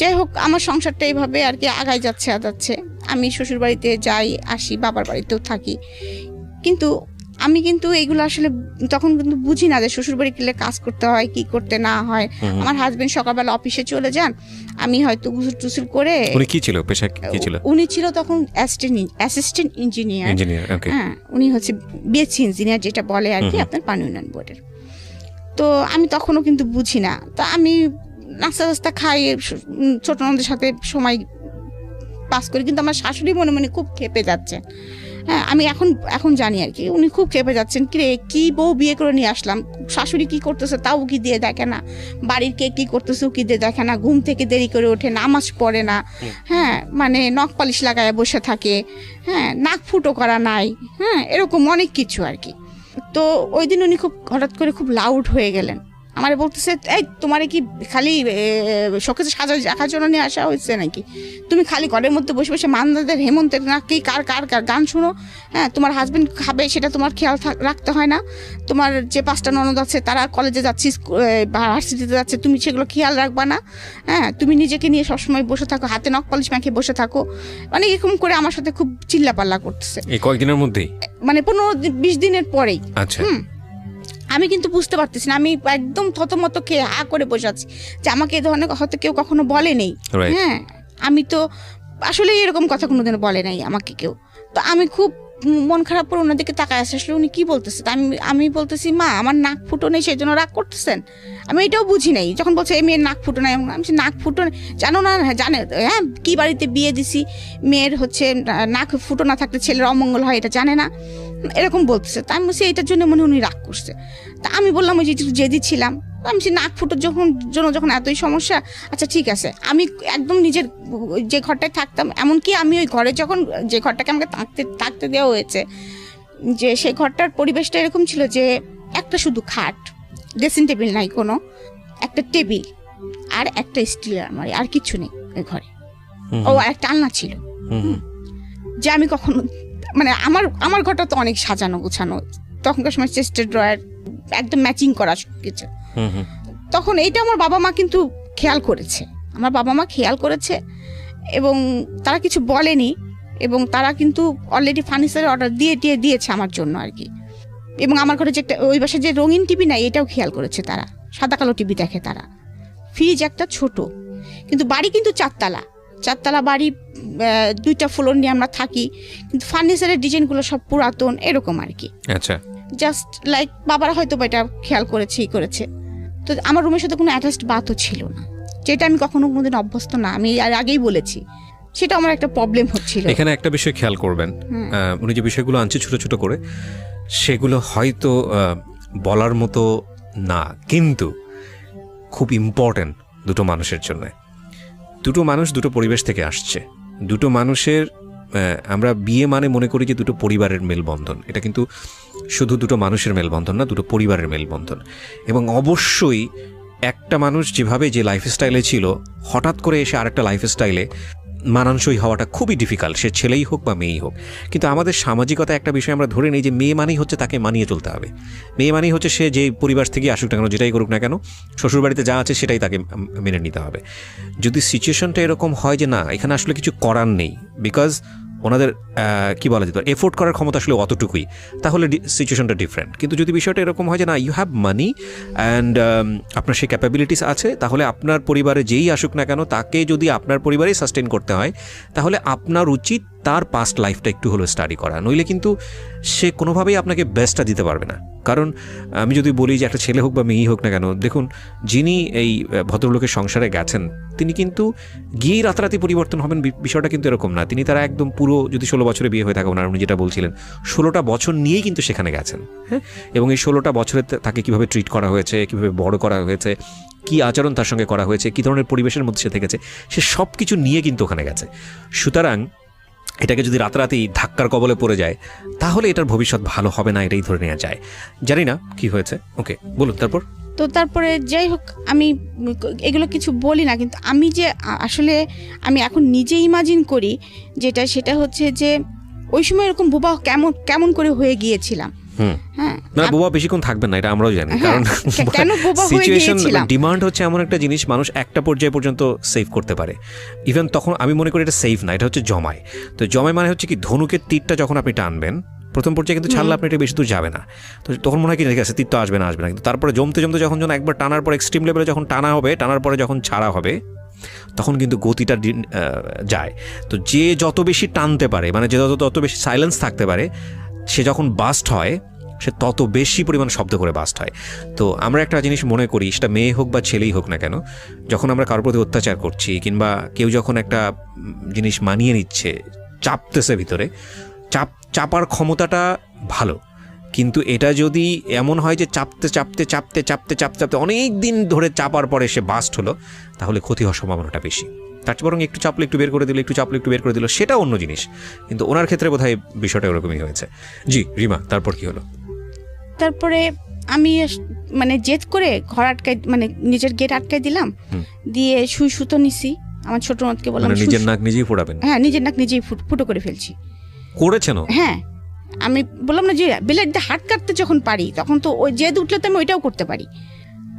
যাই হোক, আমার সংসারটা এইভাবে আর কি আগায় যাচ্ছে। আমি শ্বশুর বাড়িতে যাই আসি, বাবার বাড়িতেও থাকি, কিন্তু আমি কিন্তু এইগুলো আসলে তখন কিন্তু বুঝি না যে শ্বশুর বাড়ি গেলে কাজ করতে হয় কি করতে না হয়। আমার হাজবেন্ড সকালবেলা অফিসে চলে যান, আমি হয়তো গুসল টুসুল করে। উনি কি ছিল, পেশা কি ছিল? উনি ছিল তখন অ্যাসিস্ট্যান্ট ইঞ্জিনিয়ার। হ্যাঁ, উনি হচ্ছে বিএসসি ইঞ্জিনিয়ার যেটা বলে আর কি আপনার পানি উন্নয়ন বোর্ডের। তো আমি তখনও কিন্তু বুঝি না, তো আমি নাস্তা খাই, ছোট ননদের সাথে সময় পাস করি, কিন্তু আমার শাশুড়ি মনে মনে খুব ক্ষেপে যাচ্ছেন। হ্যাঁ, আমি এখন জানি আর কি উনি খুব ক্ষেপে যাচ্ছেন, কিরে কি বউ বিয়ে করে নিয়ে আসলাম, শাশুড়ি কি করতেছে তাও কি দিয়ে দেখে না, বাড়ির কে কি করতেছে কি দিয়ে দেখে না, ঘুম থেকে দেরি করে ওঠে, নামাজ পড়ে না, হ্যাঁ মানে নখ পালিশ লাগায় বসে থাকে, হ্যাঁ নাক ফুটো করা নাই, হ্যাঁ এরকম অনেক কিছু আর কি। তো ওই দিন উনি খুব হঠাৎ করে খুব লাউড হয়ে গেলেন, আমার বলতেছে, এই তোমার কি খালি শোকেসে সাজা রাখার জন্য নিয়ে আসা হয়েছে নাকি, তুমি খালি ঘরের মধ্যে বসে বসে মান্দাদের হেমন্তের না কি কার গান শুনো, হ্যাঁ তোমার হাজবেন্ড খাবে সেটা তোমার খেয়াল রাখতে হয় না, তোমার যে 5টা ননদ আছে তারা কলেজে যাচ্ছে, ভার্সিটিতে যাচ্ছে, তুমি সেগুলো খেয়াল রাখবা না, হ্যাঁ তুমি নিজেকে নিয়ে সবসময় বসে থাকো, হাতে নখ পালিশ মাখিয়ে বসে থাকো, মানে এরকম করে আমার সাথে খুব চিল্লাপাল্লা করতেছে এই কয়েকদিনের মধ্যেই, মানে 15-20 দিনের পরেই। আচ্ছা, আমি কিন্তু বুঝতে পারতেছি না, আমি একদম থতমত খেয়ে হা করে বসে আছি যে আমাকে এ ধরনের হয়তো কেউ কখনো বলে নেই। হ্যাঁ, আমি তো আসলে এরকম কথা কোনোদিনও বলে নাই আমাকে কেউ। তো আমি খুব মন খারাপ করে ওনার দিকে তাকায় আসে, আসলে উনি কি বলতেছে, আমি বলতেছি মা আমার নাক ফুটো নেই সেই জন্য রাগ করতেছেন, আমি এটাও বুঝি নাই। যখন বলছে এই মেয়ের নাক ফুটো নেই, আমি নাক ফুটো জানো না, জানে হ্যাঁ কি বাড়িতে বিয়ে দিছি, মেয়ের হচ্ছে নাক ফুটো না থাকলে ছেলের অমঙ্গল হয় এটা জানে না, এরকম বলতেছে। তা আমি বলছি এটার জন্য মনে উনি রাগ করছে। তা আমি বললাম ওই যে জেদি ছিলাম, আমি নাক ফুটোর যখন এতই সমস্যা, আচ্ছা ঠিক আছে, আমি একদম নিজের যে ঘরটায় থাকতাম, এমনকি আমি ওই ঘরে যখন যে ঘরটাকে আমাকে থাকতে দেওয়া হয়েছে, যে সেই ঘরটার পরিবেশটা এরকম ছিল যে একটা শুধু খাট, ড্রেসিং টেবিল নাই কোনো, একটা টেবিল আর একটা স্টিলের আলমারি, আর কিছু নেই ওই ঘরে। ও একটা আলনা ছিল, যে আমি কখনো মানে আমার ঘরটা তো অনেক সাজানো গোছানো, তখনকার সময় চেস্টের ড্রয়ার একদম ম্যাচিং করা কিছু। তখন এইটা আমার বাবা মা কিন্তু খেয়াল করেছে, এবং তারা কিছু বলেনি, এবং তারা কিন্তু অলরেডি ফার্নিচারের অর্ডার দিয়েছে আমার জন্য আর কি। এবং আমার ঘরে যে ওই বাসায় যে রঙিন টিভি নাই এটাও খেয়াল করেছে তারা, সাদা কালো টিভি দেখে তারা। ফ্রিজ একটা ছোট, কিন্তু বাড়ি কিন্তু 4 বাড়ি, 2টা ফ্লোর নিয়ে আমরা থাকি, কিন্তু ফার্নিচারের ডিজাইনগুলো সব পুরাতন এরকম আর কি। আচ্ছা, জাস্ট লাইক বাবারা হয়তো এটা খেয়াল করেছে। তো আমার রুমের সাথে কোনো অ্যাটাচড বাথও ছিল না, যেটা আমি কোনোদিন অভ্যস্ত না, আমি আগেই বলেছি, সেটা আমার একটা প্রবলেম হচ্ছিল। এখানে একটা বিষয় খেয়াল করবেন, উনি যে বিষয়গুলো আনছে ছোট ছোট করে, সেগুলো হয়তো বলার মতো না, কিন্তু খুব ইম্পর্টেন্ট দুটো মানুষের জন্য। দুটো মানুষ দুটো পরিবেশ থেকে আসছে, দুটো মানুষের আমরা বিয়ে মানে মনে করি যে দুটো পরিবারের মেলবন্ধন, এটা কিন্তু শুধু দুটো মানুষের মেলবন্ধন না, দুটো পরিবারের মেলবন্ধন। এবং অবশ্যই একটা মানুষ যেভাবে যে লাইফস্টাইলে ছিল, হঠাৎ করে এসে আরেকটা লাইফস্টাইলে মানানসই হওয়াটা খুবই ডিফিকাল্ট, সে ছেলেই হোক বা মেয়েই হোক। কিন্তু আমাদের সামাজিকতা একটা বিষয় আমরা ধরে নিই যে মেয়ে মানেই হচ্ছে তাকে মানিয়ে চলতে হবে, মেয়ে মানেই হচ্ছে সে যে পরিবার থেকে আসুক না কেন, যেটাই করুক না কেন, শ্বশুরবাড়িতে যা আছে সেটাই তাকে মেনে নিতে হবে। যদি সিচুয়েশনটা এরকম হয় যে না এখানে আসলে কিছু করার নেই, বিকজ ওনাদের কী বলা যেত এফোর্ড করার ক্ষমতা আসলে অতটুকুই, তাহলে সিচুয়েশনটা ডিফারেন্ট। কিন্তু যদি বিষয়টা এরকম হয় যে না ইউ হ্যাভ মানি অ্যান্ড আপনার সেই ক্যাপাবিলিটিস আছে, তাহলে আপনার পরিবারে যেই আসুক না কেন তাকে যদি আপনার পরিবারেই সাস্টেন করতে হয়, তাহলে আপনার উচিত তার পাস্ট লাইফটা একটু হলেও স্টাডি করা। নইলে কিন্তু সে কোনোভাবেই আপনাকে বেস্টটা দিতে পারবে না। কারণ আমি যদি বলি যে একটা ছেলে হোক বা মেয়েই হোক না কেন, দেখুন যিনি এই ভদ্রলোকের সংসারে গেছেন তিনি কিন্তু গিয়েই রাতারাতি পরিবর্তন হবেন, বিষয়টা কিন্তু এরকম না। তিনি তারা একদম পুরো, যদি 16 বছরে বিয়ে হয়ে থাকে ওনার, উনি যেটা বলছিলেন 16টা বছর নিয়েই কিন্তু সেখানে গেছেন, হ্যাঁ। এবং এই 16টা বছরে তাকে কীভাবে ট্রিট করা হয়েছে, কীভাবে বড় করা হয়েছে, কী আচরণ তার সঙ্গে করা হয়েছে, কী ধরনের পরিবেশের মধ্যে সে থেকেছে, সে সব কিছু নিয়ে কিন্তু ওখানে গেছে। সুতরাং এটাকে যদি রাতারাতি ধাক্কার কবলে পড়ে যায় তাহলে এটার ভবিষ্যৎ ভালো হবে না, এটাই ধরে নেওয়া যায়। জানি না কি হয়েছে, ওকে বলুন তারপর। তো তারপরে যাই হোক আমি এগুলো কিছু বলি না, কিন্তু আমি যে আসলে আমি এখন নিজে ইমাজিন করি যেটা, সেটা হচ্ছে যে ওই সময় এরকম বোবা কেমন করে হয়ে গিয়েছিলাম। হ্যাঁ, মানে বোবা বেশিক্ষণ থাকবেন না এটা আমরাও জানি, কারণ সিচুয়েশন ডিমান্ড হচ্ছে এমন একটা জিনিস মানুষ একটা পর্যায়ে পর্যন্ত সেভ করতে পারে। ইভেন তখন আমি মনে করি এটা সেভ না, এটা হচ্ছে জমায়। তো জমায় মানে হচ্ছে কি, ধনুকের তীরটা যখন আপনি টানবেন প্রথম পর্যায়ে কিন্তু ছাড়লে আপনি এটা বেশি দূর যাবে না, তো তখন মনে হয় কি ঠিক আছে তীর তো আসবে না, কিন্তু তারপরে জমতে জমতে যখন একবার টানার পর এক্সট্রিম লেভেলে যখন টানা হবে, টানার পরে যখন ছাড়া হবে তখন কিন্তু গতিটা যায়। তো যে যত বেশি টানতে পারে, মানে যে যত বেশি সাইলেন্স থাকতে পারে, সে যখন বাস্ট হয় সে তত বেশি পরিমাণ শব্দ করে বাস্ট হয়। তো আমরা একটা জিনিস মনে করি, সেটা মেয়ে হোক বা ছেলেই হোক না কেন, যখন আমরা কারোর প্রতি অত্যাচার করছি কিংবা কেউ যখন একটা জিনিস মানিয়ে নিচ্ছে, চাপতেছে ভিতরে, চাপার ক্ষমতাটা ভালো, কিন্তু এটা যদি এমন হয় যে চাপতে চাপতে চাপতে চাপতে চাপতে চাপতে অনেক দিন ধরে চাপার পরে সে বাস্ট হলো, তাহলে ক্ষতি হওয়ার সম্ভাবনাটা বেশি। তার চেয়ে বরং একটু চাপলে একটু বের করে দিল, একটু চাপলে একটু বের করে দিল, সেটা অন্য জিনিস। কিন্তু ওনার ক্ষেত্রে বোধহয় বিষয়টা ওরকমই হয়েছে। জি রিমা, তারপর কি হলো? তারপরে আমি মানে জেদ করে ঘর আটকাই, মানে নিজের গেট আটকাই দিলাম, দিয়ে সুতো নিছি। আমার ছোট নদকে বললাম নিজের নাক নিজেই ফোড়াবেন। হ্যাঁ, নিজের নাক নিজেই ফুটো করে ফেলছি। করেছেন? হ্যাঁ, আমি বললাম না যে ব্লেড দিয়ে হাত কাটতে যখন পারি তখন তো ওই জেদ উঠলে তো আমি ওইটাও করতে পারি।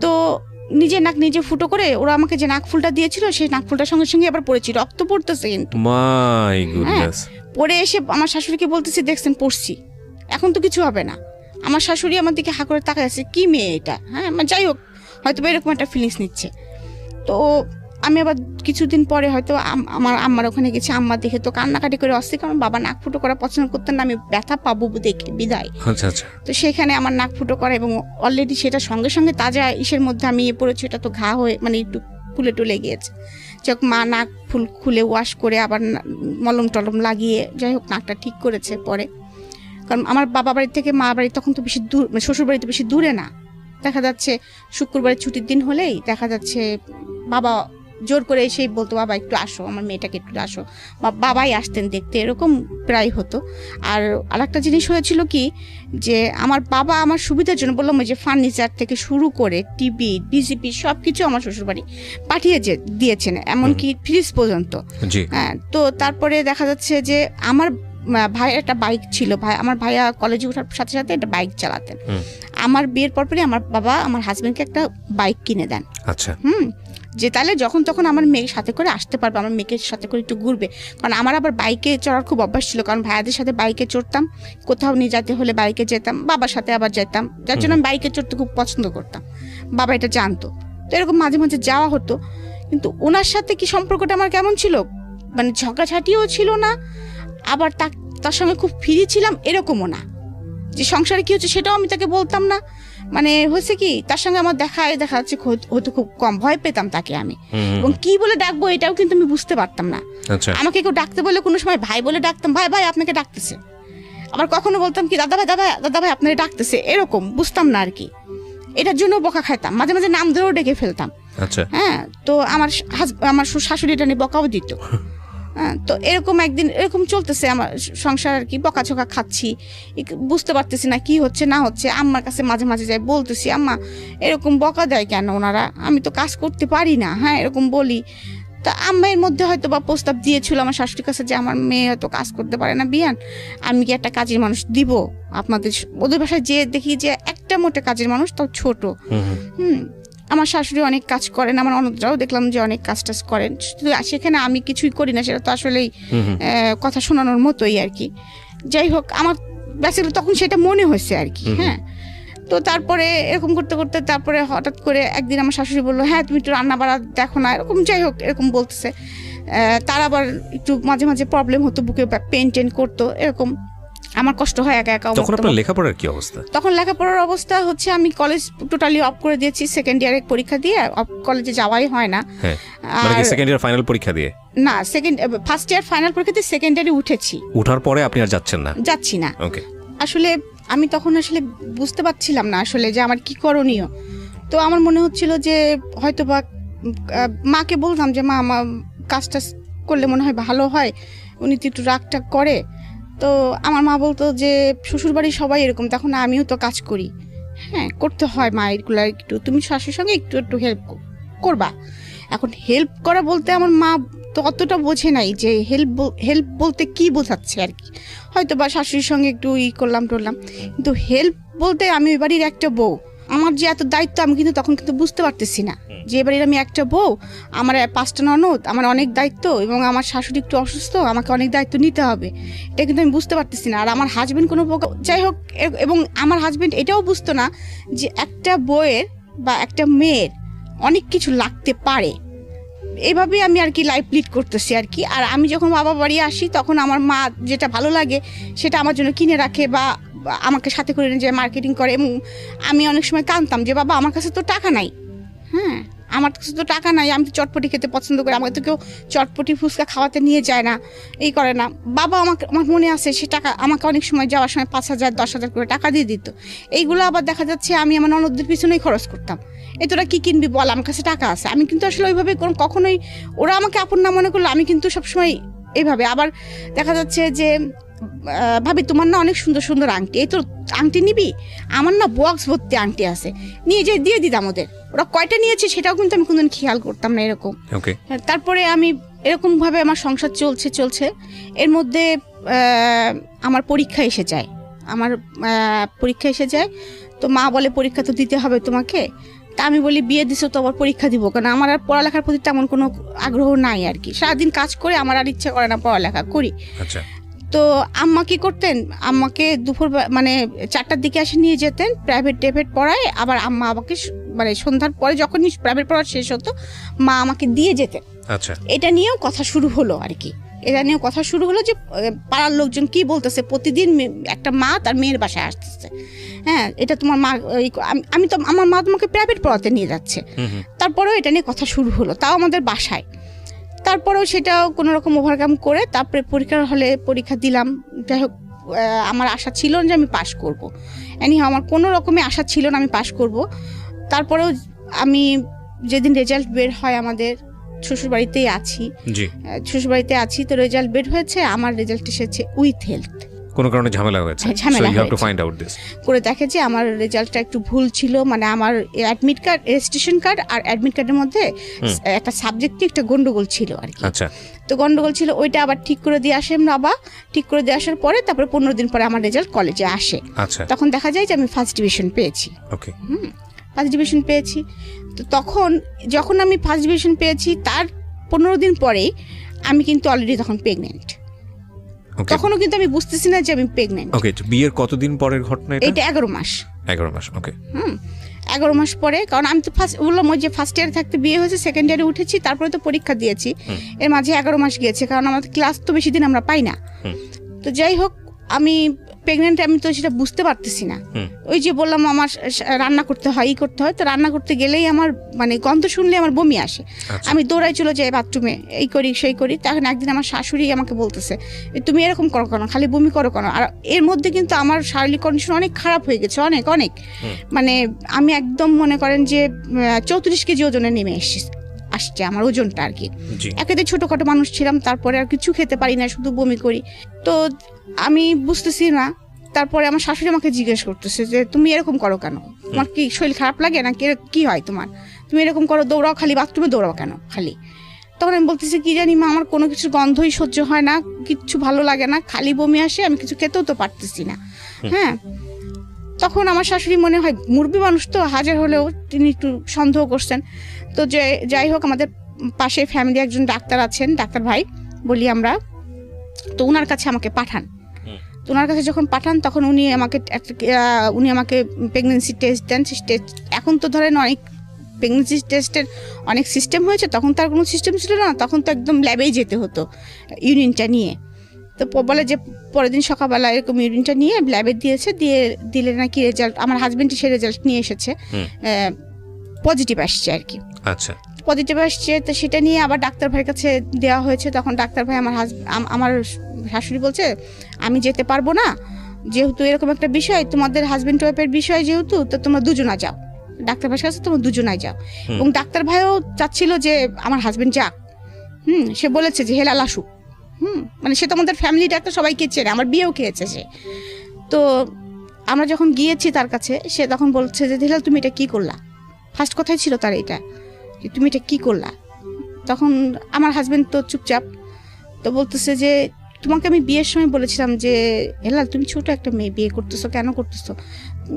তো নিজের নাক নিজে ফুটো করে, ওরা আমাকে যে নাক ফুলটা দিয়েছিল সেই নাক ফুলটার সঙ্গে সঙ্গে আবার পড়েছি, রক্ত পড়তেছে কিন্তু। My goodness. পরে এসে আমার শাশুড়িকে বলতেছি, দেখছেন পড়ছি, এখন তো কিছু হবে না। আমার শাশুড়ি আমার দিকে হা করে তাকায় আছে, কি মেয়ে এটা। হ্যাঁ, যাই হোক, হয়তো এরকম একটা ফিলিংস নিচ্ছে। তো আমি আবার কিছুদিন পরে হয়তো আমার আম্মার ওখানে গেছি, আম্মা দেখে তো কান্নাকাটি করে আসছে, কারণ বাবা নাক ফুটো করা পছন্দ করতেন না, আমি ব্যথা পাবো দেখে বিদায়। তো সেখানে আমার নাক ফুটো করা, এবং অলরেডি সেটা সঙ্গে সঙ্গে তাজা ইসের মধ্যে আমি পড়েছি, এটা তো ঘা হয়ে মানে একটু ফুলে টুলে গিয়েছে। যাক, মা নাক খুলে ওয়াশ করে আবার মলম টলম লাগিয়ে যাই হোক নাকটা ঠিক করেছে পরে। কারণ আমার বাবা বাড়ি থেকে মা বাড়ি তখন তো বেশি দূর, মানে শ্বশুর বাড়ি তো বেশি দূরে না। দেখা যাচ্ছে শুক্রবারের ছুটির দিন হলেই দেখা যাচ্ছে বাবা জোর করে এসেই বলতো, বাবা একটু আসো, আমার মেয়েটাকে একটু আসো, বা বাবাই আসতেন দেখতে, এরকম প্রায় হতো। আর আরেকটা জিনিস হয়েছিল কি, যে আমার বাবা আমার সুবিধার জন্য, বললাম যে ফার্নিচার থেকে শুরু করে টিভি বিজিপি সব কিছু আমার শ্বশুরবাড়ি পাঠিয়ে দিয়েছেন, এমনকি ফ্রিজ পর্যন্ত। হ্যাঁ, তো তারপরে দেখা যাচ্ছে যে আমার ভাইয়ের একটা বাইক ছিল, আমার ভাইয়া কলেজে ওঠার সাথে সাথে একটা বাইক চালাতেন। আমার বিয়ের পরপরই আমার বাবা আমার হাজবেন্ডকে একটা বাইক কিনে দেন। আচ্ছা। যে তাহলে যখন তখন আমার মেয়ের সাথে করে আসতে পারবে, আমার মেয়েকে সাথে করে একটু ঘুরবে। কারণ আমার আবার বাইকে চড়ার খুব অভ্যাস ছিল, কারণ ভাইয়াদের সাথে বাইকে চড়তাম, কোথাও নিয়ে যেতে হলে বাইকে যেতাম, বাবার সাথে আবার যেতাম, যার জন্য আমি বাইকে চড়তে খুব পছন্দ করতাম। বাবা এটা জানতো, তো এরকম মাঝে মাঝে যাওয়া হতো। কিন্তু ওনার সাথে কি সম্পর্কটা আমার কেমন ছিল, মানে ঝগড়াঝাটিও ছিল না, আবার তার সঙ্গে খুব ফ্রি ছিলাম এরকমও না। যে সংসারে কি হচ্ছে সেটাও আমি তাকে বলতাম না। মানে হয়েছে কি, তার সঙ্গে আমার দেখা যাচ্ছে হয়তো খুব কম, ভয় পেতাম তাকে আমি, এবং কি বলে ডাকবো এটাও কিন্তু আমি বুঝতে পারতাম না। আমাকে কেউ ডাকতে বলে কোনো সময় ভাই বলে ডাকতাম, ভাই ভাই আপনাকে ডাকতেছে। আবার কখনো বলতাম কি দাদা ভাই আপনাকে ডাকতেছে, এরকম বুঝতাম না আর কি। এটার জন্য বকা খাইতাম, মাঝে মাঝে নাম ধরেও ডেকে ফেলতাম। হ্যাঁ, তো আমার শাশুড়ি এটা নিয়ে বকাও দিত। তো এরকম একদিন এরকম চলতেছে আমার সংসার আর কি, বকাঝকা খাচ্ছি, বুঝতে পারতেছি না কি হচ্ছে না হচ্ছে। আম্মার কাছে মাঝে মাঝে যাই, বলতেছি আম্মা এরকম বকা দেয় কেন ওনারা, আমি তো কাজ করতে পারি না। হ্যাঁ, এরকম বলি। তা আম্মাইয়ের মধ্যে হয়তো বা প্রস্তাব দিয়েছিল আমার শাশুড়ির কাছে যে আমার মেয়ে হয়তো কাজ করতে পারে না বিয়ান, আমি কি একটা কাজের মানুষ দিব আপনাদের ওদের বাসায়, যে দেখি যে একটা মোটে কাজের মানুষ, তাও ছোট। আমার শাশুড়ি অনেক কাজ করেন, আমার অন্যরাও দেখলাম যে অনেক কাজ টাজ করেন, সেখানে আমি কিছুই করি না, সেটা তো আসলেই কথা শোনানোর মতোই আর কি। যাই হোক, আমার বেসিক্যালি তখন সেটা মনে হয়েছে আর কি। হ্যাঁ, তো তারপরে এরকম করতে করতে তারপরে হঠাৎ করে একদিন আমার শাশুড়ি বললো, হ্যাঁ তুমি একটু রান্না বাড়া দেখো না, এরকম যাই হোক এরকম বলতেছে। তার আবার একটু মাঝে মাঝে প্রবলেম হতো, বুকে পেন টেন করতো, এরকম আমার কষ্ট হয় একা একা। তখন আপনার লেখাপড়ার কি অবস্থা? তখন লেখাপড়ার অবস্থা হচ্ছে আমি কলেজ টোটালি অফ করে দিয়েছি, সেকেন্ড ইয়ারে পরীক্ষা দিয়ে কলেজে যাওয়াই হয় না। মানে কি সেকেন্ড ইয়ার ফাইনাল পরীক্ষা দিয়ে? না, ফার্স্ট ইয়ার ফাইনাল পরীক্ষা দিয়ে সেকেন্ড ইয়ারে উঠেছি। ওঠার পরে আপনি আর যাচ্ছেন না? যাচ্ছি না। ওকে। আসলে আমি তখন আসলে বুঝতে পারছিলাম না আসলে যে আমার কি করণীয়। তো আমার মনে হচ্ছিল যে হয়তো বা মাকে বলতাম যে মা আমার কাজটা করলে মনে হয় ভালো হয়, উনি তো একটু রাগটা করে। তো আমার মা বলতো যে শ্বশুরবাড়ির সবাই এরকম, তখন আমিও তো কাজ করি, হ্যাঁ করতে হয় মা এগুলো, একটু তুমি শাশুড়ির সঙ্গে একটু একটু হেল্প করবা। এখন হেল্প করা বলতে আমার মা তো অতটা বোঝে নাই যে হেল্প বলতে কি বোঝাচ্ছে আর কি, হয়তো বা শাশুড়ির সঙ্গে একটু করলাম টরলাম, কিন্তু হেল্প বলতে আমি ওই বাড়ির একটা বউ, আমার যে এত দায়িত্ব আমি কিন্তু তখন কিন্তু বুঝতে পারতেছি না যে এবারে আমি একটা বউ, আমার 5টা ননদ, আমার অনেক দায়িত্ব, এবং আমার শাশুড়ি একটু অসুস্থ, আমাকে অনেক দায়িত্ব নিতে হবে, এটা কিন্তু আমি বুঝতে পারতেছি না। আর আমার হাজবেন্ড কোনো যাই হোক, এবং আমার হাজবেন্ড এটাও বুঝতো না যে একটা বউয়ের বা একটা মেয়ের অনেক কিছু লাগতে পারে। এইভাবেই আমি আর কি লাইফ লিড করতেছি আর কি। আর আমি যখন বাবা বাড়ি আসি তখন আমার মা যেটা ভালো লাগে সেটা আমার জন্য কিনে রাখে বা আমাকে সাথে করে নিয়ে যায় মার্কেটিং করে, এবং আমি অনেক সময় কাঁদতাম যে বাবা আমার কাছে তো টাকা নাই, হ্যাঁ আমার কাছে তো টাকা নাই, আমি তো চটপটি খেতে পছন্দ করি, আমাকে তো কেউ চটপটি ফুচকা খাওয়াতে নিয়ে যায় না, এই করে না। বাবা আমাকে, আমার মনে আছে সে টাকা আমাকে অনেক সময় যাওয়ার সময় 5,000 10,000 করে টাকা দিয়ে দিত। এইগুলো আবার দেখা যাচ্ছে আমি আমার ননদদের পিছনেই খরচ করতাম, এই তোরা কী কিনবি বল, আমার কাছে টাকা আছে। আমি কিন্তু আসলে ওইভাবে কখনোই, ওরা আমাকে আপন না মনে করলো, আমি কিন্তু সবসময় এইভাবে। আবার দেখা যাচ্ছে যে ভাবি তোমার না অনেক সুন্দর সুন্দর আংটি, এই তো আংটি নিবি, আমার না বক্স ভর্তি আংটি আছে, নিয়ে যে দিয়ে দিতাম ওদের, ওরা কয়টা নিয়েছে সেটাও কিন্তু আমি কোনোদিন খেয়াল করতাম না এরকম। তারপরে আমি এরকমভাবে আমার সংসার চলছে। এর মধ্যে আমার পরীক্ষা এসে যায়, তো মা বলে পরীক্ষা তো দিতে হবে তোমাকে। তা আমি বলি বিয়ে দিছো তো আবার পরীক্ষা দিব কেন, আমার আর পড়ালেখার প্রতি তেমন কোনো আগ্রহ নাই আর কি, সারাদিন কাজ করে আমার আর ইচ্ছা করে না পড়ালেখা করি। আচ্ছা। তো আম্মা কি করতেন, আম্মাকে দুপুর মানে 4টার দিকে এসে নিয়ে যেতেন, প্রাইভেট পড়ায়, আবার আম্মা আমাকে মানে সন্ধ্যার পরে যখনই প্রাইভেট পড়া শেষ হতো মা আমাকে দিয়ে যেতেন। আচ্ছা। এটা নিয়েও কথা শুরু হলো আর কি, যে পাড়ার লোকজন কি বলতেছে, প্রতিদিন একটা মা তার মেয়ের বাসায় আসতেছে, হ্যাঁ এটা তোমার মা, আমি তো আমার মা তোমাকে প্রাইভেট পড়াতে নিয়ে যাচ্ছে। তারপরেও এটা নিয়ে কথা শুরু হলো, তাও আমাদের বাসায়। তারপরেও সেটাও কোনো রকম ওভারকাম করে তারপরে পরীক্ষার হলে পরীক্ষা দিলাম। যাই হোক, আমার আশা ছিল না যে আমি পাশ করব, আমার কোনো রকমে আশা ছিল না আমি পাশ করব। তারপরেও আমি যেদিন রেজাল্ট বের হয়, আমাদের শ্বশুরবাড়িতেই আছি, তো রেজাল্ট বের হয়েছে, আমার রেজাল্ট এসেছে উইথ হেলথ। কোনো কারণে ঝামেলা হয়েছে, করে দেখে যে আমার রেজাল্টটা একটু ভুল ছিল, মানে আমার অ্যাডমিট কার্ড, রেজিস্ট্রেশন কার্ড আর অ্যাডমিট কার্ডের মধ্যে একটা সাবজেক্টে একটা গন্ডগোল ছিল আর কি। আচ্ছা। তো গন্ডগোল ছিল, ওইটা আবার ঠিক করে দিয়ে আসে বাবা, ঠিক করে দিয়ে আসার পরে তারপরে 15 দিন পরে আমার রেজাল্ট কলেজে আসে। আচ্ছা। তখন দেখা যায় যে আমি ফার্স্ট ডিভিশন পেয়েছি। ওকে। ফার্স্ট ডিভিশন পেয়েছি। তো তখন যখন আমি ফার্স্ট ডিভিশন পেয়েছি তার 15 দিন পরেই আমি কিন্তু অলরেডি তখন প্রেগনেন্ট। তখনও কিন্তু আমি বুঝতেছি না যে আমি প্রেগনেন্ট। ওকে, বিয়ের কতদিন পরের ঘটনা এটা? এটা 11 মাস। 11 মাস, ওকে। 11 মাস পরে, কারণ আমি তো বললাম ওই যে ফার্স্ট ইয়ারে থাকতে বিয়ে হয়েছে, সেকেন্ড ইয়ারে উঠেছি, তারপরে তো পরীক্ষা দিয়েছি, এর মাঝে 11 মাস গিয়েছে, কারণ আমাদের ক্লাস তো বেশি দিন আমরা পাই না। তো যাই হোক, আমি প্রেগনেন্ট, আমি তো সেটা বুঝতে পারতেছি না। ওই যে বললাম আমার রান্না করতে হয়, তো রান্না করতে গেলেই আমার মানে গন্ধ শুনলে আমার বমি আসে। আমি দৌড়াই চলে যাই বাথরুমে, এই করি সেই করি। তখন একদিন আমার শাশুড়ি আমাকে বলতেছে, তুমি এরকম করো কেন, খালি বমি করো কেন? আর এর মধ্যে কিন্তু আমার শারীরিক কন্ডিশন অনেক খারাপ হয়ে গেছে, অনেক মানে আমি একদম মনে করেন যে 34 কেজি ওজনে নেমে আসছে আমার ওজনটা আর কি। একেতে ছোটখাটো মানুষ ছিলাম, তারপরে আর কিছু খেতে পারি না, শুধু বমি করি। তো আমি বুঝতেছি না। তারপরে আমার শাশুড়ি আমাকে জিজ্ঞেস করতেছে যে তুমি এরকম করো কেন, তোমার কি শরীর খারাপ লাগে না, কি হয় তোমার, তুমি এরকম করো, দৌড়াও, খালি বাথরুমে দৌড়াও কেন খালি? তখন আমি বলতেছি কি জানি মা, আমার কোনো কিছুর গন্ধই সহ্য হয় না, কিচ্ছু ভালো লাগে না, খালি বমি আসে, আমি কিছু খেতেও তো পারতেছি না। হ্যাঁ, তখন আমার শাশুড়ি মনে হয় মুরব্বী মানুষ তো, হাজার হলেও তিনি একটু সন্দেহ করছেন। তো যাই হোক, আমাদের পাশে ফ্যামিলি একজন ডাক্তার আছেন, ডাক্তার ভাই বলি আমরা, তো ওনার কাছে আমাকে পাঠান। তো ওনার কাছে যখন পাঠান তখন উনি আমাকে প্রেগনেন্সি টেস্ট দেন। এখন তো ধরেন অনেক প্রেগনেন্সি টেস্টের অনেক সিস্টেম হয়েছে, তখন তার কোনো সিস্টেম ছিল না, তখন তো একদম ল্যাবেই যেতে হতো ইউরিনটা নিয়ে। তো বলে যে পরের দিন সকালবেলা এরকম ইউরিনটা নিয়ে ল্যাবে দিলে নাকি রেজাল্ট, আমার হাজবেন্ড সে রেজাল্ট নিয়ে এসেছে, পজিটিভ আসছে আর কি। আচ্ছা, পজিটিভ আসছে, তো সেটা নিয়ে আবার ডাক্তার ভাইয়ের কাছে দেওয়া হয়েছে। তখন ডাক্তার ভাই আমার শাশুড়ি বলছে আমি যেতে পারবো না, যেহেতু এরকম একটা বিষয়, তোমাদের হাজবেন্ড ওয়াইফের বিষয় যেহেতু, তো তোমরা দুজনা যাও ডাক্তার ভাইয়ের কাছে, তোমরা দুজনাই যাও। এবং ডাক্তার ভাইও চাচ্ছিল যে আমার হাজবেন্ড যাক। সে বলেছে যে হেলাল আসুক। মানে সে তো আমাদের ফ্যামিলি ডাক্তার, সবাইকে চেনে, আমার বিয়েও খেয়েছে সে। তো আমরা যখন গিয়েছি তার কাছে, সে তখন বলছে যে হেলাল তুমি এটা কি করলা, ফার্স্ট কথাই ছিল তার এটা, যে তুমি এটা কি করলা। তখন আমার হাজবেন্ড তো চুপচাপ, তো বলতেছে যে তোমাকে আমি বিয়ের সময় বলেছিলাম যে হেলাল তুমি ছোট একটা মেয়ে বিয়ে করতেছো, কেন করতেছো,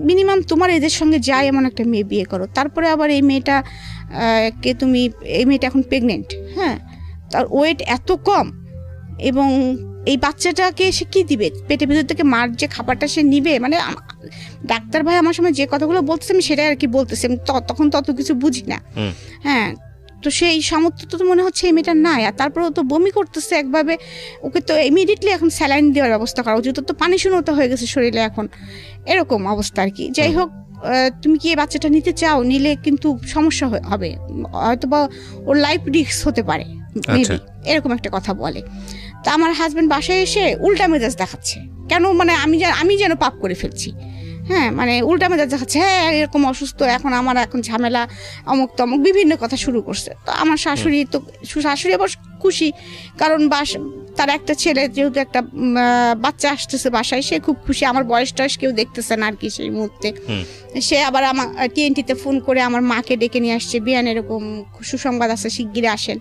মিনিমাম তোমার এদের সঙ্গে যায় এমন একটা মেয়ে বিয়ে করো। তারপরে আবার এই মেয়েটা এখন প্রেগনেন্ট। হ্যাঁ, তার ওয়েট এত কম, এবং এই বাচ্চাটাকে সে কি দিবে, পেটের ভিতর থেকে মার যে খাবারটা সে নিবে। মানে ডাক্তার ভাই আমার সময় যে কথাগুলো বলতেছে আমি সেটাই আর কি বলতেছি, আমি তখন তত কিছু বুঝি না। হ্যাঁ, তো সেই সামর্থ্য তো মনে হচ্ছে এই মেয়েটার নাই। আর তারপরে তো বমি করতেছে একভাবে, ওকে তো ইমিডিয়েটলি এখন স্যালাইন দেওয়ার ব্যবস্থা করা উচিত, তো পানি শূন্যতা হয়ে গেছে শরীরে এখন, এরকম অবস্থা আর কি। যাই হোক, তুমি কি এই বাচ্চাটা নিতে চাও, নিলে কিন্তু সমস্যা হবে, হয়তো বা ওর লাইফ রিস্ক হতে পারে, মেবি এরকম একটা কথা বলে। তা আমার হাজবেন্ড বাসায় এসে উল্টা মেজাজ দেখাচ্ছে, কেন মানে আমি যেন পাপ করে ফেলছি। হ্যাঁ, মানে উল্টা মেজাজ দেখাচ্ছে, হ্যাঁ এরকম অসুস্থ, এখন ঝামেলা, অমুক তমুক বিভিন্ন কথা শুরু করছে। তো আমার শাশুড়ি আবার খুশি, কারণ তার একটা ছেলে, যেহেতু একটা বাচ্চা আসতেছে বাসায়, সে খুব খুশি। আমার বয়স টয়স কেউ দেখতেছে না আর কি সেই মুহূর্তে। সে আবার আমার TNT-তে ফোন করে আমার মাকে ডেকে নিয়ে আসছে, বিয়ান এরকম সুসংবাদ আছে, শিগগিরই আসেন।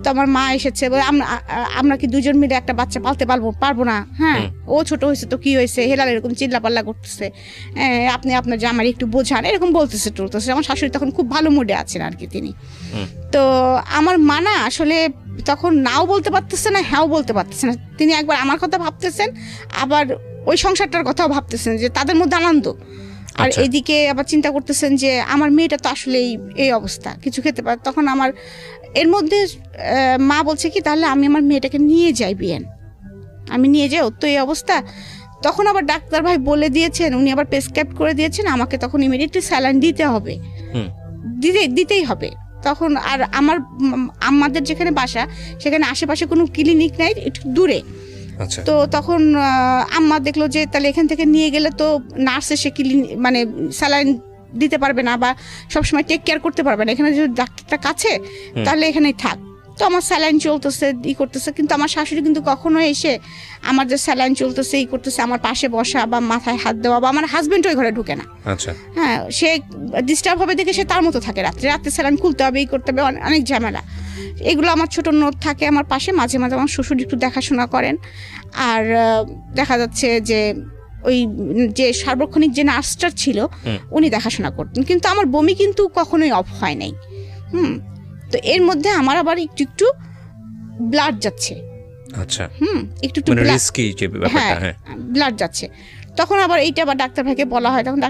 তো আমার মা এসেছে, বলে আমরা কি দুজন মিলে একটা বাচ্চা পালতে পারবো না? হ্যাঁ, ও ছোট হয়েছে তো কি হয়েছে, হেলাল এরকম চিল্লাপাল্লা করতেছে, আপনি আপনার জামাই একটু বোঝান, এরকম বলতেছে। আমার শাশুড়ি তখন খুব ভালো মুডে আছেন আর কি তিনি। তো আমার মা না আসলে তখন নাও বলতে পারতেছে না, হ্যাঁও বলতে পারতেছে না। তিনি একবার আমার কথা ভাবতেছেন, আবার ওই সংসারটার কথাও ভাবতেছেন, যে তাদের মধ্যে আনন্দ, আর এদিকে আবার চিন্তা করতেছেন যে আমার মেয়েটা তো আসলে এই অবস্থা, কিছু খেতে পারে। তখন আমার এর মধ্যে মা বলছে কি, তাহলে আমি আমার মেয়েটাকে নিয়ে যাই বিয়ান, আমি নিয়ে যাই, ওর তো এই অবস্থা। তখন আবার ডাক্তার ভাই বলে দিয়েছেন, উনি আবার প্রেসক্রাইব করে দিয়েছেন আমাকে তখন ইমিডিয়েটলি স্যালাইন দিতে হবে, দিতেই হবে। তখন আর আমাদের যেখানে বাসা সেখানে আশেপাশে কোনো ক্লিনিক নাই, একটু দূরে। তো তখন আম্মা দেখলো যে তাহলে এখান থেকে নিয়ে গেলে তো নার্স এসে মানে স্যালাইন দিতে পারবে না, বা সবসময় টেক কেয়ার করতে পারবে না, এখানে যদি ডাক্তারটা কাছে তাহলে এখানেই থাক। তো আমার স্যালাইন চলতেছে, করতেছে, কিন্তু আমার শাশুড়ি কিন্তু কখনো এসে আমার যে স্যালাইন চলতেছে করতেছে আমার পাশে বসা বা মাথায় হাত দেওয়া, বা আমার হাজবেন্ড ওই ঘরে ঢুকে না। হ্যাঁ, সে ডিস্টার্ব হবে দেখে সে তার মতো থাকে, রাত্রে স্যালাইন খুলতে হবে, করতে হবে, অনেক ঝামেলা। এগুলো আমার ছোট নোট থাকে আমার পাশে, মাঝে মাঝে আমার শ্বশুর একটু দেখাশোনা করেন। আর দেখা যাচ্ছে যে ওই যে সার্বক্ষণিক যে নার্সটা ছিল উনি দেখাশোনা করতেন, কিন্তু আমার বমি কিন্তু কখনোই অফ হয় নাই। তো এর মধ্যে আমার আবার একটু ব্লাড যাচ্ছে। আচ্ছা, একটু রিস্কি যে ব্যাপারটা, হ্যাঁ ব্লাড যাচ্ছে। তখন আবার এইটা আবার ডাক্তার ভাইকে বলা হয়, তখন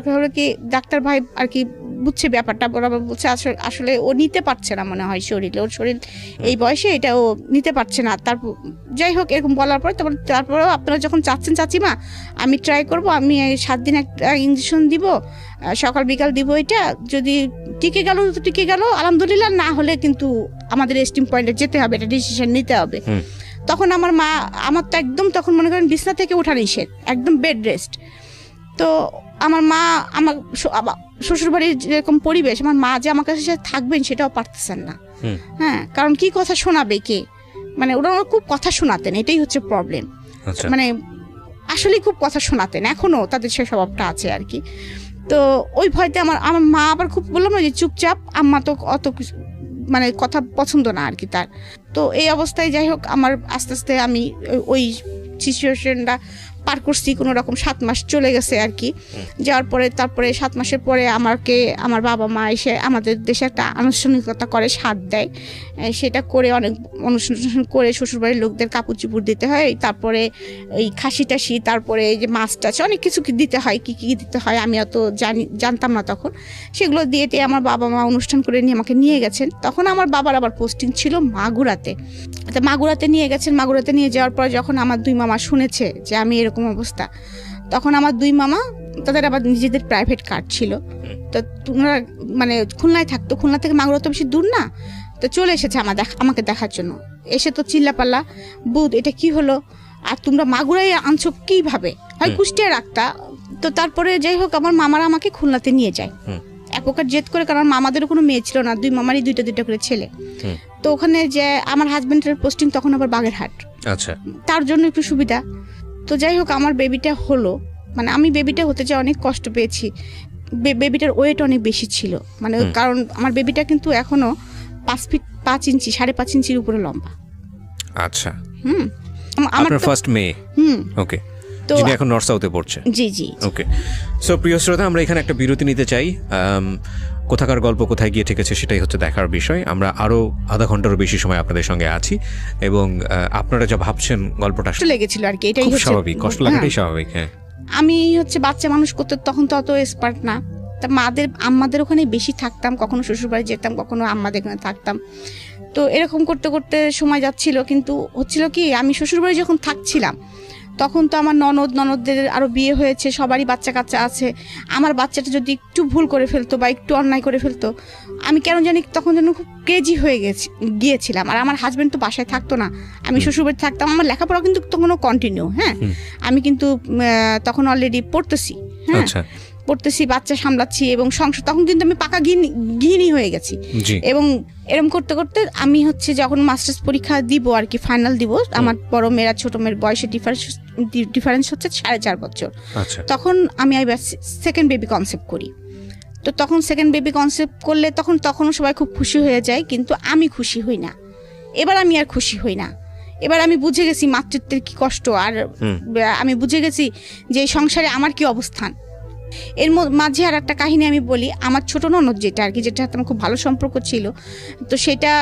ডাক্তার ভাই আর কি বুঝছে ব্যাপারটা, বরাবর বলছে আসলে ও নিতে পারছে না মনে হয় শরীরে, ওর শরীর এই বয়সে এটা ও নিতে পারছে না। তারপর যাই হোক এরকম বলার পরে তারপরেও আপনারা যখন চাচ্ছেন চাচিমা আমি ট্রাই করব, আমি 7 দিন একটা ইঞ্জেকশন দিব, সকাল বিকাল দিব, এটা যদি টিকে গেল তো টিকে গেল আলহামদুলিল্লাহ, না হলে কিন্তু আমাদের এস্টিম পয়েন্টে যেতে হবে, এটা ডিসিশন নিতে হবে। তখন আমার মা, আমার তো একদম তখন মনে করেন বিছনা থেকে ওঠা নিষেধ, একদম বেড রেস্ট। তো আমার মা, আমার শ্বশুরবাড়ির যেরকম পরিবেশ, আমার মা যে আমার কাছে থাকবেন সেটাও পারতেছেন না। হ্যাঁ, কারণ কি কথা শোনাবে কে, মানে ওরা খুব কথা শোনাতেন, এটাই হচ্ছে প্রবলেম। মানে আসলে খুব কথা শোনাতেন, এখনো তাদের সেই স্বভাবটা আছে আর কি। তো ওই ভয়তে আমার মা আবার খুব বললাম না যে চুপচাপ, আম্মা তো অত মানে কথা পছন্দ না আর কি তার। তো এই অবস্থায় যাই হোক আমার আস্তে আস্তে আমি ওই সিচুয়েশনটা পার করছি, কোনো রকম 7 মাস চলে গেছে আর কি। যাওয়ার পরে তারপরে 7 মাসের পরে আমাকে আমার বাবা মা এসে আমাদের দেশে একটা আনুষ্ঠানিকতা করে, সাথ দেয়। সেটা করে অনেক অনুষ্ঠান করে শ্বশুরবাড়ির লোকদের কাপড় চুপড় দিতে হয়, তারপরে এই খাসি টাসি, তারপরে এই যে মাছ টাছ অনেক কিছু দিতে হয়, কী কী দিতে হয় আমি অত জানতাম না তখন। সেগুলো দিয়ে আমার বাবা মা অনুষ্ঠান করে নিয়ে আমাকে নিয়ে গেছেন। তখন আমার বাবার আবার পোস্টিং ছিল মাগুরাতে। তো মাগুরাতে নিয়ে গেছেন। মাগুরাতে নিয়ে যাওয়ার পর যখন আমার 2 মামা শুনেছে যে আমি এরকম অবস্থা, তখন আমার 2 মামা, তাদের আবার নিজেদের প্রাইভেট কার ছিল, তো তোমরা মানে খুলনায় থাকতো, খুলনা থেকে মাগুরা তো বেশি দূর না, তো চলে এসেছে আমাকে দেখার জন্য। এসে তো চিল্লাপাল্লা, বুধ এটা কি হলো, আর তোমরা মাগুরায় আনছো কিভাবে, হয় কুষ্টিয়া রাখতা। তো তারপরে যাই হোক আমার মামারা আমাকে খুলনাতে নিয়ে যায় এক প্রকার জেদ করে, কারণ মামাদেরও কোনো মেয়ে ছিল না, 2 মামারই 2টা করে ছেলে। তো ওখানে যে আমার হাজবেন্ডের পোস্টিং তখন আবার বাগেরহাট, আচ্ছা, তার জন্য একটু সুবিধা। তো যাই হোক আমার বেবিটা হলো, মানে আমি বেবিটা হতে যে অনেক কষ্ট পেয়েছি। বেবিটার ওয়েট অনেক বেশি ছিল, মানে কারণ আমার বেবিটা কিন্তু এখনো 5 ফিট 5 ইঞ্চি 5.5 ইঞ্চির উপরে লম্বা। আচ্ছা, আমার ফার্স্ট মে, ওকে, তো যিনি এখন নর্থ সাউথে পড়ছে। জি জি, ওকে। সো প্রিয় শ্রোতা, আমরা এখানে একটা বিরতি নিতে চাই। কোথাকার গল্প কোথায় গিয়ে ঠেকেছে সেটাই হচ্ছে দেখার বিষয়। আমরা আরো আধা ঘন্টারও বেশি সময় আপনাদের সঙ্গে আছি, এবং আপনারা যা ভাবছেন গল্পটা লেগেছিল আর কি, এটাই হচ্ছে স্বাভাবিক, কষ্ট লাগাটাই স্বাভাবিক। হ্যাঁ, আমি হচ্ছে বাচ্চা মানুষ করতে তখন তো অত এক্সপার্ট না, তা আম্মাদের ওখানে বেশি থাকতাম, কখনো শ্বশুরবাড়ি যেতাম, কখনো আম্মাদের ওখানে থাকতাম। তো এরকম করতে করতে সময় যাচ্ছিল, কিন্তু হচ্ছিল কি আমি শ্বশুরবাড়ি যখন থাকছিলাম তখন তো আমার ননদদের আরও বিয়ে হয়েছে, সবারই বাচ্চা কাচ্চা আছে। আমার বাচ্চাটা যদি একটু ভুল করে ফেলতো বা একটু অন্যায় করে ফেলতো, আমি কেন জানি তখন যেন খুব ক্রেজি হয়ে গিয়েছিলাম। আর আমার হাজব্যান্ড তো বাসায় থাকতো না, আমি শ্বশুরবাড়ি থাকতাম। আমার লেখাপড়া কিন্তু তখনও কন্টিনিউ, হ্যাঁ, আমি কিন্তু তখন অলরেডি পড়তেছি, হ্যাঁ পড়তেছি, বাচ্চা সামলাচ্ছি এবং সংসার, তখন কিন্তু আমি পাকা গৃহিণী হয়ে গেছি। এবং এরকম করতে করতে আমি হচ্ছে যখন মাস্টার্স পরীক্ষা দিব আর কি, ফাইনাল দিব, আমার বড় মেয়েরা ছোট মেয়ের বয়সে ডিফারেন্স হচ্ছে 4.5 বছর। তখন আমি সেকেন্ড বেবি কনসেপ্ট করি। তো তখন সেকেন্ড বেবি কনসেপ্ট করলে তখনও সবাই খুব খুশি হয়ে যায়, কিন্তু আমি খুশি হই না। এবার আমি আর খুশি হই না। এবার আমি বুঝে গেছি মাতৃত্বের কি কষ্ট, আর আমি বুঝে গেছি যে সংসারে আমার কি অবস্থান। এর মাঝে আর একটা কাহিনী আমি বলি। আমার ছোট ননদ যেটা আর কি, যেটা আমার খুব ভালো সম্পর্ক ছিল, তো সেটা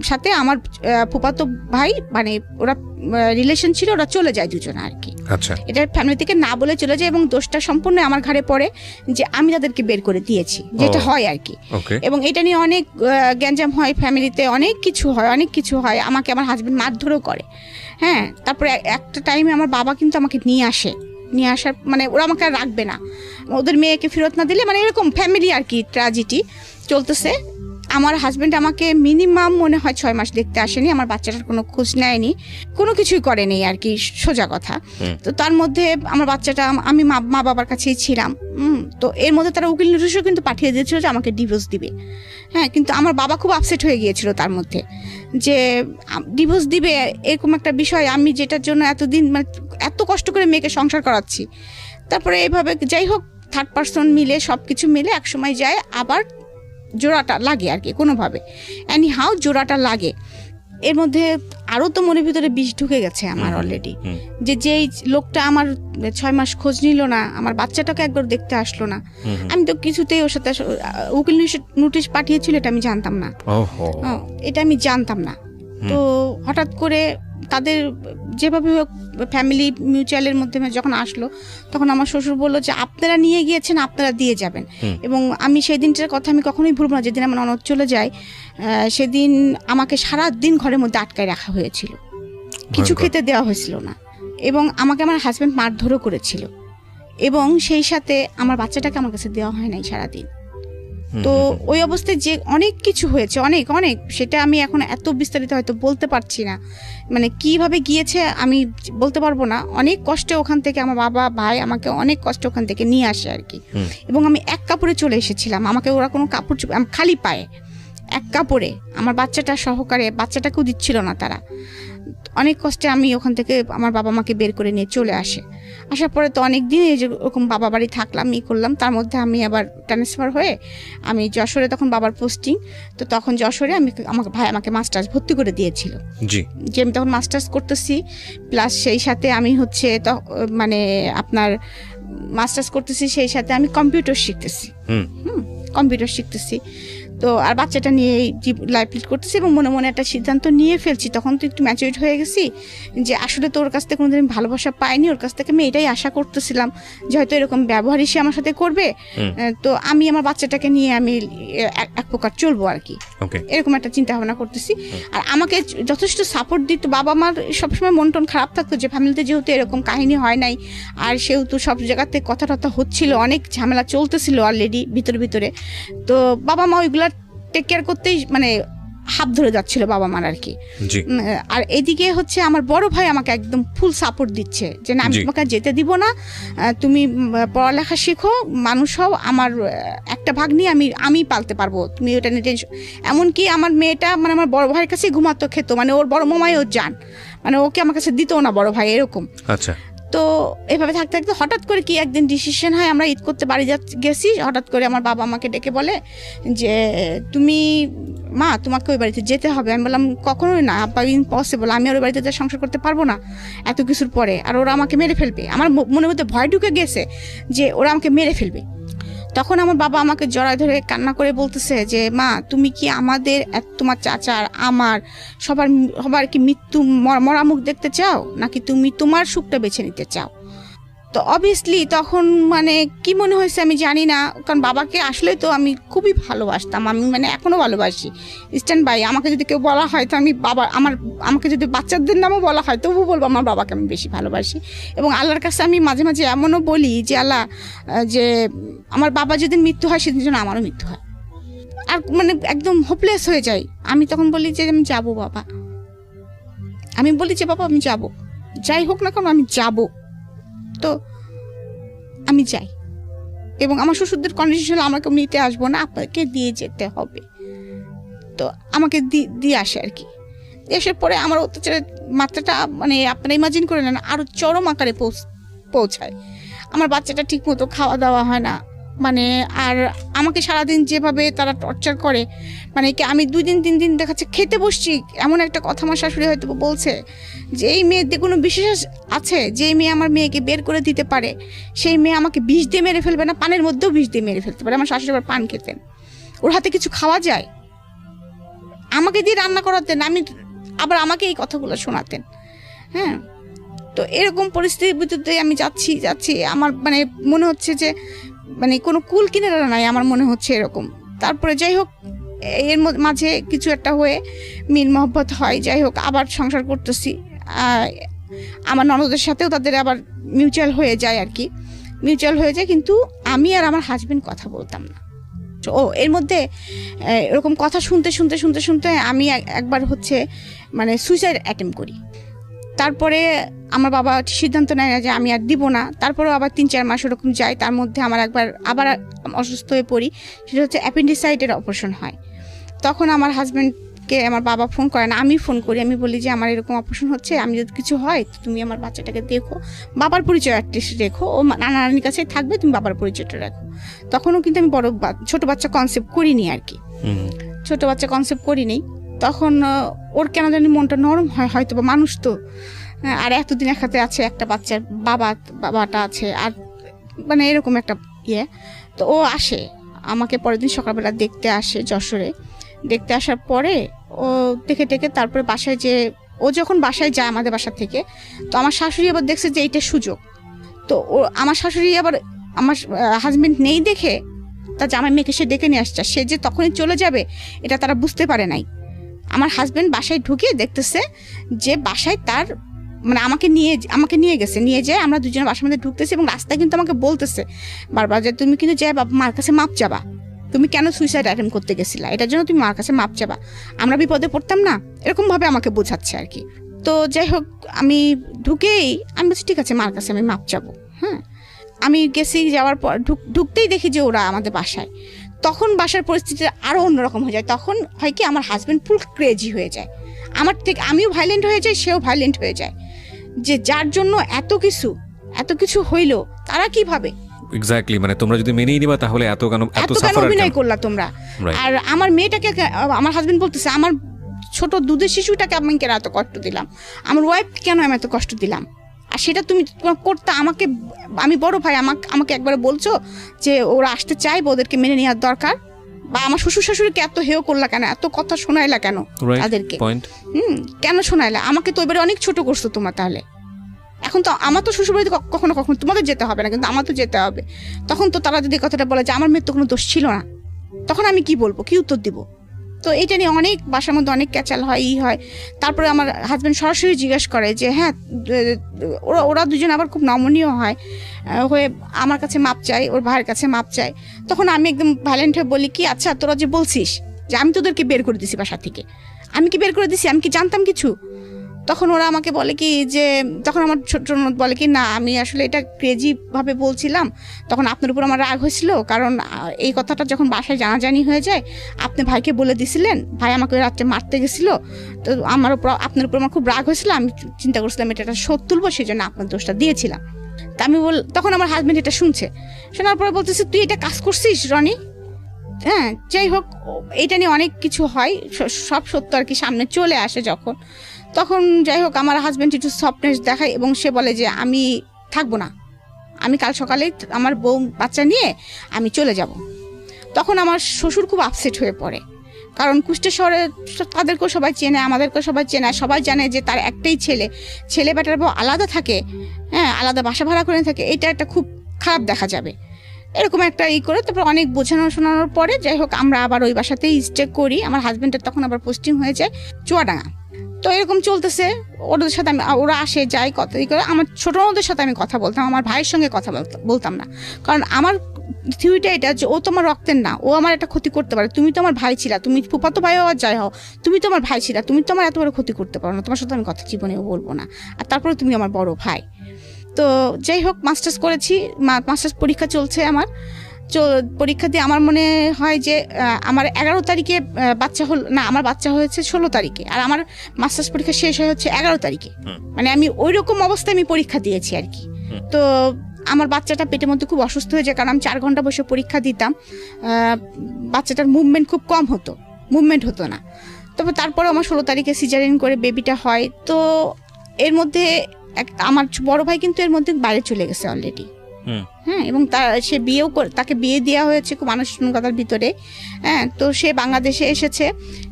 সাথে আমার ফুফাতো ভাই, মানে ওরা রিলেশন ছিল, ওরা চলে যায় দুজনে আর কি। আচ্ছা, এটা ফ্যামিলি থেকে না বলে চলে যায়, এবং দোষটা সম্পূর্ণ আমার ঘাড়ে পড়ে যে আমি তাদেরকে বের করে দিয়েছি, যেটা হয় আর কি। এবং এটা নিয়ে অনেক গ্যাঞ্জাম হয় ফ্যামিলিতে, অনেক কিছু হয়। আমাকে আমার হাজবেন্ড মারধরও করে, হ্যাঁ। তারপরে একটা টাইমে আমার বাবা কিন্তু আমাকে নিয়ে আসার মানে ওরা আমাকে আর রাখবে না, ওদের মেয়েকে ফেরত না দিলে, মানে এরকম ফ্যামিলি আর কি ট্র্যাজেডি চলতেছে। আমার হাজব্যান্ড আমাকে মিনিমাম মনে হয় 6 মাস দেখতে আসেনি, আমার বাচ্চাটার কোনো খোঁজ নেয়নি, কোনো কিছুই করেনি আর কি, সোজা কথা। তো তার মধ্যে আমার বাচ্চাটা, আমি মা বাবার কাছেই ছিলাম। তো এর মধ্যে তারা উকিল নোটিশও কিন্তু পাঠিয়ে দিয়েছিল যে আমাকে ডিভোর্স দিবে, হ্যাঁ। কিন্তু আমার বাবা খুব আপসেট হয়ে গিয়েছিল তার মধ্যে, যে ডিভোর্স দিবে এরকম একটা বিষয়, আমি যেটার জন্য এতদিন মানে এত কষ্ট করে মেয়েকে সংসার করাচ্ছি। তারপরে এইভাবে যাই হোক থার্ড পার্সন মিলে সব কিছু মিলে একসময় যায়, আবার জোড়াটা লাগে আর কি, কোনোভাবে এনি হাউ জোড়াটা লাগে। এর মধ্যে আরও তো মনের ভিতরে বিষ ঢুকে গেছে আমার অলরেডি, যে যেই লোকটা আমার 6 মাস খোঁজ নিল না, আমার বাচ্চাটাকে একবার দেখতে আসলো না, আমি তো কিছুতেই ওর সাথে উকিল নোটিশ পাঠিয়েছিল, এটা আমি জানতাম না, তো হঠাৎ করে তাদের যেভাবে হোক ফ্যামিলি মিউচুয়ালের মধ্যে যখন আসলো, তখন আমার শ্বশুর বললো যে আপনারা নিয়ে গিয়েছেন, আপনারা দিয়ে যাবেন। এবং আমি সেই দিনটার কথা আমি কখনোই ভুলব না, যেদিন আমার ননদ চলে যায়, সেদিন আমাকে সারাদিন ঘরের মধ্যে আটকায় রাখা হয়েছিল, কিছু খেতে দেওয়া হয়েছিল না, এবং আমাকে আমার হাজব্যান্ড মারধরও করেছিল, এবং সেই সাথে আমার বাচ্চাটাকে আমার কাছে দেওয়া হয় নাই সারাদিন। তো ওই অবস্থায় যে অনেক কিছু হয়েছে, অনেক সেটা আমি এখন এত বিস্তারিত হয়তো বলতে পারছি না, মানে কিভাবে গিয়েছে আমি বলতে পারবো না। অনেক কষ্টে ওখান থেকে আমার বাবা ভাই আমাকে অনেক কষ্ট ওখান থেকে নিয়ে আসে আর কি। এবং আমি এক কাপড়ে চলে এসেছিলাম, আমাকে ওরা কোনো কাপড় খালি পায়ে এক কাপড়ে আমার বাচ্চাটা সহকারে, বাচ্চাটাকেও দিচ্ছিল না তারা। অনেক কষ্টে আমি ওখান থেকে আমার বাবা মাকে বের করে নিয়ে চলে আসার পরে তো অনেক দিন এই যে ওরকম বাবা বাড়ি থাকলাম করলাম। তার মধ্যে আমি আবার ট্রান্সফার হয়ে আমি যশোরে, তখন বাবার পোস্টিং, তো তখন যশোরে আমাকে ভাই আমাকে মাস্টার্স ভর্তি করে দিয়েছিল, যে আমি তখন মাস্টার্স করতেছি, প্লাস সেই সাথে আমি হচ্ছে মানে আপনার মাস্টার্স করতেছি, সেই সাথে আমি কম্পিউটার শিখতেছি। তো আর বাচ্চাটা নিয়ে লাইফ লিড করতেছি এবং মনে মনে একটা সিদ্ধান্ত নিয়ে ফেলছি। তখন তো একটু ম্যাচুরিড হয়ে গেছি, যে আসলে তো ওর কাছ থেকে কোনোদিন ভালোবাসা পাইনি, ওর কাছ থেকে আমি এটাই আশা করতেছিলাম যে হয়তো এরকম ব্যবহারই সে আমার সাথে করবে, তো আমি আমার বাচ্চাটাকে নিয়ে আমি এক প্রকার চলবো আর কি, এরকম একটা চিন্তা ভাবনা করতেছি। আর আমাকে যথেষ্ট সাপোর্ট দিত বাবা মার, সবসময় মন টন খারাপ থাকতো যে ফ্যামিলিতে যেহেতু এরকম কাহিনী হয় নাই, আর সেহেতু সব জায়গাতে কথা টথা হচ্ছিল, অনেক ঝামেলা চলতেছিল অলরেডি ভিতরে, তো বাবা মা ওইগুলা টেক কেয়ার করতেই মানে হাত ধরে যাচ্ছিল বাবা মার আর কি। আর এদিকে হচ্ছে আমার বড় ভাই আমাকে একদম ফুল সাপোর্ট দিচ্ছে যে না, আমি তোমাকে যেতে দিব না, তুমি পড়ালেখা শিখো, মানুষ হও, আমার একটা ভাগ নিয়ে আমি পালতে পারবো, তুমি ওটা নিয়ে টেনশন। এমনকি আমার মেয়েটা মানে আমার বড় ভাইয়ের কাছে ঘুমাতো, খেত, মানে ওর বড় মামাই ওর জান, মানে ওকে আমার কাছে দিত না বড় ভাই, এরকম। আচ্ছা। তো এভাবে থাকতে থাকতে হঠাৎ করে কি একদিন ডিসিশন হয়, আমরা ঈদ করতে বাড়ি গেছি, হঠাৎ করে আমার বাবা আমাকে ডেকে বলে যে তুমি মা, তোমাকে ওই বাড়িতে যেতে হবে। আমি বললাম কখনোই না আব্বা, ইম্পসিবল, আমি ওই বাড়িতে সংসার করতে পারবো না এত কিছুর পরে, আর ওরা আমাকে মেরে ফেলবে। আমার মনের মধ্যে ভয় ঢুকে গেছে যে ওরা আমাকে মেরে ফেলবে। তখন আমার বাবা আমাকে জড়ায় ধরে কান্না করে বলতেছে যে মা, তুমি কি আমাদের, তোমার চাচার, আমার সবার কি মৃত্যু মরা মুখ দেখতে চাও, নাকি তুমি তোমার সুখটা বেছে নিতে চাও? তো অবভিয়াসলি তখন মানে কি মনে হয়েছে আমি জানি না, কারণ বাবাকে আসলে তো আমি খুবই ভালোবাসতাম, আমি মানে এখনো ভালোবাসি। স্ট্যান্ড বাই, আমাকে যদি কেউ বলা হয় তো আমি আমাকে যদি বাচ্চাদের নামও বলা হয় তবু বলবো আমার বাবাকে আমি বেশি ভালোবাসি। এবং আল্লাহর কাছে আমি মাঝে মাঝে এমনও বলি যে আল্লাহ, যে আমার বাবা যেদিন মৃত্যু হয় সেদিন যেন আমারও মৃত্যু হয়। আর মানে একদম হোপলেস হয়ে যাই। আমি তখন বলি যে আমি যাবো বাবা, আমি বলি যে বাবা আমি যাবো, যাই হোক না কেন আমি যাবো। তো আমি যাই, এবং আমার শ্বশুরদের কন্ডিশন আমাকে নিতে আসবো না, আপনাকে দিয়ে যেতে হবে। তো আমাকে দিয়ে আসে আর কি। এসে পরে আমার অত্যাচারের মাত্রাটা মানে আপনারা ইমাজিন করে নেন, আরো চরম আকারে পৌঁছায়। আমার বাচ্চাটা ঠিক মতো খাওয়া দাওয়া হয় না, মানে আর আমাকে সারাদিন যেভাবে তারা টর্চার করে, মানে কি আমি 2 দিন 3 দিন দেখাচ্ছে খেতে বসছি, এমন একটা কথা আমার শাশুড়ি হয়তো বলছে যে এই মেয়েদের কোনো বিশেষ আছে, যে মেয়ে আমার মেয়েকে বের করে দিতে পারে সেই মেয়ে আমাকে বিষ দিয়ে মেরে ফেলবে না, পানের মধ্যেও বিষ দিয়ে মেরে ফেলতে পারে। আমার শাশুড়ি আবার পান খেতেন, ওর হাতে কিছু খাওয়া যায়, আমাকে দিয়ে রান্না করাতেন, আবার আমাকে এই কথাগুলো শোনাতেন। হ্যাঁ, তো এরকম পরিস্থিতির ভিতরে আমি যাচ্ছি, আমার মানে মনে হচ্ছে যে মানে কোনো কুল কিনারা নাই, আমার মনে হচ্ছে এরকম। তারপরে যাই হোক, এর মাঝে কিছু একটা হয়ে মিল মহব্বত হয়, যাই হোক আবার সংসার করতেছি। আমার ননদের সাথেও তাদের আবার মিউচুয়াল হয়ে যায় আর কি, মিউচুয়াল হয়ে যায়, কিন্তু আমি আর আমার হাজবেন্ড কথা বলতাম না। এর মধ্যে এরকম কথা শুনতে আমি একবার হচ্ছে মানে সুইসাইড অ্যাটেম্প করি। তারপরে আমার বাবা সিদ্ধান্ত নেয় যে আমি আর দিব না। তারপরেও আবার 3-4 মাস ওরকম যায়, তার মধ্যে আমার আবার অসুস্থ হয়ে পড়ি, সেটা হচ্ছে অ্যাপেন্ডিসাইটের অপারেশন হয়। তখন আমার হাজব্যান্ডকে আমার বাবা ফোন করে না, আমি ফোন করি, আমি বলি যে আমার এরকম অপারেশন হচ্ছে, আমি যদি কিছু হয় তুমি আমার বাচ্চাটাকে দেখো, বাবার পরিচয় অ্যাটলিস্ট রেখো, ও নানির কাছে থাকবে, তুমি বাবার পরিচয়টা রাখো। তখনও কিন্তু আমি ছোট বাচ্চা কনসেপ্ট করিনি আর কি, ছোট বাচ্চা কনসেপ্ট করিনি। তখন ওর কেন জানি মনটা নরম হয়, হয়তো বা মানুষ তো, আর এতদিন একসাথে আছে, একটা বাচ্চার বাবাটা আছে, আর মানে এরকম একটা তো ও আসে আমাকে পরের দিন সকালবেলা দেখতে আসে যশোরে। দেখতে আসার পরে ও দেখে তারপরে বাসায়, যে ও যখন বাসায় যায় আমাদের বাসা থেকে, তো আমার শাশুড়ি আবার দেখছে যে এইটা সুযোগ। তো আমার শাশুড়ি আবার আমার হাজবেন্ড নেই দেখে তার জামাই মেয়েকে সে ডেকে নিয়ে আসছে, সে যে তখনই চলে যাবে এটা তারা বুঝতে পারে নাই। আমার হাজবেন্ড বাসায় ঢুকে দেখতেছে যে বাসায় তার মানে আমাকে নিয়ে গেছে, নিয়ে যায়, আমরা দুজনে বাসার মধ্যে ঢুকতেছি, এবং রাস্তায় কিন্তু আমাকে বলতেছে বারবার যে তুমি কিন্তু যাই মার কাছে মাপ চাবা, তুমি কেন সুইসাইড অ্যাটেম্প করতে গেছিলা, এটার জন্য তুমি মার কাছে মাপ চাবা, আমরা বিপদে পড়তাম না, এরকম ভাবে আমাকে বোঝাচ্ছে আর কি। তো যাই হোক আমি ঢুকেই আমি বলছি ঠিক আছে মার কাছে আমি মাপ চাবো। হ্যাঁ, আমি গেছি, যাওয়ার পর ঢুকতেই দেখি যে ওরা আমাদের বাসায়। তখন বাসার পরিস্থিতি আরও অন্যরকম হয়ে যায়। তখন হয় কি আমার হাজব্যান্ড ফুল ক্রেজি হয়ে যায়, আমার থেকে আমিও ভাইলেন্ট হয়ে যাই, সেও ভাইলেন্ট হয়ে যায়, যে যার জন্য এত কিছু হইলো তারা কিভাবে এক্স্যাক্টলি, মানে তোমরা যদি মেনেই নিবা তাহলে এত কেন অভিনয় করলা তোমরা। আর আমার মেয়েটাকে, আমার হাজবেন্ড বলতেছে আমার ছোট দুধের শিশুটাকে আমি কেন এত কষ্ট দিলাম, আমার ওয়াইফ কেন আমি এত কষ্ট দিলাম, আর সেটা তুমি করতে আমাকে, আমি বড় ভাই, আমাকে একবার বলছো যে ওরা আসতে চাইবে, ওদেরকে মেনে নেওয়ার দরকার, বা আমার শ্বশুর শাশুড়িকে এত হেয় করলা কেন, এত কথা শোনাইলা কেন তাদেরকে, কেন শোনাইলা আমাকে? তো এবারে অনেক ছোট করছো তোমরা। তাহলে এখন তো আমার তো শ্বশুরবাড়িতে কখনো তোমাদের যেতে হবে না, কিন্তু আমার তো যেতে হবে। তখন তো তারা যদি কথাটা বলে যে আমার মেয়ের তো কোনো দোষ ছিল না, তখন আমি কি বলবো, কি উত্তর দিব? তো এটা নিয়ে অনেক বাসার মধ্যে অনেক ক্যাচাল হয়, হয়। তারপরে আমার হাজব্যান্ড সরাসরি জিজ্ঞেস করে যে হ্যাঁ, ওরা দুজন আবার খুব নমনীয় হয়, হয়ে আমার কাছে মাপ চাই, ওর ভাইয়ের কাছে মাপ চাই। তখন আমি একদম ভাইলেন্ট হয়ে বলি কি, আচ্ছা তোরা যে বলছিস যে আমি তোদেরকে বের করে দিছি বাসা থেকে, আমি কি বের করে দিছি? আমি কি জানতাম কিছু? তখন ওরা আমাকে বলে কি যে, তখন আমার ছোট ননদ বলে কি, না আমি আসলে এটা ক্রেজি ভাবে বলছিলাম, তখন আপনার উপর আমার রাগ হয়েছিল, কারণ এই কথাটা যখন বাসায় জানাজানি হয়ে যায় আপনি ভাইকে বলে দিছিলেন, ভাই আমাকে রাত্রে মারতে গেছিল, তো আমার উপর, আপনার উপর আমার খুব রাগ হয়েছিল, আমি চিন্তা করছিলাম এটা শোধ তুলবো, সেই জন্য আপনার দোষটা দিয়েছিলাম। তা আমি তখন আমার হাজবেন্ড এটা শুনছে, শোনার পরে বলতেছে তুই এটা কাজ করছিস রনি। হ্যাঁ, যাই হোক, এটা নিয়ে অনেক কিছু হয়, সব সত্য আর কি সামনে চলে আসে যখন, তখন যাই হোক আমার হাজব্যান্ড একটু সফটনেস দেখায় এবং সে বলে যে আমি থাকবো না, আমি কাল সকালে আমার বউ বাচ্চা নিয়ে আমি চলে যাব। তখন আমার শ্বশুর খুব আপসেট হয়ে পড়ে, কারণ কুষ্টিয়া শহরে তাদেরকেও সবাই চেনে, আমাদেরকেও সবাই চেনে, সবাই জানে যে তার একটাই ছেলে বেটার বউ আলাদা থাকে, হ্যাঁ, আলাদা বাসা ভাড়া করে থাকে, এটা একটা খুব খারাপ দেখা যাবে, এরকম একটা করে। তারপর অনেক বোঝানো শোনানোর পরে যাই হোক আমরা আবার ওই বাসাতেই স্টে করি। আমার হাজব্যান্ডের তখন আবার পোস্টিং হয়ে যায় চুয়াডাঙ্গা। তো এরকম চলতেছে, ওদের সাথে ওরা আসে যায়, কথা করে। আমার ছোট ননদের সাথে আমি কথা বলতাম, আমার ভাইয়ের সঙ্গে কথা বলতাম না, কারণ আমার থিওরিটা এটা যে ও তোমার রক্তের না, ও আমার একটা ক্ষতি করতে পারে, তুমি তো আমার ভাই ছিলা, তুমি ফুফাতো ভাই হওয়ার যাই হও, তুমি তো আমার ভাই ছিলা, তুমি তো আমার এত বড় ক্ষতি করতে পারো না, তোমার সাথে আমি কথা জীবনেও বলবো না, আর তারপরে তুমি আমার বড় ভাই। তো যাই হোক মাস্টার্স করেছি, মাস্টার্স পরীক্ষা চলছে আমার, পরীক্ষা দিয়ে আমার মনে হয় যে আমার 11 তারিখে বাচ্চা হল না, আমার বাচ্চা হয়েছে 16 তারিখে, আর আমার মাস্টার্স পরীক্ষা শেষ হচ্ছে 11 তারিখে, মানে আমি ওই রকম অবস্থায় আমি পরীক্ষা দিয়েছি আর কি। তো আমার বাচ্চাটা পেটের মধ্যে খুব অসুস্থ হয়ে যায়, কারণ আমি 4 ঘন্টা বসে পরীক্ষা দিতাম, বাচ্চাটার মুভমেন্ট খুব কম হতো, মুভমেন্ট হতো না। তবে তারপরে আমার 16 তারিখে সিজারিন করে বেবিটা হয়। তো এর মধ্যে আমার বড় ভাই কিন্তু এর মধ্যে বাইরে চলে গেছে অলরেডি, হ্যাঁ, এবং সে তাকে বিয়ে দেওয়া হয়েছে খুব আনুষ্ঠানিকতার ভিতরে, হ্যাঁ। তো সে বাংলাদেশে এসেছে,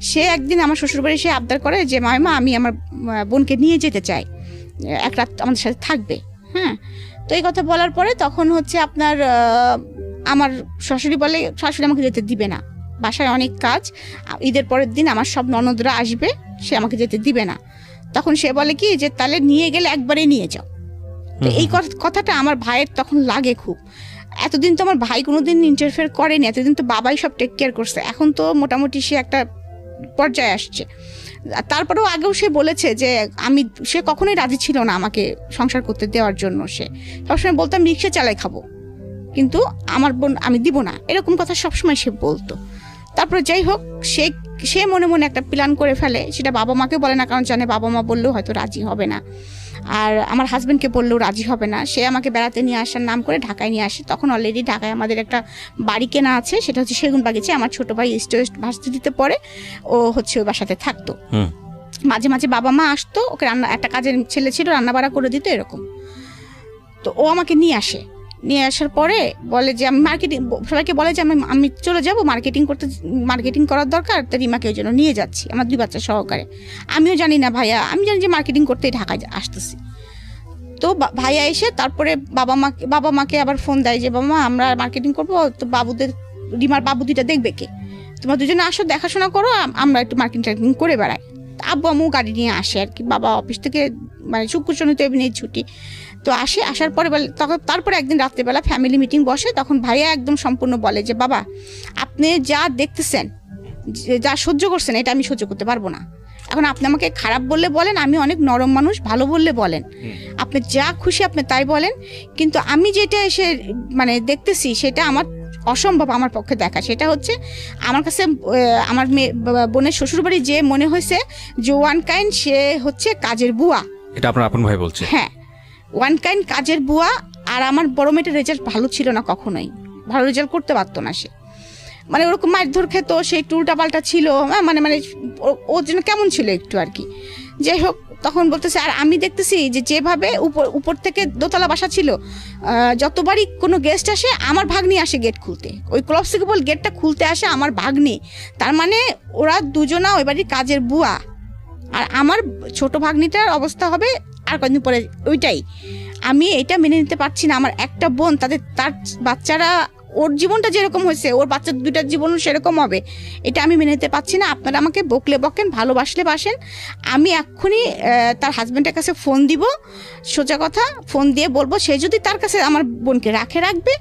সে একদিন আমার শ্বশুরবাড়ি এসে আবদার করে যে মামা আমি আমার বোনকে নিয়ে যেতে চাই, এক রাত আমাদের সাথে থাকবে, হ্যাঁ। তো এই কথা বলার পরে তখন হচ্ছে আপনার আমার শাশুড়ি আমাকে যেতে দিবে না, বাসায় অনেক কাজ, ঈদের পরের দিন আমার সব ননদরা আসবে, সে আমাকে যেতে দিবে না। তখন সে বলে কি যে তাহলে নিয়ে গেলে একবারে নিয়ে যাও। তো এই কথাটা আমার ভাইয়ের তখন লাগে খুব, এতদিন তো আমার ভাই কোনোদিন ইন্টারফেয়ার করেনি, এতদিন তো বাবাই সব টেক কেয়ার করছে, এখন তো মোটামুটি সে একটা পর্যায়ে আসছে। তারপরেও আগেও সে বলেছে যে সে কখনোই রাজি ছিল না আমাকে সংসার করতে দেওয়ার জন্য, সে সবসময় বলতাম রিক্সা চালাই খাবো, কিন্তু আমার বোন আমি দিব না, এরকম কথা সবসময় সে বলতো। তারপরে যাই হোক সে মনে মনে একটা প্ল্যান করে ফেলে, সেটা বাবা মাকে বলে না, কারণ জানে বাবা মা বললেও হয়তো রাজি হবে না, আর আমার হাজব্যান্ডকে বললেও রাজি হবে না। সে আমাকে বেড়াতে নিয়ে আসার নাম করে ঢাকায় নিয়ে আসে। তখন অলরেডি ঢাকায় আমাদের একটা বাড়ি কেনা আছে, সেটা হচ্ছে সেগুন বাগিচে। আমার ছোট ভাই ইস্ট ওয়েস্ট ভার্সিটিতে পড়ে, ও হচ্ছে ওই বাসাতে থাকতো। মাঝে মাঝে বাবা মা আসতো, ওকে একটা কাজের ছেলে ছিল, রান্না বাড়া করে দিত এরকম। তো ও আমাকে নিয়ে আসার পরে বলে যে আমি সবাইকে বলে যে আমি চলে যাব মার্কেটিং করার দরকার, তো রিমাকে ওই জন্য নিয়ে যাচ্ছি আমার 2 বাচ্চা সহকারে। আমিও জানি না ভাইয়া, আমি জানি যে মার্কেটিং করতেই ঢাকায় আসতেছি। তো ভাইয়া এসে তারপরে বাবা মাকে আবার ফোন দেয় যে বাবা মা আমরা মার্কেটিং করবো, তো রিমার বাবু 2টা দেখবে কে, তোমরা দুজনে আসো, দেখাশোনা করো, আমরা একটু মার্কেটিং করে বেড়াই। আব্বু আম্মু গাড়ি নিয়ে আসে আর কি, বাবা অফিস থেকে মানে শুক্র শনি তো এমনি ছুটি, তো আসার পরে বলে, তারপরে একদিন রাত্রেবেলা ফ্যামিলি মিটিং বসে, তখন ভাইয়া একদম সম্পূর্ণ বলে যে বাবা আপনি যা দেখতেছেন, যা সহ্য করছেন, এটা আমি সহ্য করতে পারবো না। এখন আপনি আমাকে খারাপ বললে বলেন, আমি অনেক নরম মানুষ, ভালো বললে বলেন, আপনি যা খুশি আপনি তাই বলেন, কিন্তু আমি যেটা এসে মানে দেখতেছি সেটা আমার অসম্ভব আমার পক্ষে দেখা। সেটা হচ্ছে আমার কাছে আমার বোনের শ্বশুরবাড়ি যে মনে হয়েছে যে ওয়ান কাইন্ড সে হচ্ছে কাজের বুয়া। এটা আপনার আপন ভাই বলছে? হ্যাঁ, ওয়ান কাইন্ড কাজের বুয়া। আর আমার বড় মেয়েটার রেজাল্ট ভালো ছিল না, কখনোই ভালো রেজাল্ট করতে পারতো না সে, মানে ওরকম মারধর খেত, সে একটু উল্টাপাল্টা ছিল, মানে মানে ওর জন্য কেমন ছিল একটু আর কি। যাই হোক, তখন বলতেছে আর আমি দেখতেছি যে যেভাবে উপর থেকে দোতলা বাসা ছিল, যতবারই কোনো গেস্ট আসে আমার ভাগ্নি আসে গেট খুলতে, ওই ক্লপসিকেবল গেটটা খুলতে আসে আমার ভাগ্নি। তার মানে ওরা দুজনা ওই বাড়ির কাজের বুয়া। আর আমার ছোট ভাগ্নিটার অবস্থা হবে আর কদিন পরে ওইটাই। আমি এটা মেনে নিতে পারছি না। আমার একটা বোন, তার বাচ্চারা, ওর জীবনটা যেরকম হয়েছে ওর বাচ্চা দুটার জীবনও সেরকম হবে, এটা আমি মেনে নিতে পারছি না। আপনারা আমাকে বকলে বকেন, ভালোবাসলে বাসেন। আমি এক্ষুনি তার হাজব্যান্ডের কাছে ফোন দিব, সোজা কথা ফোন দিয়ে বলবো সে যদি তার কাছে আমার বোনকে রাখবে,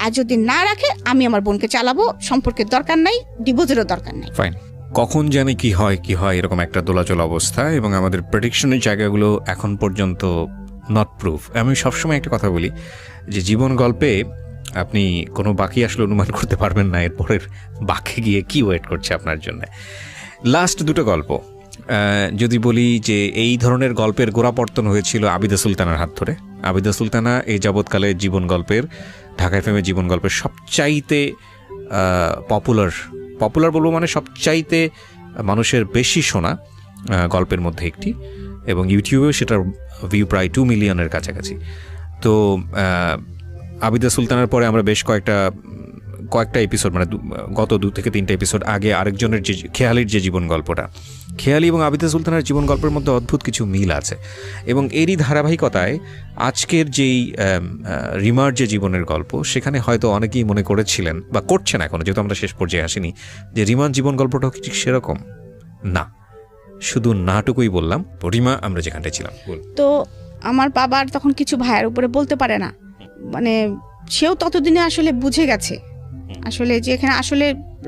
আর যদি না রাখে আমি আমার বোনকে চালাবো। সম্পর্কের দরকার নাই, ডিভোর্সেরও দরকার নাই। ফাইন। কখন জানি কি হয় এরকম একটা দোলাচল অবস্থা, এবং আমাদের প্রেডিকশনের জায়গাগুলো এখন পর্যন্ত নট প্রুফ। আমি সবসময় একটা কথা বলি যে জীবন গল্পে আপনি কোনো বাকি আসলে অনুমান করতে পারবেন না এরপরের বাকি গিয়ে কি ওয়েট করছে আপনার জন্য। লাস্ট দুটো গল্প যদি বলি যে এই ধরনের গল্পের গোড়াপর্তন হয়েছিল আবিদা সুলতানার হাত ধরে। আবিদা সুলতানা এই যাবৎকালে জীবন গল্পের, ঢাকা এফএমের জীবন গল্পের সবচাইতে পপুলার বলবো, মানে সবচাইতে মানুষের বেশি শোনা গল্পের মধ্যে একটি, এবং ইউটিউবেও সেটার ভিউ প্রায় 2 মিলিয়নের কাছাকাছি। তো আবিদা সুলতানার পরে আমরা বেশ কয়েকটা এপিসোড, মানে গত 2 থেকে 3টা এপিসোড আগে আরেকজনের যে খেয়ালির যে জীবন গল্পটা, খেয়ালি এবং আবিদা সুলতানার জীবন গল্পের মধ্যে অদ্ভুত কিছু মিল আছে। এবং এরই ধারাবাহিকতায় আজকের যেই রিমার যে জীবনের গল্প, সেখানে হয়তো অনেকেই মনে করেছিলেন বা করছেন এখনো, যেহেতু আমরা শেষ পর্যায়ে আসিনি, যে রিমার জীবন গল্পটাও ঠিক সেরকম না। শুধু নাটুকুই বললাম। রিমা, আমরা যেখানটায় ছিলাম, তো আমার বাবার তখন কিছু ভাইয়ের উপরে বলতে পারে না, মানে সেও ততদিনে আসলে বুঝে গেছে আসলে যে এখানে আসলে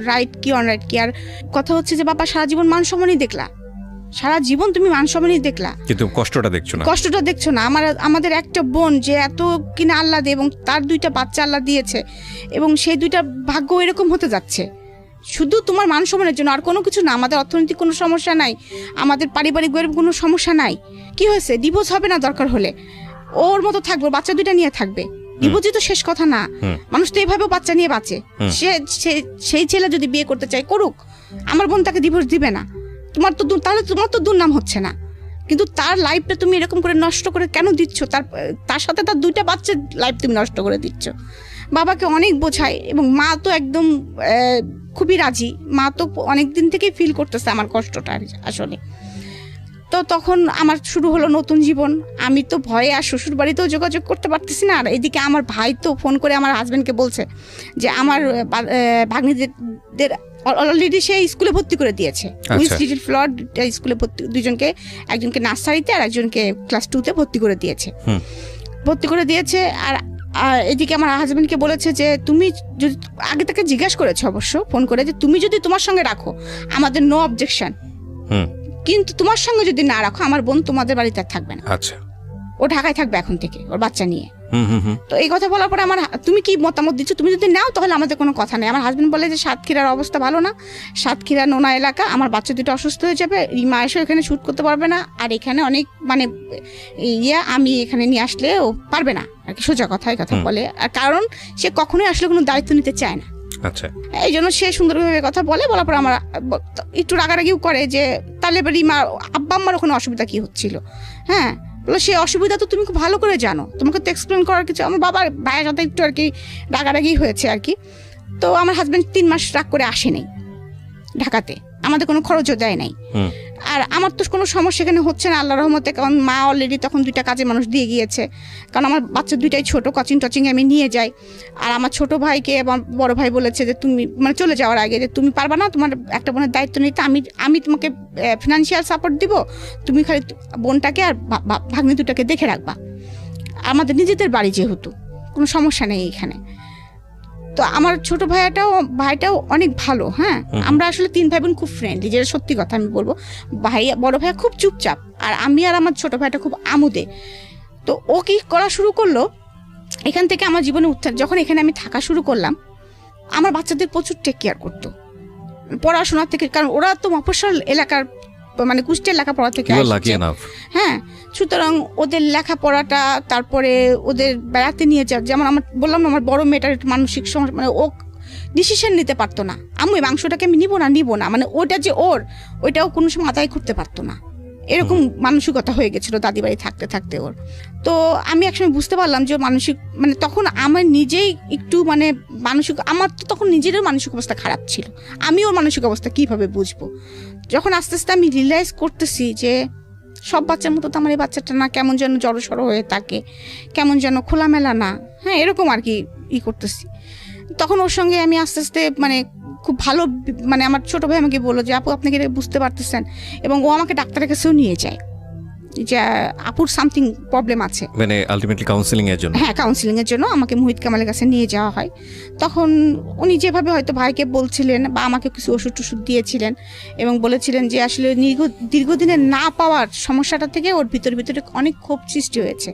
রাইট কি অনরাইট কি। আর কথা হচ্ছে যে বাবা সারা জীবন মান সম্মানই দেখলা, সারা জীবন তুমি মান সম্মানই দেখলা, কিন্তু কষ্টটা দেখছো না। আমাদের একটা বোন যে এত কিনা আল্লাহ দিয়ে, এবং তার 2টা বাচ্চা আল্লাহ দিয়েছে, এবং সেই 2টা ভাগ্য এরকম হতে যাচ্ছে শুধু তোমার মান সম্মানের জন্য, আর কোনো কিছু না। আমাদের অর্থনৈতিক কোনো সমস্যা নাই, আমাদের পারিবারিক কোনো সমস্যা নাই। কি হয়েছে, ডিভোর্স হবে না, দরকার হলে ওর মতো থাকবে, বাচ্চা 2টা নিয়ে থাকবে। ডিভোর্সই তো শেষ কথা না, মানুষ তো এইভাবেও বাচ্চা নিয়ে বাঁচে। সেই ছেলে যদি বিয়ে করতে চায় করুক, আমার বোন তাকে ডিভোর্স দিবে না। তাহলে তোমার তো দুর্নাম হচ্ছে না, কিন্তু তার লাইফটা তুমি এরকম করে নষ্ট করে কেন দিচ্ছ? তার সাথে তার 2টা বাচ্চার লাইফ তুমি নষ্ট করে দিচ্ছ। বাবাকে অনেক বোঝায়, এবং মা তো একদম খুবই রাজি। মা তো অনেক দিন থেকেই ফিল করতেছে আমার কষ্টটা আসলে। তো তখন আমার শুরু হলো নতুন জীবন। আমি তো ভয়ে আর শ্বশুর বাড়িতেও যোগাযোগ করতে পারতেছি না। আর এদিকে আমার ভাই তো ফোন করে আমার হাজব্যান্ডকে বলছে যে আমার ভাগ্নিদের অলরেডি সে স্কুলে ভর্তি করে দিয়েছে, ফ্লোর স্কুলে ভর্তি, 2জনকে, একজনকে নার্সারিতে আর একজনকে ক্লাস 2তে ভর্তি করে দিয়েছে। আর এদিকে আমার হাজব্যান্ডকে বলেছে যে তুমি যদি, আগে তাকে জিজ্ঞাসা করেছে অবশ্য ফোন করে, যে তুমি যদি তোমার সঙ্গে রাখো আমাদের নো অবজেকশন, কিন্তু তোমার সঙ্গে যদি না রাখো আমার বোন তোমাদের বাড়িতে আর থাকবে না। আচ্ছা, ও ঢাকায় থাকবে এখন থেকে ওর বাচ্চা নিয়ে। তো এই কথা বলার পরে তুমি কি মতামত দিচ্ছ? তুমি যদি নাও তাহলে আমাদের কোনো কথা নেই। আমার হাজবেন্ড বলে যে সাতক্ষীরার অবস্থা ভালো না, সাতক্ষীরা নোনা এলাকা, আমার বাচ্চা 2টা অসুস্থ হয়ে যাবে, রিমা এসে এখানে শুট করতে পারবে না, আর এখানে অনেক মানে আমি এখানে নিয়ে আসলে ও পারবে না আর কি, সোজা কথা বলে। আর কারণ সে কখনোই আসলে কোনো দায়িত্ব নিতে চায় না। আচ্ছা, এই জন্য সে সুন্দরভাবে কথা বলার পর আমার একটু রাগারাগিও করে যে তাহলে রিমা আব্বা আম্মার ওখানে অসুবিধা কি হচ্ছিল। হ্যাঁ, সে অসুবিধা তো তুমি খুব ভালো করে জানো, তোমাকে তো এক্সপ্লেন করার কিছু। আমার বাবার ভাইয়ের সাথে একটু আর কি রাগারাগি হয়েছে আর কি। তো আমার হাজব্যান্ড 3 মাস রাগ করে আসেনি ঢাকাতে, আমাদের কোনো খরচও দেয় নাই। আর আমার তো কোনো সমস্যা এখানে হচ্ছে না আল্লাহর রহমতে, কারণ মা অলরেডি তখন 2টা কাজে মানুষ দিয়ে গিয়েছে। কারণ আমার বাচ্চা 2টাই ছোট, কোচিং টচিং আমি নিয়ে যাই। আর আমার ছোট ভাইকে আমার বড় ভাই বলেছে যে তুমি মানে চলে যাওয়ার আগে যে তুমি পারবা না তোমার একটা বোনের দায়িত্ব নিতে, আমি তোমাকে ফিনান্সিয়াল সাপোর্ট দিব, তুমি খালি বোনটাকে আর ভাগ্নি 2টাকে দেখে রাখবা। আমাদের নিজেদের বাড়ি যেহেতু কোনো সমস্যা নেই এখানে। তো আমার ছোট ভাইটাও অনেক ভালো। হ্যাঁ, আমরা আসলে 3 ভাই বোন খুব ফ্রেন্ডলি, যেটা সত্যি কথা আমি বলবো। বড় ভাই খুব চুপচাপ, আর আমি আর আমার ছোট ভাইটা খুব আমোদে। তো ও কি করা শুরু করলো, এখান থেকে আমার জীবনে উত্থান, যখন এখানে আমি থাকা শুরু করলাম আমার বাচ্চাদের প্রচুর টেক কেয়ার করতো পড়াশোনা থেকে, কারণ ওরা তো মফস্বল এলাকার মানে কুষ্টিয়ার লেখাপড়া থেকে হ্যাঁ, সুতরাং ওদের লেখাপড়াটা, তারপরে ওদের বেড়াতে নিয়ে যাওয়া, যেমন আমার বললাম না আমার বড় মেয়েটার মানসিক সমস্যা, মানে ও ডিসিশন নিতে পারতো না, আমি মাংসটাকে আমি নিব না, মানে ওটা যে ওইটাও কোনো সময় আদায় করতে পারতো না, এরকম মানসিকতা হয়ে গেছিল দাদি বাড়ি থাকতে থাকতে ওর। তো আমি একসময় বুঝতে পারলাম যে মানসিক, মানে তখন আমার নিজেই একটু মানে মানসিক, আমার তো তখন নিজেরও মানসিক অবস্থা খারাপ ছিল, আমি ওর মানসিক অবস্থা কিভাবে বুঝবো। যখন আস্তে আস্তে আমি রিয়েলাইজ করতেছি যে সব বাচ্চার মতো তো আমার এই বাচ্চাটা না, কেমন যেন জড়সড় হয়ে থাকে, কেমন যেন খোলামেলা না, হ্যাঁ এরকম আর কি করতেছি, তখন ওর সঙ্গে আমি আস্তে আস্তে মানে খুব ভালো, মানে আমার ছোট ভাই আমাকে বললো যে আপু আপনি কি বুঝতে পারতেছেন, এবং ও আমাকে ডাক্তারের কাছেও নিয়ে যায় যে আপুর সামথিং প্রবলেম আছে, মানে আলটিমেটলি কাউন্সেলিং এর জন্য, হ্যাঁ কাউন্সেলিং এর জন্য আমাকে মুহিত কামালের কাছে নিয়ে যাওয়া হয়। তখন উনি যেভাবে হয়তো ভাইকে বলছিলেন বা আমাকে কিছু ওষুধ টষুধ দিয়েছিলেন এবং বলেছিলেন যে আসলে দীর্ঘদিনের না পাওয়ার সমস্যাটা থেকে ওর ভিতরে অনেক ক্ষোভ সৃষ্টি হয়েছে,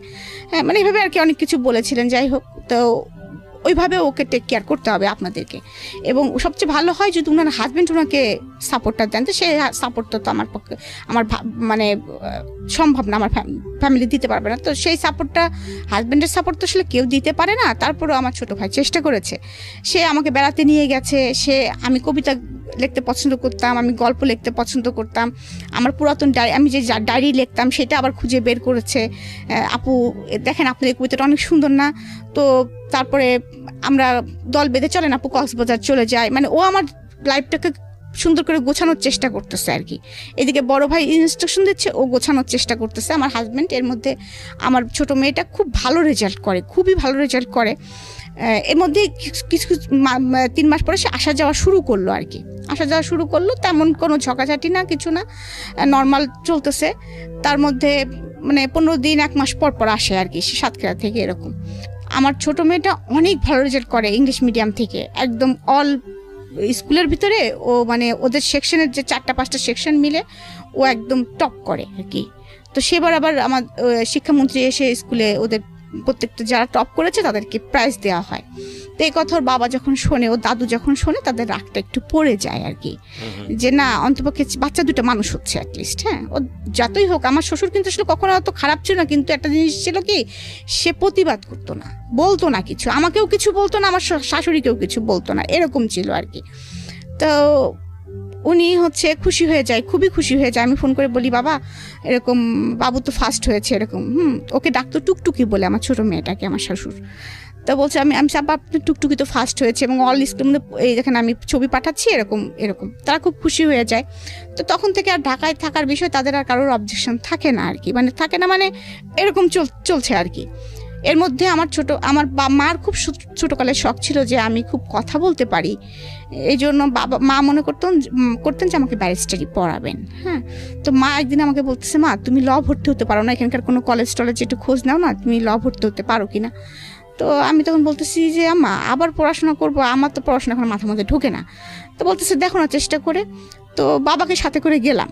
হ্যাঁ মানে এইভাবে আর কি অনেক কিছু বলেছিলেন। যাই হোক, তো ওইভাবে ওকে টেক কেয়ার করতে হবে আপনাদেরকে, এবং সবচেয়ে ভালো হয় যদি ওনার হাজব্যান্ড ওনাকে সাপোর্টটা দেন, তো সেই সাপোর্টটা তো আমার পক্ষে মানে সম্ভব না, আমার ফ্যামিলি দিতে পারবে না, তো সেই সাপোর্টটা হাজব্যান্ডের সাপোর্ট তো আসলে কেউ দিতে পারে না। তারপরেও আমার ছোটো ভাই চেষ্টা করেছে, সে আমাকে বেড়াতে নিয়ে গেছে, আমি কবিতা লিখতে পছন্দ করতাম, আমি গল্প লিখতে পছন্দ করতাম, আমার পুরাতন আমি যে ডায়েরি লিখতাম সেটা আবার খুঁজে বের করেছে, আপু দেখেন আপনার এই কবিতাটা অনেক সুন্দর না, তো তারপরে আমরা দল বেঁধে চলেন আপু কক্সবাজার চলে যায়, মানে ও আমার লাইফটাকে সুন্দর করে গোছানোর চেষ্টা করতেছে আর কি। এদিকে বড় ভাই ইনস্ট্রাকশন দিচ্ছে, ও গোছানোর চেষ্টা করতেছে। আমার হাজব্যান্ড এর মধ্যে আমার ছোট মেয়েটা খুব ভালো রেজাল্ট করে, খুবই ভালো রেজাল্ট করে, এর মধ্যে কিছু 3 মাস পরে সে আসা যাওয়া শুরু করলো আর কি, তেমন কোনো ঝগড়াঝাটি না, কিছু না, নর্মাল চলতেছে। তার মধ্যে মানে 15 দিন 1 মাস পর আসে আর কি, সে সাতক্ষীরা থেকে এরকম। আমার ছোট মেয়েটা অনেক ভালো রেজাল্ট করে ইংলিশ মিডিয়াম থেকে, একদম অল স্কুলের ভিতরে ও মানে ওদের সেকশনের যে 4-5টা সেকশন মিলে ও একদম টপ করে আর কি। তো সেবার আবার আমার শিক্ষামন্ত্রী এসে স্কুলে ওদের প্রত্যেকটা যারা টপ করেছে তাদেরকে প্রাইজ দেওয়া হয়। তো এই কথা ওর বাবা যখন শোনে, ও দাদু যখন শোনে, তাদের রাগটা একটু পড়ে যায় আর কি, যে না অন্তপক্ষে বাচ্চা দুটো মানুষ হচ্ছে অ্যাটলিস্ট, হ্যাঁ ও যতই হোক। আমার শ্বশুর কিন্তু আসলে কখনো অত খারাপ ছিল না, কিন্তু একটা জিনিস ছিল কি, সে প্রতিবাদ করতো না, বলতো না কিছু, আমাকেও কিছু বলতো না, আমার শাশুড়িকেও কিছু বলতো না, এরকম ছিল আর কি। তো উনি হচ্ছে খুশি হয়ে যায়, খুবই খুশি হয়ে যায়। আমি ফোন করে বলি বাবা এরকম বাবু তো ফার্স্ট হয়েছে এরকম, ওকে ডাকতো টুকটুকি বলে আমার ছোট মেয়েটাকে আমার শ্বশুর। তো বলছে আমি চাপা আপনার টুকটুকি তো ফার্স্ট হয়েছে, এবং অল স্কুল এই দেখেন আমি ছবি পাঠাচ্ছি, এরকম তারা খুব খুশি হয়ে যায়। তো তখন থেকে আর ঢাকায় থাকার বিষয়ে তাদের আর কারোর অবজেকশন থাকে না আর কি, মানে থাকে না, মানে এরকম চলছে আর কি। এর মধ্যে আমার মার খুব ছোটকালের শখ ছিল যে আমি খুব কথা বলতে পারি, এই জন্য মা মনে করতেন যে আমাকে ব্যারিস্টারি পড়াবেন। হ্যাঁ, তো মা একদিন আমাকে বলতেছে, মা তুমি ল ভর্তি হতে পারো না, এখানকার কোনো কলেজ টলেজ একটু খোঁজ নাও না, তুমি ল ভর্তি হতে পারো কিনা। তো আমি তখন বলতেছি যে আম্মা আবার পড়াশোনা করবো, আমার তো পড়াশোনা এখন মাথার মধ্যে ঢোকে না। তো বলতেছে দেখো না চেষ্টা করে। তো বাবাকে সাথে করে গেলাম,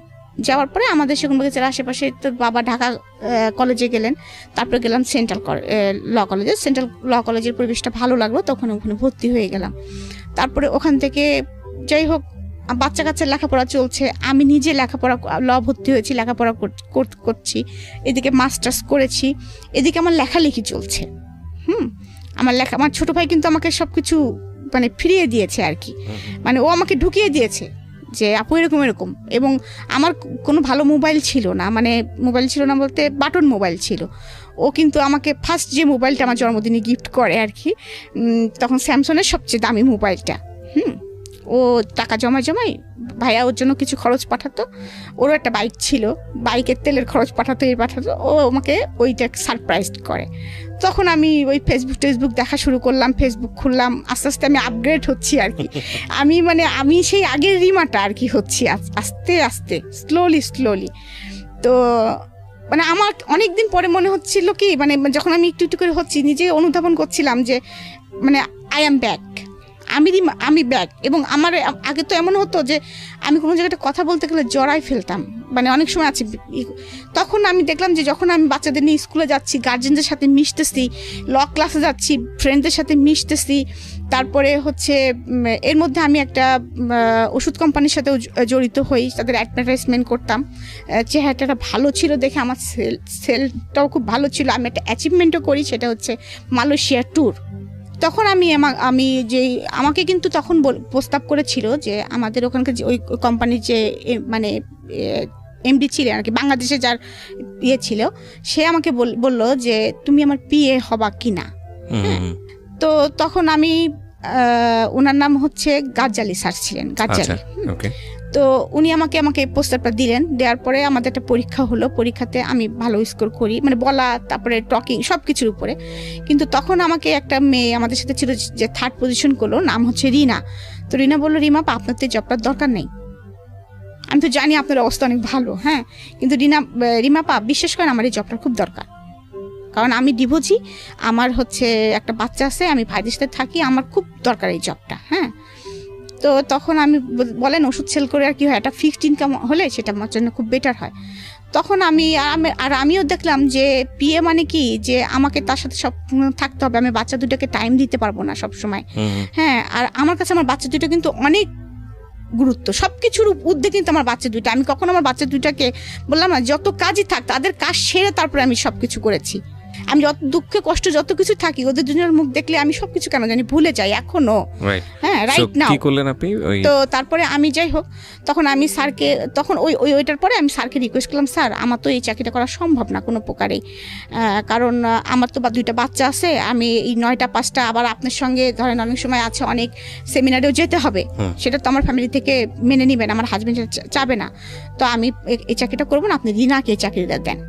যাওয়ার পরে আমাদের সেগুন বাগিচার আশেপাশে, তো বাবা ঢাকা কলেজে গেলেন, তারপরে গেলাম সেন্ট্রাল ল কলেজে। সেন্ট্রাল ল কলেজের পরিবেশটা ভালো লাগলো, তখন ওখানে ভর্তি হয়ে গেলাম। তারপরে ওখান থেকে যাই হোক বাচ্চা কাচ্চার লেখাপড়া চলছে, আমি নিজে লেখাপড়া ল ভর্তি হয়েছি, লেখাপড়া করছি, এদিকে মাস্টার্স করেছি, এদিকে আমার লেখালেখি চলছে। আমার ছোট ভাই কিন্তু আমাকে সবকিছু মানে ফিরিয়ে দিয়েছে আর কি, মানে ও আমাকে ঢুকিয়ে দিয়েছে যে আপু এরকম। এবং আমার কোনো ভালো মোবাইল ছিল না, মানে মোবাইল ছিল না বলতে বাটন মোবাইল ছিল। ও কিন্তু আমাকে ফার্স্ট যে মোবাইলটা আমার জন্মদিনে গিফট করে আর কি, তখন স্যামসংয়ের সবচেয়ে দামি মোবাইলটা। ও টাকা জমাই ভাইয়া ওর জন্য কিছু খরচ পাঠাতো, ওরও একটা বাইক ছিল, বাইকের তেলের খরচ পাঠাতো, ও আমাকে ওইটা সারপ্রাইজ করে। তখন আমি ওই ফেসবুক দেখা শুরু করলাম, ফেসবুক খুললাম, আস্তে আস্তে আমি আপগ্রেড হচ্ছি আর কি। আমি সেই আগের রিমাটা আর কি হচ্ছি আস্তে আস্তে, স্লোলি। তো মানে আমার অনেক দিন পরে মনে হচ্ছিল কি, মানে যখন আমি একটু একটু করে হচ্ছি, নিজে অনুধাবন করছিলাম যে মানে আই অ্যাম ব্যাক, আমি ব্যাক। এবং আমার আগে তো এমন হতো যে আমি কোনো জায়গাটা কথা বলতে গেলে জড়াই ফেলতাম, মানে অনেক সময় আছে। তখন আমি দেখলাম যে যখন আমি বাচ্চাদের নিয়ে স্কুলে যাচ্ছি, গার্জেনদের সাথে মিশতেছি, ল ক্লাসে যাচ্ছি, ফ্রেন্ডদের সাথে মিশতেছি, তারপরে হচ্ছে এর মধ্যে আমি একটা ওষুধ কোম্পানির সাথেও জড়িত হই, তাদের অ্যাডভার্টাইজমেন্ট করতাম। চেহারাটা ভালো ছিল দেখে আমার সেলটাও খুব ভালো ছিল। আমি একটা অ্যাচিভমেন্টও করি, সেটা হচ্ছে মালয়েশিয়া ট্যুর। তখন আমি যেই আমাকে কিন্তু তখন প্রস্তাব করেছিল যে আমাদের ওখানকার যে ওই কোম্পানির যে মানে এমডি ছিলেন আর কি, বাংলাদেশে যার ইয়ে ছিল, সে আমাকে বলল যে তুমি আমার পিএ হবা কিনা। তো তখন আমি ওনার নাম হচ্ছে গাজ্জালি স্যার ছিলেন, গাজ্জালি। তো উনি আমাকে প্রস্তাবটা দিলেন। দেওয়ার পরে আমাদের একটা পরীক্ষা হলো, পরীক্ষাতে আমি ভালো স্কোর করি, মানে বলা তারপরে টকিং সব কিছুর উপরে। কিন্তু তখন আমাকে একটা মেয়ে আমাদের সাথে ছিল যে 3rd পজিশন করলো, নাম হচ্ছে রিনা। তো রিনা বললো, রিমা পা আপনার তো এই জবটার দরকার নেই, আমি তো জানি আপনার অবস্থা অনেক ভালো, হ্যাঁ, কিন্তু রিমা পা বিশ্বাস করেন আমার এই জবটার খুব দরকার, কারণ আমি ডিভোর্সি, আমার হচ্ছে একটা বাচ্চা আছে, আমি ভাইদের সাথে থাকি, আমার খুব দরকার এই জবটা। হ্যাঁ, তো তখন আমি বলেন ওষুধ সেল করে আর কি হয়, একটা ফিক্সড ইনকাম হলে সেটা আমার জন্য খুব বেটার হয়। তখন আমিও দেখলাম যে পিএ মানে কি, যে আমাকে তার সাথে সব থাকতে হবে, আমি বাচ্চা দুটোকে টাইম দিতে পারবো না সব সময়। হ্যাঁ, আর আমার কাছে আমার বাচ্চা দুটো কিন্তু অনেক গুরুত্ব, সবকিছুর ঊর্ধ্বে কিন্তু আমার বাচ্চা দুইটা। আমি কখনো আমার বাচ্চা দুইটাকে বললাম না, যত কাজই থাক তাদের কাজ সেরে তারপরে আমি সবকিছু করেছি। আমি যত দুঃখে কষ্ট যত কিছু থাকি, ওদের দুজনের মুখ দেখলে আমি সবকিছু কেন জানি ভুলে যাই এখনো। হ্যাঁ, রাইট নাও। কি করলেন আপনি? তো তারপরে আমি যাই হোক, তখন আমি স্যারকে, তখন ওইটার পরে আমি স্যারকে রিকোয়েস্ট করলাম, স্যার আমার তো এই চাকরিটা করা সম্ভব না কোনো প্রকারেই, কারণ আমার তো 2টা বাচ্চা আছে, আমি এই 9টা 5টা আবার আপনার সঙ্গে ধরেন অনেক সময় আছে অনেক সেমিনারেও যেতে হবে, সেটা তো আমার ফ্যামিলি থেকে মেনে নেবেন, আমার হাজবেন্ড চাবে না। তো আমি এই চাকরিটা করবো না, আপনি রিনাকে এই চাকরিটা দেন।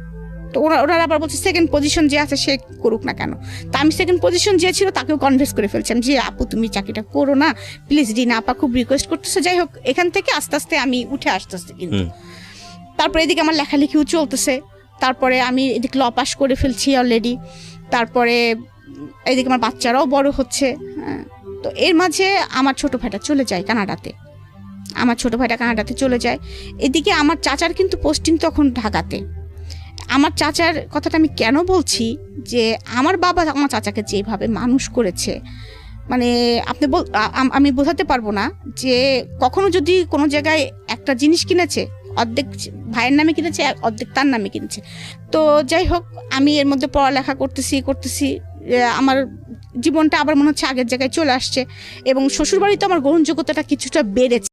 তো ওরা আবার বলছে 2nd পজিশন যে আছে সে করুক না কেন। তা আমি 2nd পজিশন যে ছিল তাকেও কনভিন্স করে ফেলছিলাম যে আপু তুমি চাকরিটা করো না প্লিজ, রিনা আপা খুব রিকোয়েস্ট করতেছে। যাই হোক, এখান থেকে আস্তে আস্তে আমি উঠে আসতেছি। কিন্তু তারপরে এদিকে আমার লেখালেখিও চলতেছে, তারপরে আমি এদিকে ল পাস করে ফেলছি অলরেডি, তারপরে এদিকে আমার বাচ্চারাও বড় হচ্ছে। তো এর মাঝে আমার ছোট ভাইটা চলে যায় কানাডাতে, চলে যায়। এদিকে আমার চাচার কিন্তু পোস্টিং তখন ঢাকাতে। আমার চাচার কথাটা আমি কেন বলছি, যে আমার বাবা আমার চাচাকে যেভাবে মানুষ করেছে, মানে আমি বোঝাতে পারবো না। যে কখনো যদি কোনো জায়গায় একটা জিনিস কিনেছে, অর্ধেক ভাইয়ের নামে কিনেছে, অর্ধেক তার নামে কিনেছে। তো যাই হোক, আমি এর মধ্যে পড়ালেখা করতেছি, আমার জীবনটা আবার মনে হচ্ছে আগের জায়গায় চলে আসছে, এবং শ্বশুরবাড়িতে আমার গ্রহণযোগ্যতাটা কিছুটা বেড়েছে।